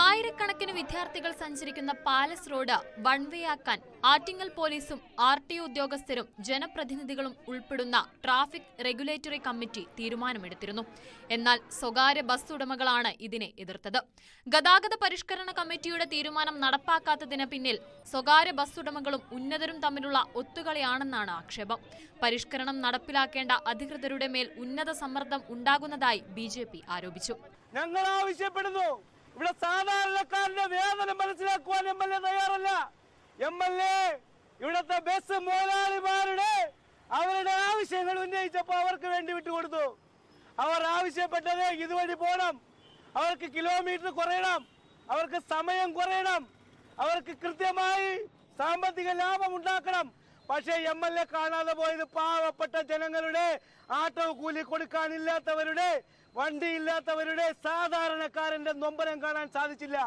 ആയിരക്കണക്കിന് വിദ്യാർത്ഥികൾ സഞ്ചരിക്കുന്ന പാലസ് റോഡ് വൺ വേ ആക്കാൻ ആറ്റിങ്ങൽ പോലീസും RTO ഉദ്യോഗസ്ഥരും ജനപ്രതിനിധികളും ഉൾപ്പെടുന്ന ട്രാഫിക് റെഗുലേറ്ററി കമ്മിറ്റി തീരുമാനമെടുത്തിരുന്നു. എന്നാൽ സ്വകാര്യ ബസ് ഉടമകളാണ് ഇതിനെ എതിർത്തത്. ഗതാഗത പരിഷ്കരണ കമ്മിറ്റിയുടെ തീരുമാനം നടപ്പാക്കാത്തതിന് പിന്നിൽ സ്വകാര്യ ബസ് ഉടമകളും ഉന്നതരും തമ്മിലുള്ള ഒത്തുകളിയാണെന്നാണ് ആക്ഷേപം. പരിഷ്കരണം നടപ്പിലാക്കേണ്ട അധികൃതരുടെ മേൽ ഉന്നത സമ്മർദ്ദം ഉണ്ടാകുന്നതായി BJP ആരോപിച്ചു. ഞങ്ങൾ ആവശ്യപ്പെടുന്നു, ഇവിടെ സാധാരണക്കാരന്റെ വേദന മനസ്സിലാക്കുവാൻ MLA തയ്യാറല്ല. MLA ഇവിടുത്തെ ബസ് മുതലാളിമാരുടെ അവരുടെ ആവശ്യങ്ങൾ ഉന്നയിച്ചപ്പോൾ അവർക്ക് വേണ്ടി വിട്ടുകൊടുത്തു. അവർ ആവശ്യപ്പെട്ടത് ഇതുവഴി പോകണം, അവർക്ക് കിലോമീറ്റർ കുറയണം, അവർക്ക് സമയം കുറയണം, അവർക്ക് കൃത്യമായി സാമ്പത്തിക ലാഭം ഉണ്ടാക്കണം. പക്ഷേ MLA കാണാതെ പോയത് പാവപ്പെട്ട ജനങ്ങളുടെ ആട്ടോ കൂലി കൊടുക്കാനില്ലാത്തവരുടെ, വണ്ടിയില്ലാത്തവരുടെ, സാധാരണക്കാരന്റെ നൊമ്പരം കാണാൻ സാധിച്ചില്ല.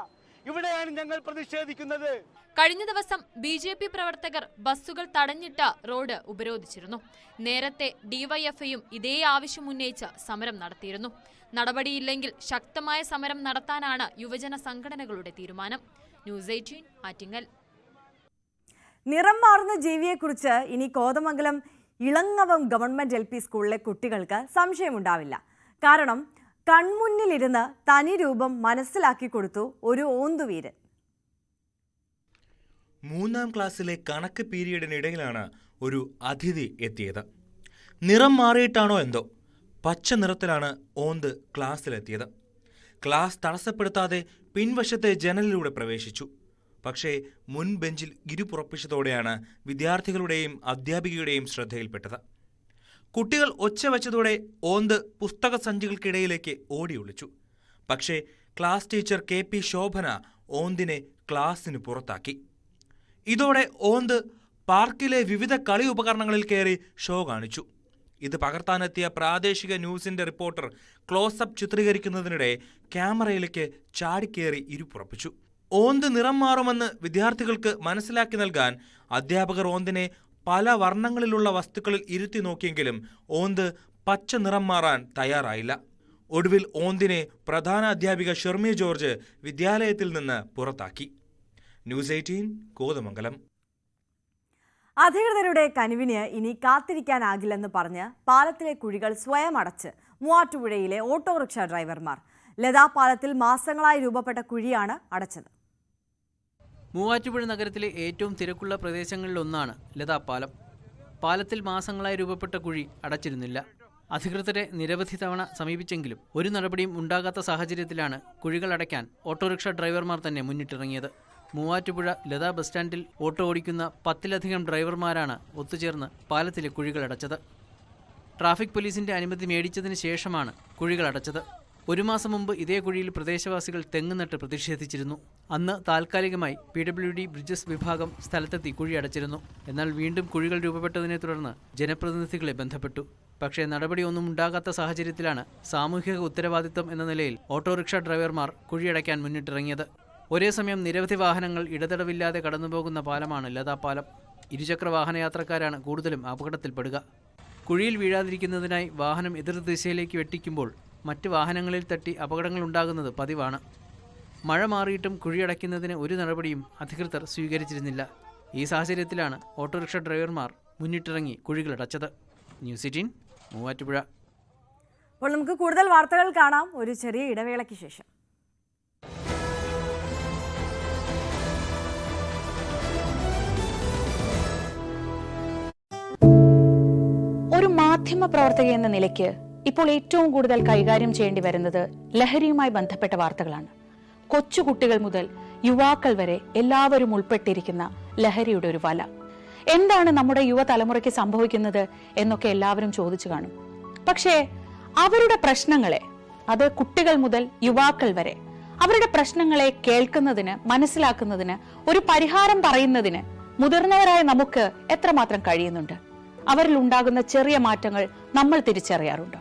ഇവിടെയാണ് ഞങ്ങൾ പ്രതിഷേധിക്കുന്നത്. കഴിഞ്ഞ ദിവസം BJP പ്രവർത്തകർ ബസ്സുകൾ തടഞ്ഞിട്ട് റോഡ് ഉപരോധിച്ചിരുന്നു. നേരത്തെ DYFIയും ഇതേ ആവശ്യം ഉന്നയിച്ച് സമരം നടത്തിയിരുന്നു. നടപടിയില്ലെങ്കിൽ ശക്തമായ സമരം നടത്താനാണ് യുവജന സംഘടനകളുടെ തീരുമാനം. ന്യൂസ് 18 ആറ്റിങ്ങൽ. നിറം മാറുന്ന ജീവിയെക്കുറിച്ച് ഇനി കോതമംഗലം ഇളങ്ങവം ഗവൺമെന്റ് LP സ്കൂളിലെ കുട്ടികൾക്ക് സംശയമുണ്ടാവില്ല. കാരണം കൺമുന്നിലിരുന്ന് തനി രൂപം മനസ്സിലാക്കി കൊടുത്തു ഒരു ഓന്തുവീരൻ. 3ാം ക്ലാസ്സിലെ കണക്ക് പീരീഡിനിടയിലാണ് ഒരു അതിഥി എത്തിയത്. നിറം മാറിയിട്ടാണോ എന്തോ പച്ച നിറത്തിലാണ് ഓന്ത് ക്ലാസ്സിലെത്തിയത്. ക്ലാസ് തടസ്സപ്പെടുത്താതെ പിൻവശത്തെ ജനലിലൂടെ പ്രവേശിച്ചു. പക്ഷേ മുൻ ബെഞ്ചിൽ ഇരുപുറപ്പിച്ചതോടെയാണ് വിദ്യാർത്ഥികളുടെയും അധ്യാപികയുടെയും ശ്രദ്ധയിൽപ്പെട്ടത്. കുട്ടികൾ ഒച്ച വെച്ചതോടെ ഓന്ത് പുസ്തക സഞ്ചികൾക്കിടയിലേക്ക് ഓടിയൊളിച്ചു. പക്ഷേ ക്ലാസ് ടീച്ചർ KP ശോഭന ഓന്തിനെ ക്ലാസ്സിന് പുറത്താക്കി. ഇതോടെ ഓന്ത് പാർക്കിലെ വിവിധ കളി ഉപകരണങ്ങളിൽ കയറി ഷോ കാണിച്ചു. ഇത് പകർത്താനെത്തിയ പ്രാദേശിക ന്യൂസിന്റെ റിപ്പോർട്ടർ ക്ലോസപ്പ് ചിത്രീകരിക്കുന്നതിനിടെ ക്യാമറയിലേക്ക് ചാടിക്കേറി ഇരുപുറപ്പിച്ചു. ഓന്ത് നിറം മാറുമെന്ന് വിദ്യാർത്ഥികൾക്ക് മനസ്സിലാക്കി നൽകാൻ അധ്യാപകർ ഓന്തിനെ പല വർണ്ണങ്ങളിലുള്ള വസ്തുക്കളിൽ ഇരുത്തി നോക്കിയെങ്കിലും ഓന്ത് പച്ച നിറം മാറാൻ തയ്യാറായില്ല. ഒടുവിൽ ഓന്തിനെ പ്രധാന അധ്യാപിക ഷെർമി ജോർജ് വിദ്യാലയത്തിൽ നിന്ന് പുറത്താക്കി. ന്യൂസ് 18 കോതമംഗലം. അധികൃതരുടെ കനിവിന് ഇനി കാത്തിരിക്കാനാകില്ലെന്ന് പറഞ്ഞ് പാലത്തിലെ കുഴികൾ സ്വയം അടച്ച് മൂവാറ്റുപുഴയിലെ ഓട്ടോറിക്ഷ ഡ്രൈവർമാർ. ലതാപാലത്തിൽ മാസങ്ങളായി രൂപപ്പെട്ട കുഴിയാണ് അടച്ചത്. മൂവാറ്റുപുഴ നഗരത്തിലെ ഏറ്റവും തിരക്കുള്ള പ്രദേശങ്ങളിലൊന്നാണ് ലതാപാലം. പാലത്തിൽ മാസങ്ങളായി രൂപപ്പെട്ട കുഴി അടച്ചിരുന്നില്ല. അധികൃതരെ നിരവധി തവണ സമീപിച്ചെങ്കിലും ഒരു നടപടിയും ഉണ്ടാകാത്ത സാഹചര്യത്തിലാണ് കുഴികൾ അടയ്ക്കാൻ ഓട്ടോറിക്ഷ ഡ്രൈവർമാർ തന്നെ മുന്നിട്ടിറങ്ങിയത്. മൂവാറ്റുപുഴ ലതാ ബസ് സ്റ്റാൻഡിൽ ഓട്ടോ ഓടിക്കുന്ന 10ലധികം ഡ്രൈവർമാരാണ് ഒത്തുചേർന്ന് പാലത്തിലെ കുഴികൾ അടച്ചത്. ട്രാഫിക് പോലീസിന്റെ അനുമതി മേടിച്ചതിന് ശേഷമാണ് കുഴികൾ അടച്ചത്. 1 മാസം മുമ്പ് ഇതേ കുഴിയിൽ പ്രദേശവാസികൾ തെങ്ങ് നട്ട് പ്രതിഷേധിച്ചിരുന്നു. അന്ന് താൽക്കാലികമായി PWD ബ്രിഡ്ജസ് വിഭാഗം സ്ഥലത്തെത്തി കുഴി അടച്ചിരുന്നു. എന്നാൽ വീണ്ടും കുഴികൾ രൂപപ്പെട്ടതിനെ തുടർന്ന് ജനപ്രതിനിധികളെ ബന്ധപ്പെട്ടു. പക്ഷേ നടപടിയൊന്നും ഉണ്ടാകാത്ത സാഹചര്യത്തിലാണ് സാമൂഹിക ഉത്തരവാദിത്തം എന്ന നിലയിൽ ഓട്ടോറിക്ഷ ഡ്രൈവർമാർ കുഴിയടയ്ക്കാൻ മുന്നിട്ടിറങ്ങിയത്. ഒരേ സമയം നിരവധി വാഹനങ്ങൾ ഇടതടവില്ലാതെ കടന്നുപോകുന്ന പാലമാണ് ലതാ പാലം. ഇരുചക്ര വാഹനയാത്രക്കാരാണ് കൂടുതലും അപകടത്തിൽപ്പെടുക. കുഴിയിൽ വീഴാതിരിക്കുന്നതിനായി വാഹനം എതിർദിശയിലേക്ക് വെട്ടിക്കുമ്പോൾ മറ്റ് വാഹനങ്ങളിൽ തട്ടി അപകടങ്ങൾ ഉണ്ടാകുന്നത് പതിവാണ്. മഴ മാറിയിട്ടും കുഴിയടയ്ക്കുന്നതിന് ഒരു നടപടിയും അധികൃതർ സ്വീകരിച്ചിരുന്നില്ല. ഈ സാഹചര്യത്തിലാണ് ഓട്ടോറിക്ഷ ഡ്രൈവർമാർ മുന്നിട്ടിറങ്ങി കുഴികളടച്ചത്. ന്യൂസ് 18 മൂവാറ്റുപുഴ. അപ്പോൾ നമുക്ക് കൂടുതൽ വാർത്തകൾ കാണാം ഒരു ചെറിയ ഇടവേളയ്ക്ക് ശേഷം. ഒരു മാധ്യമ പ്രവർത്തക എന്ന നിലയ്ക്ക് ഇപ്പോൾ ഏറ്റവും കൂടുതൽ കൈകാര്യം ചെയ്യേണ്ടി വരുന്നത് ലഹരിയുമായി ബന്ധപ്പെട്ട വാർത്തകളാണ്. കൊച്ചുകുട്ടികൾ മുതൽ യുവാക്കൾ വരെ എല്ലാവരും ഉൾപ്പെട്ടിരിക്കുന്ന ലഹരിയുടെ ഒരു വല. എന്താണ് നമ്മുടെ യുവതലമുറയ്ക്ക് സംഭവിക്കുന്നത് എന്നൊക്കെ എല്ലാവരും ചോദിച്ചു കാണും. പക്ഷേ അവരുടെ പ്രശ്നങ്ങളെ, അത് കുട്ടികൾ മുതൽ യുവാക്കൾ വരെ, അവരുടെ പ്രശ്നങ്ങളെ കേൾക്കുന്നതിന്, മനസ്സിലാക്കുന്നതിന്, ഒരു പരിഹാരം പറയുന്നതിന് മുതിർന്നവരായ നമുക്ക് എത്രമാത്രം കഴിയുന്നുണ്ട്? അവരിൽ ഉണ്ടാകുന്ന ചെറിയ മാറ്റങ്ങൾ നമ്മൾ തിരിച്ചറിയാറുണ്ട്.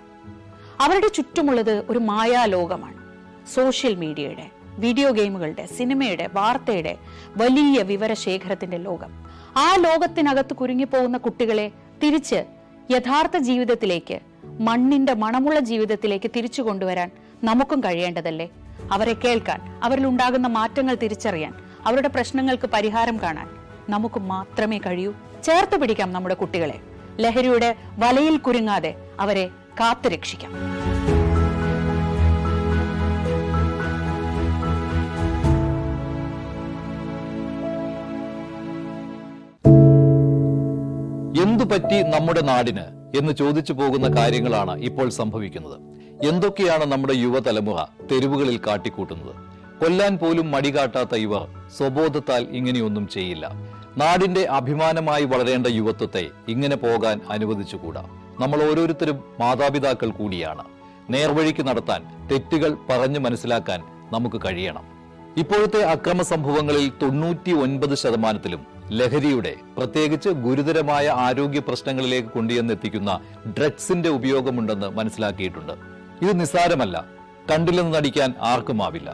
അവരുടെ ചുറ്റുമുള്ളത് ഒരു മായാലോകമാണ്. സോഷ്യൽ മീഡിയയുടെ, വീഡിയോ ഗെയിമുകളുടെ, സിനിമയുടെ, വാർത്തയുടെ വലിയ വിവരശേഖരത്തിന്റെ ലോകം. ആ ലോകത്തിനകത്ത് കുരുങ്ങിപ്പോകുന്ന കുട്ടികളെ തിരിച്ച് യഥാർത്ഥ ജീവിതത്തിലേക്ക്, മണ്ണിന്റെ മണമുള്ള ജീവിതത്തിലേക്ക് തിരിച്ചു കൊണ്ടുവരാൻ നമുക്കും കഴിയേണ്ടതല്ലേ? അവരെ കേൾക്കാൻ, അവരിൽ ഉണ്ടാകുന്ന മാറ്റങ്ങൾ തിരിച്ചറിയാൻ, അവരുടെ പ്രശ്നങ്ങൾക്ക് പരിഹാരം കാണാൻ നമുക്ക് മാത്രമേ കഴിയൂ. ചേർത്ത് പിടിക്കാം നമ്മുടെ കുട്ടികളെ. ലഹരിയുടെ വലയിൽ കുരുങ്ങാതെ അവരെ കാത്തുരക്ഷിക്കാം. എന്തുപറ്റി നമ്മുടെ നാടിന് എന്ന് ചോദിച്ചു പോകുന്ന കാര്യങ്ങളാണ് ഇപ്പോൾ സംഭവിക്കുന്നത്. എന്തൊക്കെയാണ് നമ്മുടെ യുവതലമുറ തെരുവുകളിൽ കാട്ടിക്കൂട്ടുന്നത്? കൊല്ലാൻ പോലും മടികാട്ടാത്ത ഇവർ സ്വബോധത്താൽ ഇങ്ങനെയൊന്നും ചെയ്യില്ല. നാടിന്റെ അഭിമാനമായി വളരേണ്ട യുവത്വത്തെ ഇങ്ങനെ പോകാൻ അനുവദിച്ചുകൂടാ. നമ്മൾ ഓരോരുത്തരും മാതാപിതാക്കൾ കൂടിയാണ്. നേർവഴിക്ക് നടത്താൻ, തെറ്റുകൾ പറഞ്ഞു മനസ്സിലാക്കാൻ നമുക്ക് കഴിയണം. ഇപ്പോഴത്തെ അക്രമ സംഭവങ്ങളിൽ 99% ലഹരിയുടെ, പ്രത്യേകിച്ച് ഗുരുതരമായ ആരോഗ്യ പ്രശ്നങ്ങളിലേക്ക് കൊണ്ടുവന്നെത്തിക്കുന്ന ഡ്രഗ്സിന്റെ ഉപയോഗമുണ്ടെന്ന് മനസ്സിലാക്കിയിട്ടുണ്ട്. ഇത് നിസ്സാരമല്ല. കണ്ടില്ലെന്ന് നടിക്കാൻ ആർക്കുമാവില്ല.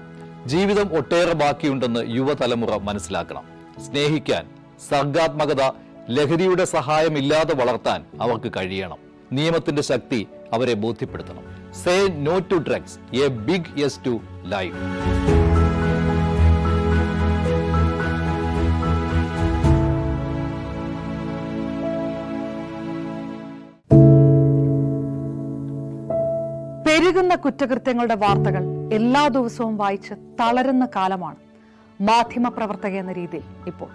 ജീവിതം ഒട്ടേറെ ബാക്കിയുണ്ടെന്ന് യുവതലമുറ മനസ്സിലാക്കണം. സ്നേഹിക്കാൻ, സർഗാത്മകത, ലഹരിയുടെ സഹായമില്ലാതെ വളർത്താൻ അവർക്ക് കഴിയണം. നിയമത്തിന്റെ ശക്തി അവരെ ബോധ്യപ്പെടുത്തണം. Say no to drugs, a big yes to life. പെരുകുന്ന കുറ്റകൃത്യങ്ങളുടെ വാർത്തകൾ എല്ലാ ദിവസവും വായിച്ച് തളരുന്ന കാലമാണ് മാധ്യമപ്രവർത്തക എന്ന രീതിയിൽ ഇപ്പോൾ.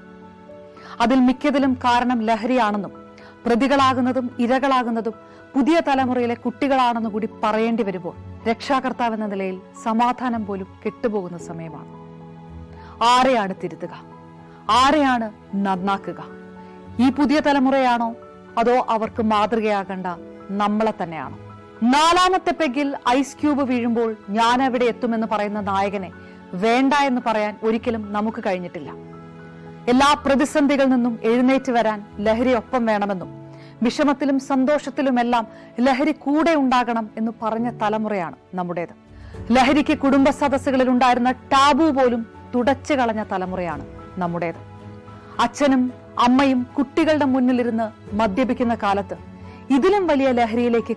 അതിൽ മിക്കതിലും കാരണം ലഹരിയാണെന്നും പ്രതികളാകുന്നതും ഇരകളാകുന്നതും പുതിയ തലമുറയിലെ കുട്ടികളാണെന്ന് കൂടി പറയേണ്ടി വരുമ്പോൾ രക്ഷാകർത്താവ് എന്ന നിലയിൽ സമാധാനം പോലും കെട്ടുപോകുന്ന സമയമാണ്. ആരെയാണ് തിരുത്തുക? ആരെയാണ് നന്നാക്കുക? ഈ പുതിയ തലമുറയാണോ, അതോ അവർക്ക് മാതൃകയാകേണ്ട നമ്മളെ തന്നെയാണോ? 4ാമത്തെ പെഗിൽ ഐസ് ക്യൂബ് വീഴുമ്പോൾ ഞാൻ എവിടെ എത്തുമെന്ന് പറയുന്ന നായകനെ വേണ്ട എന്ന് പറയാൻ ഒരിക്കലും നമുക്ക് കഴിഞ്ഞിട്ടില്ല. എല്ലാ പ്രതിസന്ധികളിൽ നിന്നും എഴുന്നേറ്റ് വരാൻ ലഹരി ഒപ്പം വേണമെന്നും വിഷമത്തിലും സന്തോഷത്തിലുമെല്ലാം ലഹരി കൂടെ ഉണ്ടാകണം എന്ന് പറഞ്ഞ തലമുറയാണ് നമ്മുടേത്. ലഹരിക്ക് കുടുംബ സദസ്സുകളിൽ ഉണ്ടായിരുന്ന ടാബു പോലും തുടച്ചു കളഞ്ഞ തലമുറയാണ് നമ്മുടേത്. അച്ഛനും അമ്മയും കുട്ടികളുടെ മുന്നിലിരുന്ന് മദ്യപിക്കുന്ന കാലത്ത് ഇതിലും വലിയ ലഹരിയിലേക്ക്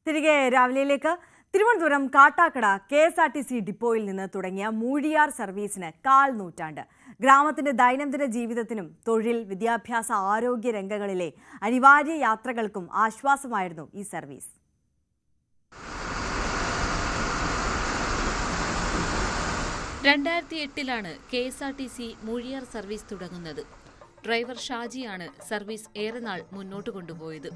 തിരികെ രാവിലെയിലേക്ക്. തിരുവനന്തപുരം കാട്ടാക്കട KSRTC ഡിപ്പോയിൽ നിന്ന് തുടങ്ങിയ മൂഴിയാർ സർവീസിന് 1/4 നൂറ്റാണ്ട്. ഗ്രാമത്തിന്റെ ദൈനംദിന ജീവിതത്തിനും തൊഴിൽ, വിദ്യാഭ്യാസ, ആരോഗ്യ രംഗങ്ങളിലെ അനിവാര്യ യാത്രകൾക്കും ആശ്വാസമായിരുന്നു ഈ സർവീസ്. 2008 KSRTC മൂഴിയാർ സർവീസ് തുടങ്ങുന്നത്. ഡ്രൈവർ ഷാജിയാണ് സർവീസ് ഏറെ നാൾ മുന്നോട്ട് കൊണ്ടുപോയത്.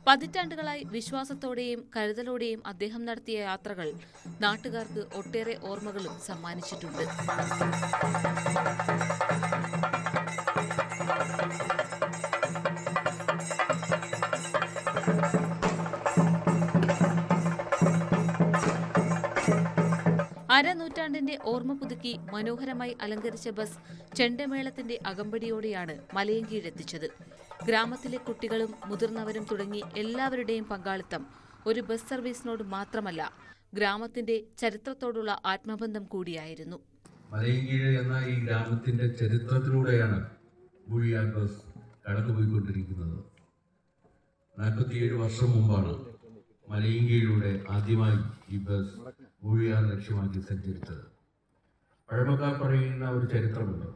പതിറ്റാണ്ടുകളായി വിശ്വാസത്തോടെയും കരുതലോടെയും അദ്ദേഹം നടത്തിയ യാത്രകൾ നാട്ടുകാർക്ക് ഒട്ടേറെ ഓർമ്മകളും സമ്മാനിച്ചിട്ടുണ്ട്. അരനൂറ്റാണ്ടിന്റെ ഓർമ്മ പുതുക്കി മനോഹരമായി അലങ്കരിച്ച ബസ് ചെണ്ടമേളത്തിന്റെ അകമ്പടിയോടെയാണ് മലയൻകീഴെത്തിച്ചത്. ഗ്രാമത്തിലെ കുട്ടികളും മുതിർന്നവരും തുടങ്ങി എല്ലാവരുടെയും പങ്കാളിത്തം ഒരു ബസ് സർവീസിനോട് മാത്രമല്ല, ഗ്രാമത്തിന്റെ ചരിത്രത്തോടുള്ള ആത്മബന്ധം കൂടിയായിരുന്നു. മലയൻകീഴ് എന്ന ഈ ഗ്രാമത്തിന്റെ ചരിത്രത്തിലൂടെയാണ് മൂഴിയാർ ബസ് കടന്നുപോയിക്കൊണ്ടിരിക്കുന്നത്. 47 വർഷം മുമ്പാണ് മലയൻകീഴിലൂടെ ആദ്യമായി ഈ ബസ് മൂഴിയാർ ലക്ഷ്യമാക്കി സഞ്ചരിച്ചത്. പഴമക്കാർ പറയുന്ന ഒരു ചരിത്രമുണ്ട്.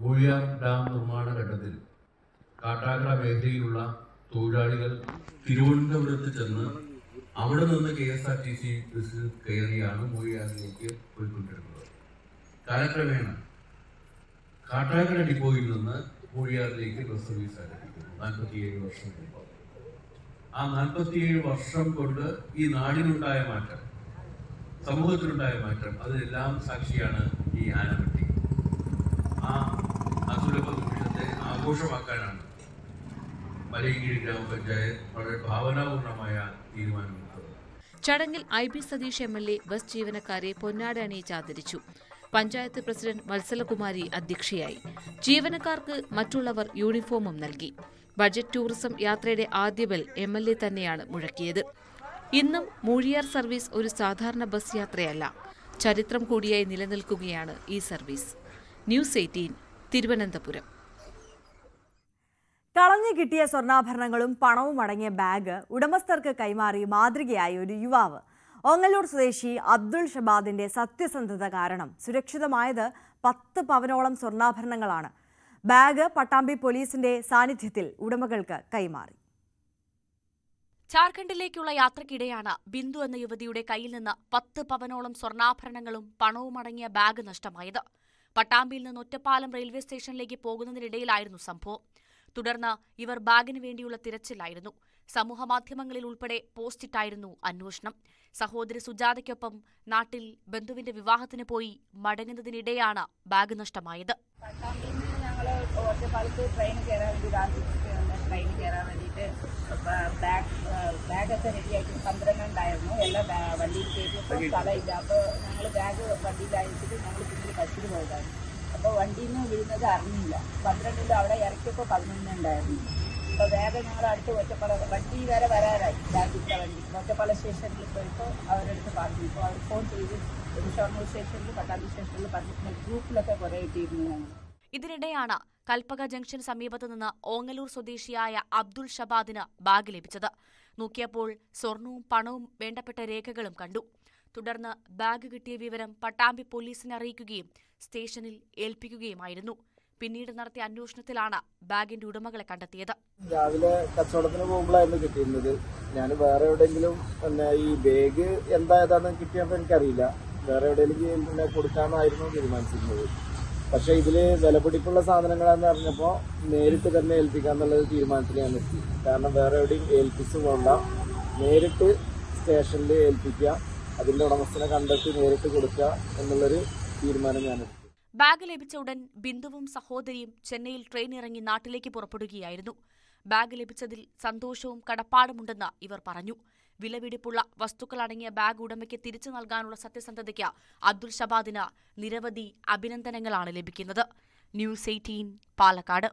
മൂഴിയാർ ഡാം നിർമ്മാണ ഘട്ടത്തിൽ കാട്ടാക്കട മേഖലയിലുള്ള തൊഴിലാളികൾ തിരുവനന്തപുരത്ത് ചെന്ന് അവിടെ നിന്ന് KSRTC ബസ്സിൽ കയറിയാണ് മൂഴിയാറിലേക്ക് പോയിക്കൊണ്ടിരുന്നത്. കാലക്രമേണ കാട്ടാക്കട ഡിപ്പോയിൽ നിന്ന് മൂഴിയാറിലേക്ക് ബസ് സർവീസ് ആരംഭിക്കുന്നു 47 വർഷം മുമ്പ്. ആ 47 വർഷം കൊണ്ട് ഈ നാടിനുണ്ടായ മാറ്റം, സമൂഹത്തിലുണ്ടായ മാറ്റം, അതിനെല്ലാം സാക്ഷിയാണ് ഈ ആനവണ്ടി. ആ അസുലഭ നിമിഷത്തെ ആഘോഷമാക്കാനാണ് മലയൻകീഴ് ഗ്രാമപഞ്ചായത്ത് വളരെ ഭാവനാപൂർണമായ തീരുമാനമെടുത്തത്. ചടങ്ങിൽ IB സതീഷ് MLA ബസ് ജീവനക്കാരെ പൊന്നാട അണിയിച്ച് ആദരിച്ചു. പഞ്ചായത്ത് പ്രസിഡന്റ് വത്സലകുമാരി അധ്യക്ഷയായി. ജീവനക്കാർക്ക് മറ്റുള്ളവർ യൂണിഫോമും നൽകി. ബജറ്റ് ടൂറിസം യാത്രയുടെ ആദ്യ ബെൽ MLA തന്നെയാണ് മുഴക്കിയത്. ഇന്നും മൂഴിയാർ സർവീസ് ഒരു സാധാരണ ബസ് യാത്രയല്ല, ചരിത്രം കൂടിയായി നിലനിൽക്കുകയാണ് ഈ സർവീസ്. ന്യൂസ് 18 തിരുവനന്തപുരം. കളഞ്ഞു കിട്ടിയ സ്വർണ്ണാഭരണങ്ങളും പണവും അടങ്ങിയ ബാഗ് ഉടമസ്ഥർക്ക് കൈമാറി മാതൃകയായ ഒരു യുവാവ്. ഓങ്ങല്ലൂർ സ്വദേശി അബ്ദുൾ ഷബാദിന്റെ സത്യസന്ധത കാരണം സുരക്ഷിതമായത് 10 പവനോളം സ്വർണ്ണാഭരണങ്ങളാണ്. ബാഗ് പട്ടാമ്പി പോലീസിന്റെ സാന്നിധ്യത്തിൽ ഉടമകൾക്ക് കൈമാറി. ജാർഖണ്ഡിലേക്കുള്ള യാത്രക്കിടെയാണ് ബിന്ദു എന്ന യുവതിയുടെ കയ്യിൽ നിന്ന് 10 പവനോളം സ്വർണ്ണാഭരണങ്ങളും പണവും അടങ്ങിയ ബാഗ് നഷ്ടമായത്. പട്ടാമ്പിയിൽ നിന്ന് ഒറ്റപ്പാലം റെയിൽവേ സ്റ്റേഷനിലേക്ക് പോകുന്നതിനിടയിലായിരുന്നു സംഭവം. തുടർന്ന് ഇവർ ബാഗിന് വേണ്ടിയുള്ള തിരച്ചിലായിരുന്നു. സമൂഹമാധ്യമങ്ങളിൽ ഉൾപ്പെടെ പോസ്റ്റിട്ടായിരുന്നു അന്വേഷണം. സഹോദരി സുജാതയ്ക്കൊപ്പം നാട്ടിൽ ബന്ധുവിന്റെ വിവാഹത്തിന് പോയി മടങ്ങുന്നതിനിടെയാണ് ബാഗ് നഷ്ടമായത്. ഒറ്റപ്പാലത്ത് ട്രെയിൻ കയറാൻ വേണ്ടിയിട്ട് ബാഗൊക്കെ റെഡിയാക്കി 12 ഉണ്ടായിരുന്നു. എല്ലാം വണ്ടിയിൽ കയറ്റിയപ്പോൾ സ്ഥലമില്ല. അപ്പോൾ ഞങ്ങൾ ബാഗ് വണ്ടിയിലായിട്ട് ഞങ്ങൾ പിന്നീട് ബസ്സിൽ പോയതാണ്. അപ്പോൾ വണ്ടിയിൽ നിന്ന് വീഴുന്നത് അറിഞ്ഞില്ല. 12 അവിടെ ഇറക്കിയപ്പോൾ 11 ഉണ്ടായിരുന്നു. അപ്പോൾ ബാഗ് ഞങ്ങൾ അടുത്ത് ഒറ്റപ്പാല വണ്ടി വരെ വരാറായി. ബാഗിൻ്റെ വണ്ടി ഒറ്റപ്പാല സ്റ്റേഷനിൽ പോയപ്പോൾ അവരെടുത്ത് പറഞ്ഞു. ഇപ്പോൾ അവർ ഫോൺ ചെയ്ത് ഷൊർണൂർ സ്റ്റേഷനിൽ പട്ടാമ്പി സ്റ്റേഷനിൽ പറഞ്ഞിട്ട് ഗ്രൂപ്പിലൊക്കെ കുറേ ഇട്ടിരുന്നു ഞങ്ങൾ. ഇതിനിടെയാണ് കൽപ്പക ജംഗ്ഷൻ സമീപത്ത് നിന്ന് ഓങ്ങല്ലൂർ സ്വദേശിയായ അബ്ദുൾ ഷബാദിന് ബാഗ് ലഭിച്ചത്. നോക്കിയപ്പോൾ സ്വർണവും പണവും വേണ്ടപ്പെട്ട രേഖകളും കണ്ടു. തുടർന്ന് ബാഗ് കിട്ടിയ വിവരം പട്ടാമ്പി പോലീസിനെ അറിയിക്കുകയും സ്റ്റേഷനിൽ ഏൽപ്പിക്കുകയുമായിരുന്നു. പിന്നീട് നടത്തിയ അന്വേഷണത്തിലാണ് ബാഗിന്റെ ഉടമകളെ കണ്ടെത്തിയത്. രാവിലെ കച്ചവടത്തിന് പോകുമ്പോഴായിരുന്നു കിട്ടിയിരുന്നത്. ഞാൻ വേറെ എവിടെയെങ്കിലും ഈ ബാഗ് ഏതാണെന്ന് കിട്ടിയപ്പോൾ എനിക്കറിയില്ല. വേറെ എവിടെയെങ്കിലും കൊടുക്കാമെന്നായിരുന്നു തീരുമാനിച്ചിരുന്നത്. പക്ഷെ ഇതിൽ വിലപിടിപ്പുള്ള സാധനങ്ങളാണെന്ന് അറിഞ്ഞപ്പോൾ നേരിട്ട് തന്നെ ഏൽപ്പിക്കാന്നുള്ളൊരു തീരുമാനത്തിൽ ഞാൻ എത്തി. കാരണം വേറെ എവിടെയും ഏൽപ്പിച്ചു പോകണ്ട, നേരിട്ട് സ്റ്റേഷനിൽ ഏൽപ്പിക്കുക, അതിന്റെ ഉടമസ്ഥനെ കണ്ടെത്തി നേരിട്ട് കൊടുക്കുക എന്നുള്ളൊരു തീരുമാനം ഞാൻ എടുത്തു. ബാഗ് ലഭിച്ച ഉടൻ ബിന്ദുവും സഹോദരിയും ചെന്നൈയിൽ ട്രെയിൻ ഇറങ്ങി നാട്ടിലേക്ക് പുറപ്പെടുകയായിരുന്നു. ബാഗ് ലഭിച്ചതിൽ സന്തോഷവും കടപ്പാടുമുണ്ടെന്ന് ഇവർ പറഞ്ഞു. വിലപിടിപ്പുള്ള വസ്തുക്കൾ അടങ്ങിയ ബാഗ് ഉടമയ്ക്ക് തിരിച്ചു നൽകാനുള്ള സത്യസന്ധതയ്ക്ക് അബ്ദുൾ ഷബാദിന് നിരവധി അഭിനന്ദനങ്ങളാണ് ലഭിക്കുന്നത്. ന്യൂസ് 18 പാലക്കാട്.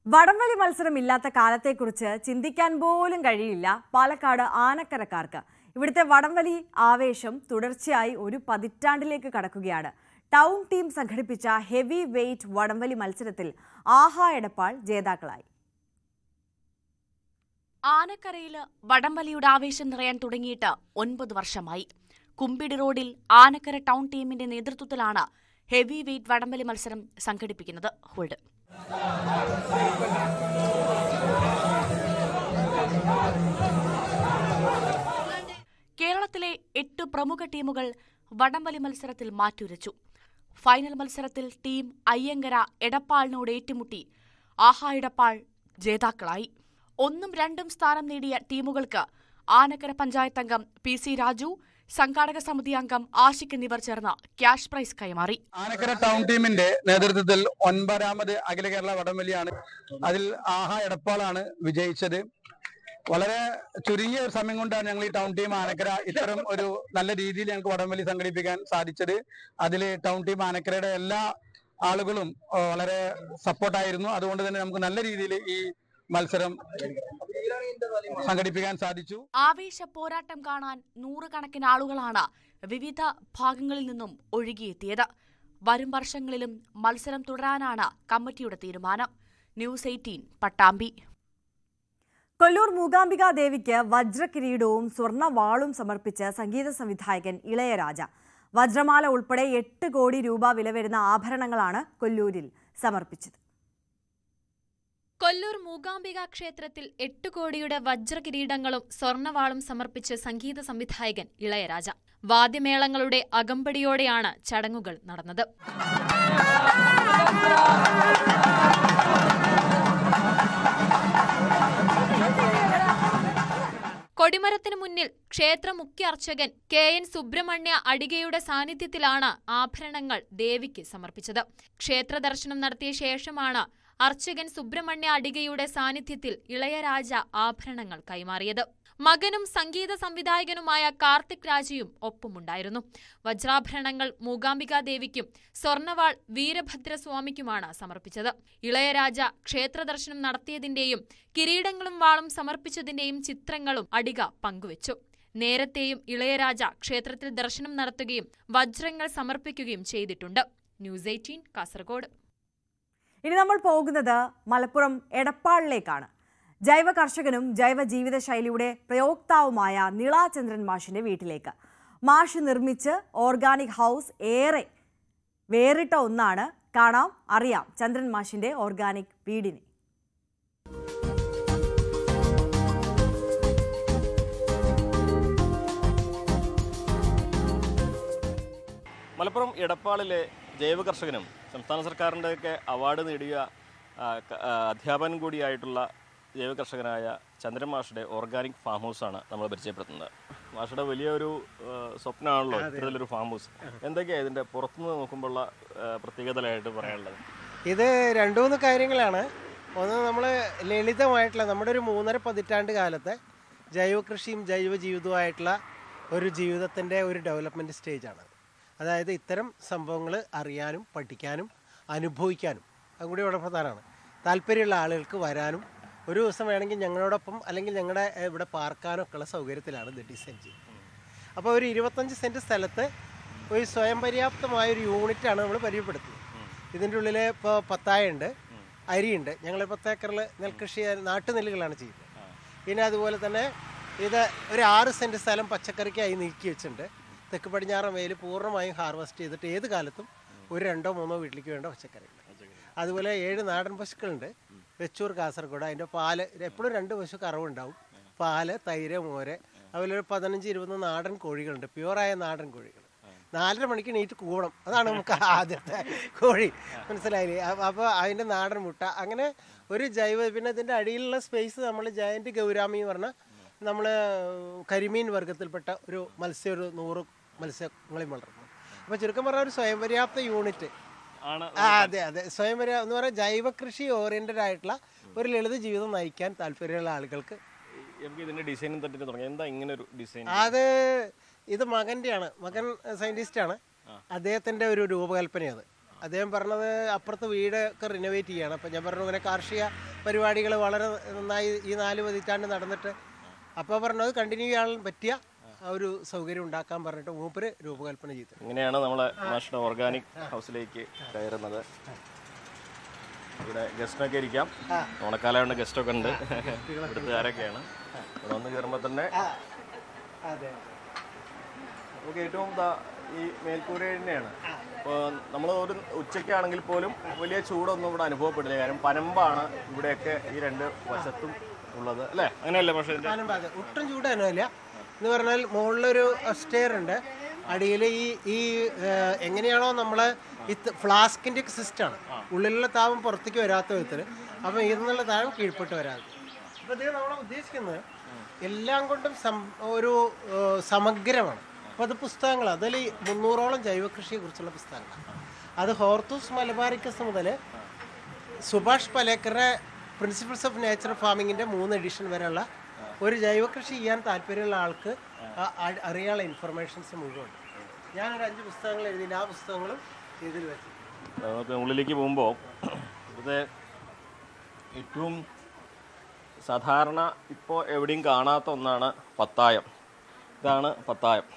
വടംവലി മത്സരം ഇല്ലാത്ത കാലത്തെക്കുറിച്ച് ചിന്തിക്കാൻ പോലും കഴിയില്ല പാലക്കാട് ആനക്കരക്കാർക്ക്. ഇവിടുത്തെ വടംവലി ആവേശം തുടർച്ചയായി ഒരു പതിറ്റാണ്ടിലേക്ക് കടക്കുകയാണ്. ടൗൺ ടീം സംഘടിപ്പിച്ച ഹെവി വെയ്റ്റ് വടംവലി മത്സരത്തിൽ ആഹാ എടപ്പാൾ ജേതാക്കളായി. ആനക്കരയിൽ വടംവലിയുടെ ആവേശം നിറയാൻ തുടങ്ങിയിട്ട് 9 വർഷമായി. കുമ്പിടി റോഡിൽ ആനക്കര ടൗൺ ടീമിന്റെ നേതൃത്വത്തിലാണ് ഹെവി വെയ്റ്റ് വടംവലി മത്സരം സംഘടിപ്പിക്കുന്നത്. ഹോൾഡ്. കേരളത്തിലെ 8 പ്രമുഖ ടീമുകൾ വടംവലി മത്സരത്തിൽ മാറ്റുരച്ചു. ഫൈനൽ മത്സരത്തിൽ ടീം അയ്യങ്കര എടപ്പാളിനോട് ഏറ്റുമുട്ടി ആഹാ എടപ്പാൾ ജേതാക്കളായി. 1ഉം 2ഉം സ്ഥാനം നേടിയ ടീമുകൾക്ക് ആനക്കര പഞ്ചായത്ത് അംഗം PC രാജു, സംഘാടക സമിതി അംഗം ആഷിഖ് എന്നിവർ ചേർന്ന് ക്യാഷ് പ്രൈസ് കൈമാറി. ആനക്കര ടൗൺ ടീമിന്റെ നേതൃത്വത്തിൽ 9ാമത് അഖില കേരള വടംവലിയാണ്. അതിൽ ആഹാ എടപ്പാളാണ് വിജയിച്ചത്. വളരെ ചുരുങ്ങിയ ഒരു സമയം കൊണ്ടാണ് ഞങ്ങൾ ഈ ടൗൺ ടീം ആനക്കര ഇത്തരം ഒരു നല്ല രീതിയിൽ ഞങ്ങൾക്ക് വടംവലി സംഘടിപ്പിക്കാൻ സാധിച്ചത്. അതിൽ ടൗൺ ടീം ആനക്കരയുടെ എല്ലാ ആളുകളും വളരെ സപ്പോർട്ടായിരുന്നു. അതുകൊണ്ട് തന്നെ നമുക്ക് നല്ല രീതിയിൽ ഈ മത്സരം സംഘടിപ്പിക്കാൻ സാധിച്ചു. ആവേശ പോരാട്ടം കാണാൻ നൂറുകണക്കിന് ആളുകളാണ് വിവിധ ഭാഗങ്ങളിൽ നിന്നും ഒഴുകിയെത്തിയത്. വരും വർഷങ്ങളിലും മത്സരം തുടരാനാണ് കമ്മിറ്റിയുടെ തീരുമാനം. ന്യൂസ് 18 പട്ടാമ്പി. കൊല്ലൂർ മൂകാംബിക ദേവിക്ക് വജ്രകിരീടവും സ്വർണ്ണവാളും സമർപ്പിച്ച് സംഗീത സംവിധായകൻ ഇളയരാജ. വജ്രമാല ഉൾപ്പെടെ 8 കോടി രൂപ വില വരുന്ന ആഭരണങ്ങളാണ് കൊല്ലൂരിൽ സമർപ്പിച്ചത്. കൊല്ലൂർ മൂകാംബിക ക്ഷേത്രത്തിൽ 8 കോടിയുടെ വജ്രകിരീടങ്ങളും സ്വർണ്ണവാളും സമർപ്പിച്ച് സംഗീത സംവിധായകൻ ഇളയരാജ. വാദ്യമേളങ്ങളുടെ അകമ്പടിയോടെയാണ് ചടങ്ങുകൾ നടന്നത്. കൊടിമരത്തിനു മുന്നിൽ ക്ഷേത്ര മുഖ്യ അർച്ചകൻ KN സുബ്രഹ്മണ്യ അടികയുടെ സാന്നിധ്യത്തിലാണ് ആഭരണങ്ങൾ ദേവിക്ക് സമർപ്പിച്ചത്. ക്ഷേത്ര ദർശനം നടത്തിയ ശേഷമാണ് അർച്ചകൻ സുബ്രഹ്മണ്യ അടികയുടെ സാന്നിധ്യത്തിൽ ഇളയരാജ ആഭരണങ്ങൾ കൈമാറിയത്. മകനും സംഗീത സംവിധായകനുമായ കാർത്തിക് രാജയും ഒപ്പമുണ്ടായിരുന്നു. വജ്രാഭരണങ്ങൾ മൂകാംബിക ദേവിക്കും സ്വർണ്ണവാൾ വീരഭദ്രസ്വാമിക്കുമാണ് സമർപ്പിച്ചത്. ഇളയരാജ ക്ഷേത്ര ദർശനം നടത്തിയതിന്റെയും കിരീടങ്ങളും വാളും സമർപ്പിച്ചതിന്റെയും ചിത്രങ്ങളും അടിക പങ്കുവച്ചു. നേരത്തെയും ഇളയരാജ ക്ഷേത്രത്തിൽ ദർശനം നടത്തുകയും വജ്രങ്ങൾ സമർപ്പിക്കുകയും ചെയ്തിട്ടുണ്ട്. ന്യൂസ് 18 കാസർഗോഡ്. ഇനി നമ്മൾ പോകുന്നത് മലപ്പുറം എടപ്പാളിലേക്കാണ്. ജൈവ കർഷകനും ജൈവ ജീവിതശൈലിയുടെ പ്രയോക്താവുമായ നിളാചന്ദ്രൻ മാഷിന്റെ വീട്ടിലേക്ക്. മാഷ് നിർമ്മിച്ച് ഓർഗാനിക് ഹൗസ് ഏറെ വേറിട്ട ഒന്നാണ്. കാണാം, അറിയാം ചന്ദ്രൻ മാഷിന്റെ ഓർഗാനിക് വീടിനെ. മലപ്പുറം എടപ്പാളിലെ ജൈവ കർഷകനും സംസ്ഥാന സർക്കാരിൻ്റെയൊക്കെ അവാർഡ് നേടിയ അധ്യാപകൻ കൂടിയായിട്ടുള്ള ജൈവ കർഷകനായ ചന്ദ്രൻ മാഷുടെ ഓർഗാനിക് ഫാം ഹൗസാണ് നമ്മൾ പരിചയപ്പെടുത്തുന്നത്. മാഷുടെ വലിയൊരു സ്വപ്നമാണല്ലോ ഇത്തരത്തിലൊരു ഫാം ഹൗസ്. എന്തൊക്കെയാണ് ഇതിൻ്റെ പുറത്തുനിന്ന് നോക്കുമ്പോഴുള്ള പ്രത്യേകതയായിട്ട് പറയാനുള്ളത്? ഇത് 2-3 കാര്യങ്ങളാണ്. ഒന്ന്, നമ്മൾ ലളിതമായിട്ടുള്ള നമ്മുടെ ഒരു 3.5 പതിറ്റാണ്ട് കാലത്തെ ജൈവ കൃഷിയും ജൈവ ജീവിതവുമായിട്ടുള്ള ഒരു ജീവിതത്തിൻ്റെ ഒരു ഡെവലപ്മെൻറ്റ് സ്റ്റേജാണ്. അതായത് ഇത്തരം സംഭവങ്ങൾ അറിയാനും പഠിക്കാനും അനുഭവിക്കാനും അതുകൂടി വളരെ പ്രധാനമാണ്. താല്പര്യമുള്ള ആളുകൾക്ക് വരാനും ഒരു ദിവസം വേണമെങ്കിൽ ഞങ്ങളോടൊപ്പം അല്ലെങ്കിൽ ഞങ്ങളുടെ ഇവിടെ പാർക്കാനൊക്കെ ഉള്ള സൗകര്യത്തിലാണ് ഇത് ഡിസൈൻ ചെയ്യുന്നത്. അപ്പോൾ ഒരു 25 സെൻറ്റ് സ്ഥലത്ത് ഒരു സ്വയം പര്യാപ്തമായൊരു യൂണിറ്റാണ് നമ്മൾ പരിചയപ്പെടുത്തുന്നത്. ഇതിൻ്റെ ഉള്ളിൽ ഇപ്പോൾ പത്തായുണ്ട്, അരിയുണ്ട്. ഞങ്ങൾ 10 ഏക്കറിൽ നെൽകൃഷി നാട്ടുനെല്ലുകളാണ് ചെയ്യുന്നത്. പിന്നെ അതുപോലെ തന്നെ ഇത് ഒരു 6 സെൻറ്റ് സ്ഥലം പച്ചക്കറിക്കായി നീക്കി വെച്ചിട്ടുണ്ട്. തെക്ക് പടിഞ്ഞാറൻ വെയിൽ പൂർണ്ണമായും ഹാർവെസ്റ്റ് ചെയ്തിട്ട് ഏത് കാലത്തും ഒരു 2-3 വീട്ടിലേക്ക് വേണ്ട പച്ചക്കറികൾ. അതുപോലെ 7 നാടൻ പശുക്കളുണ്ട്. വെച്ചൂർ കാസർഗോഡ്. അതിൻ്റെ പാല് എപ്പോഴും 2 പശു കറവുണ്ടാവും. പാല്, തൈര്, മോര്. അതുപോലെ ഒരു 15-20 നാടൻ കോഴികളുണ്ട്, പ്യുവറായ നാടൻ കോഴികൾ. 4:30 മണിക്ക് നീറ്റ് കൂടണം. അതാണ് നമുക്ക് ആദ്യത്തെ കോഴി, മനസ്സിലായില്ലേ? അപ്പോൾ അതിൻ്റെ നാടൻ മുട്ട. അങ്ങനെ ഒരു ജൈവ. പിന്നെ ഇതിൻ്റെ അടിയിലുള്ള സ്പേസ് നമ്മൾ ജയൻറ്റ് ഗൗരാമി എന്ന് പറഞ്ഞാൽ നമ്മൾ കരിമീൻ വർഗത്തിൽപ്പെട്ട ഒരു മത്സ്യം, ഒരു 100 മത്സ്യങ്ങളെയും വളർത്തുന്നു. അപ്പോൾ ചുരുക്കം പറഞ്ഞാൽ ഒരു സ്വയം പര്യാപ്ത യൂണിറ്റ്. അതെ അതെ, സ്വയം പര്യാപ്ത എന്ന് പറഞ്ഞാൽ ജൈവ കൃഷി ഓറിയൻറ്റഡ് ആയിട്ടുള്ള ഒരു ലളിത ജീവിതം നയിക്കാൻ താല്പര്യമുള്ള ആളുകൾക്ക്. അത് ഇത് മകൻ്റെയാണ്. മകൻ സയൻറ്റിസ്റ്റാണ്. അദ്ദേഹത്തിൻ്റെ ഒരു രൂപകൽപ്പനയത്. അദ്ദേഹം പറഞ്ഞത് അപ്പുറത്ത് വീടൊക്കെ റിനോവേറ്റ് ചെയ്യണം. അപ്പോൾ ഞാൻ പറഞ്ഞു ഇങ്ങനെ കാർഷിക പരിപാടികൾ വളരെ നന്നായി ഈ 4 പതിറ്റാണ്ട് നടന്നിട്ട്, അപ്പോൾ പറഞ്ഞത് കണ്ടിന്യൂ ചെയ്യാൻ പറ്റിയ ഒരു സൗകര്യം ഉണ്ടാക്കാൻ പറഞ്ഞിട്ട് മൂപ്പര് രൂപകൽപ്പന ചെയ്തു. ഇങ്ങനെയാണ് നമ്മളെ മാഷിന്റെ ഓർഗാനിക് ഹൗസിലേക്ക് കയറുന്നത്. ഇവിടെ ഗസ്റ്റൊക്കെ ഇരിക്കാം. ഓണക്കാലമുണ്ട്, ഗസ്റ്റൊക്കെ ഉണ്ട്. ഇവിടുത്തുകാരൊക്കെയാണ്. ഇവിടെ വന്ന് കയറുമ്പോൾ തന്നെ നമുക്ക് ഏറ്റവും ഈ മേൽക്കൂര തന്നെയാണ്. ഇപ്പോൾ നമ്മൾ ഒരു ഉച്ചയ്ക്കാണെങ്കിൽ പോലും വലിയ ചൂടൊന്നും ഇവിടെ അനുഭവപ്പെടില്ല. കാരണം പനമ്പാണ് ഇവിടെയൊക്കെ ഈ 2 വശത്തും ഉള്ളത്, അല്ലേ? അങ്ങനെയല്ലേ? പക്ഷേ ഒട്ടും ചൂട് അനുഭവമില്ല. എന്ന് പറഞ്ഞാൽ മുകളിലൊരു സ്റ്റെയർ ഉണ്ട്, അടിയിൽ ഈ എങ്ങനെയാണോ നമ്മൾ ഈ ഫ്ലാസ്കിൻ്റെ സിസ്റ്റമാണ്. ഉള്ളിലുള്ള താപം പുറത്തേക്ക് വരാത്ത വിധത്തിൽ. അപ്പം ഇതിന്നുള്ള താപം കീഴ്പോട്ട് വരാതെ അപ്പോൾ ഇത് നമ്മൾ ഉദ്ദേശിക്കുന്നത് എല്ലാം കൊണ്ടും ഒരു സമഗ്രമാണ്. അപ്പോൾ അത് പുസ്തകങ്ങൾ, അതിൽ 300ഓളം ജൈവകൃഷിയെക്കുറിച്ചുള്ള പുസ്തകങ്ങളാണ്. അത് ഹോർത്തൂസ് മലബാറിക്കസ് മുതൽ സുഭാഷ് പലേക്കറുടെ പ്രിൻസിപ്പിൾസ് ഓഫ് നേച്ചർ ഫാമിങ്ങിൻ്റെ 3 എഡിഷൻ വരെയുള്ള ഒരു ജൈവകൃഷി ചെയ്യാൻ താല്പര്യമുള്ള ആൾക്ക് അറിയാനുള്ള ഇൻഫർമേഷൻസ് മുഴുവനുണ്ട്. ഞാനൊരു 5 പുസ്തകങ്ങൾ എഴുതിയില്ല, ആ പുസ്തകങ്ങളും ഇതിൽ വെച്ചു. നമുക്ക് ഉള്ളിലേക്ക് പോകുമ്പോൾ ഇത് ഏറ്റവും സാധാരണ ഇപ്പോൾ എവിടെയും കാണാത്ത ഒന്നാണ് പത്തായം. ഇതാണ് പത്തായം.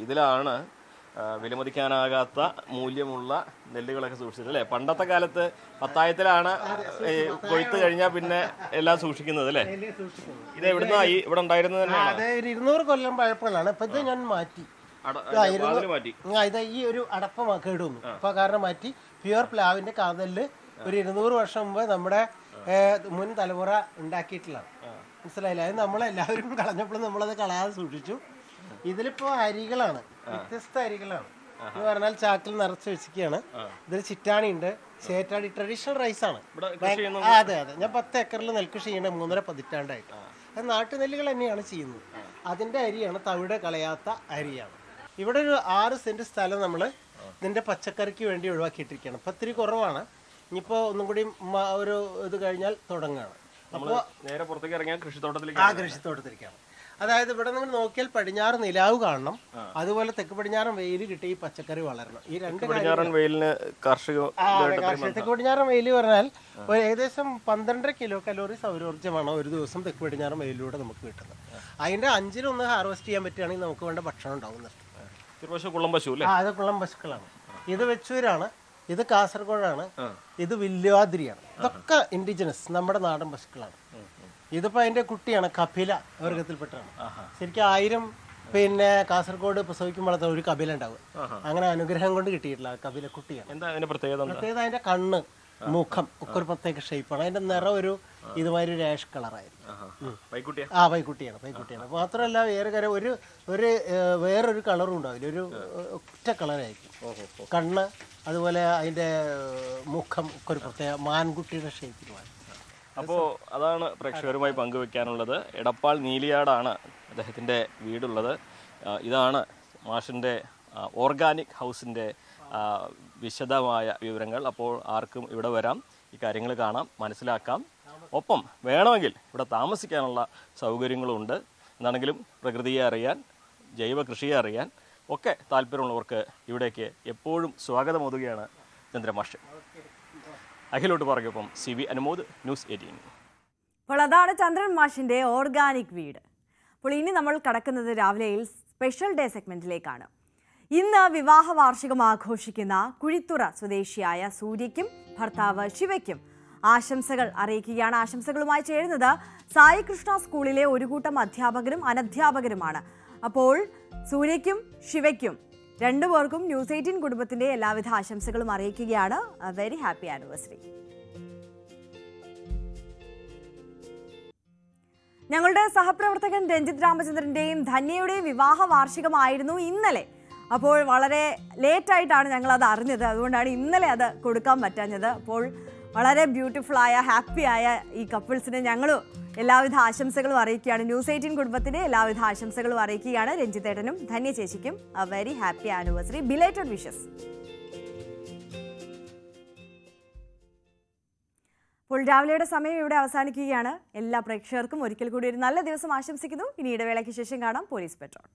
ഇതിലാണ് വിലമതിക്കാനാകാത്ത മൂല്യമുള്ള നെല്ലുകളൊക്കെ സൂക്ഷിച്ചത് അല്ലേ? പണ്ടത്തെ കാലത്ത് പത്തായത്തിലാണ് കൊയ്ത്ത് കഴിഞ്ഞാൽ പിന്നെ എല്ലാം സൂക്ഷിക്കുന്നത് അല്ലേ? ഇത് എവിടുന്ന ഇവിടെ ഉണ്ടായിരുന്നത് തന്നെയാണ്. 200 കൊല്ലം പഴപ്പങ്ങളാണ്. ഇപ്പം ഇത് ഞാൻ മാറ്റി, ഇത് ഈ ഒരു അടപ്പം കേടുവന്നു. അപ്പോൾ കാരണം മാറ്റി പ്യുവർ പ്ലാവിൻ്റെ കാതലിൽ ഒരു 200 വർഷം മുമ്പ് നമ്മുടെ മുൻ തലമുറ ഉണ്ടാക്കിയിട്ടുള്ളതാണ്. മനസ്സിലായില്ല? അത് നമ്മളെല്ലാവരും കളഞ്ഞപ്പോഴും നമ്മളത് കളയാതെ സൂക്ഷിച്ചു. ഇതിലിപ്പോൾ അരികളാണ്, വ്യത്യസ്ത അരികളാണ്. എന്ന് പറഞ്ഞാൽ ചാക്കിൽ നിറച്ച് വെച്ചിരിക്കുകയാണ്. ഇതിൽ ചിറ്റാണി ഉണ്ട്, ചേറ്റാടി, ട്രഡീഷണൽ റൈസാണ്. അതെ അതെ, ഞാൻ 10 ഏക്കറിൽ നെൽകൃഷി ചെയ്യേണ്ട 3.5 പതിറ്റാണ്ടായിട്ട്. അത് നാട്ടുനെല്ലുകൾ തന്നെയാണ് ചെയ്യുന്നത്. അതിൻ്റെ അരിയാണ്, തവിട് കളയാത്ത അരിയാണ്. ഇവിടെ ഒരു 6 സെൻറ്റ് സ്ഥലം നമ്മൾ ഇതിൻ്റെ പച്ചക്കറിക്ക് വേണ്ടി ഒഴിവാക്കിയിട്ടിരിക്കുകയാണ്. ഇപ്പം ഇത്തിരി കുറവാണ്. ഇനിയിപ്പോൾ ഒന്നും കൂടി ഒരു ഇത് കഴിഞ്ഞാൽ തുടങ്ങുകയാണ്. അപ്പോൾ നേരെ പുറത്തേക്ക് ഇറങ്ങിയാൽ കൃഷിത്തോട്ടത്തിലേക്കാണ്. അതായത് ഇവിടെ നിങ്ങൾ നോക്കിയാൽ പടിഞ്ഞാറ് നിലാവ് കാണണം, അതുപോലെ തെക്ക് പടിഞ്ഞാറൻ വെയിൽ കിട്ടി ഈ പച്ചക്കറി വളരണം. ഈ 2 പടിഞ്ഞാറൻ വെയിലിന് തെക്ക് പടിഞ്ഞാറൻ വെയിൽ പറഞ്ഞാൽ ഏകദേശം 12.5 കിലോ കലോറി സൗരോർജ്ജമാണ് ഒരു ദിവസം തെക്ക് പടിഞ്ഞാറൻ വെയിലൂടെ നമുക്ക് കിട്ടുന്നത്. അതിന്റെ 5-1 ഹാർവെസ്റ്റ് ചെയ്യാൻ പറ്റുകയാണെങ്കിൽ നമുക്ക് വേണ്ട ഭക്ഷണം ഉണ്ടാവുന്നുണ്ട്. അത് കുളം പശുക്കളാണ്. ഇത് വെച്ചൂരാണ്, ഇത് കാസർഗോഡാണ്, ഇത് വില്വാദ്രിയാണ്. ഇതൊക്കെ ഇൻഡിജിനസ് നമ്മുടെ നാടൻ പശുക്കളാണ്. ഇതിപ്പോൾ അതിൻ്റെ കുട്ടിയാണ്, കപില വർഗത്തിൽപ്പെട്ടാണ്. ശരിക്കും 1000 കാസർഗോഡ് പ്രസവിക്കുമ്പോൾ ഒരു കപില ഉണ്ടാവുക. അങ്ങനെ അനുഗ്രഹം കൊണ്ട് കിട്ടിയിട്ടില്ല കപില കുട്ടിയാണ്. പ്രത്യേകത അതിൻ്റെ കണ്ണ്, മുഖം ഒക്കെ ഒരു പ്രത്യേക ഷേപ്പാണ്. അതിൻ്റെ നിറം ഒരു ഇതുമാതിരി രാഷ് കളറായിരുന്നു. പൈക്കുട്ടിയാണ്. മാത്രമല്ല വേറൊരു കളറും ഉണ്ടാവില്ല, ഒരു ഒറ്റ കളറായിരിക്കും. കണ്ണ്, അതുപോലെ അതിൻ്റെ മുഖം ഒക്കെ ഒരു പ്രത്യേക മാൻകുട്ടിയുടെ ഷേപ്പിലുമാണ്. അപ്പോൾ അതാണ് പ്രേക്ഷകരുമായി പങ്കുവെക്കാനുള്ളത്. എടപ്പാൾ നീലിയാടാണ് അദ്ദേഹത്തിൻ്റെ വീടുള്ളത്. ഇതാണ് മാഷിൻ്റെ ഓർഗാനിക് ഹൗസിൻ്റെ വിശദമായ വിവരങ്ങൾ. അപ്പോൾ ആർക്കും ഇവിടെ വരാം, ഈ കാര്യങ്ങൾ കാണാം, മനസ്സിലാക്കാം. ഒപ്പം വേണമെങ്കിൽ ഇവിടെ താമസിക്കാനുള്ള സൗകര്യങ്ങളുണ്ട്. എന്താണെങ്കിലും പ്രകൃതിയെ അറിയാൻ, ജൈവ കൃഷിയെ അറിയാൻ ഒക്കെ താല്പര്യമുള്ളവർക്ക് ഇവിടേക്ക് എപ്പോഴും സ്വാഗതമൊതുകയാണ് ചന്ദ്രമാഷ്. അഖിലോട്ട് പറഞ്ഞൊപ്പം CV അനുമോദ്, ന്യൂസ് 18. അപ്പോൾ അതാണ് ചന്ദ്രൻ മാഷിൻ്റെ ഓർഗാനിക് വീട്. അപ്പോൾ ഇനി നമ്മൾ കടക്കുന്നത് രാവിലെയിൽ സ്പെഷ്യൽ ഡേ സെഗ്മെന്റിലേക്കാണ്. ഇന്ന് വിവാഹ വാർഷികം ആഘോഷിക്കുന്ന കുഴിത്തുറ സ്വദേശിയായ സൂര്യയ്ക്കും ഭർത്താവ് ശിവയ്ക്കും ആശംസകൾ അറിയിക്കുകയാണ്. ആശംസകളുമായി ചേരുന്നത് സായി കൃഷ്ണ സ്കൂളിലെ ഒരു കൂട്ടം അധ്യാപകരും അനധ്യാപകരുമാണ്. അപ്പോൾ സൂര്യയ്ക്കും ശിവയ്ക്കും രണ്ടുപേർക്കും ന്യൂസ് 18 കുടുംബത്തിന്റെ എല്ലാവിധ ആശംസകളും അറിയിക്കുകയാണ്. Very happy anniversary. ഞങ്ങളുടെ സഹപ്രവർത്തകൻ രഞ്ജിത് രാമചന്ദ്രന്റെയും ധന്യയുടെയും വിവാഹ വാർഷികമായിരുന്നു ഇന്നലെ. അപ്പോൾ വളരെ ലേറ്റായിട്ടാണ് ഞങ്ങൾ അത് അറിഞ്ഞത്, അതുകൊണ്ടാണ് ഇന്നലെ അത് കൊടുക്കാൻ പറ്റാഞ്ഞത്. അപ്പോൾ വളരെ ബ്യൂട്ടിഫുള്ളായ ഹാപ്പിയായ ഈ കപ്പിൾസിന് ഞങ്ങൾ എല്ലാവിധ ആശംസകളും അറിയിക്കുകയാണ്. ന്യൂസ് 18 കുടുംബത്തിന് എല്ലാവിധ ആശംസകളും അറിയിക്കുകയാണ്. രഞ്ജിത്തേട്ടനും ധന്യ ചേച്ചിക്കും A very happy anniversary, belated wishes. അപ്പോൾ രാവിലെയുടെ സമയം ഇവിടെ അവസാനിക്കുകയാണ്. എല്ലാ പ്രേക്ഷകർക്കും ഒരിക്കൽ കൂടി ഒരു നല്ല ദിവസം ആശംസിക്കുന്നു. ഇനി ഇടവേളയ്ക്ക് ശേഷം കാണാം പോലീസ് പെട്രോൾ.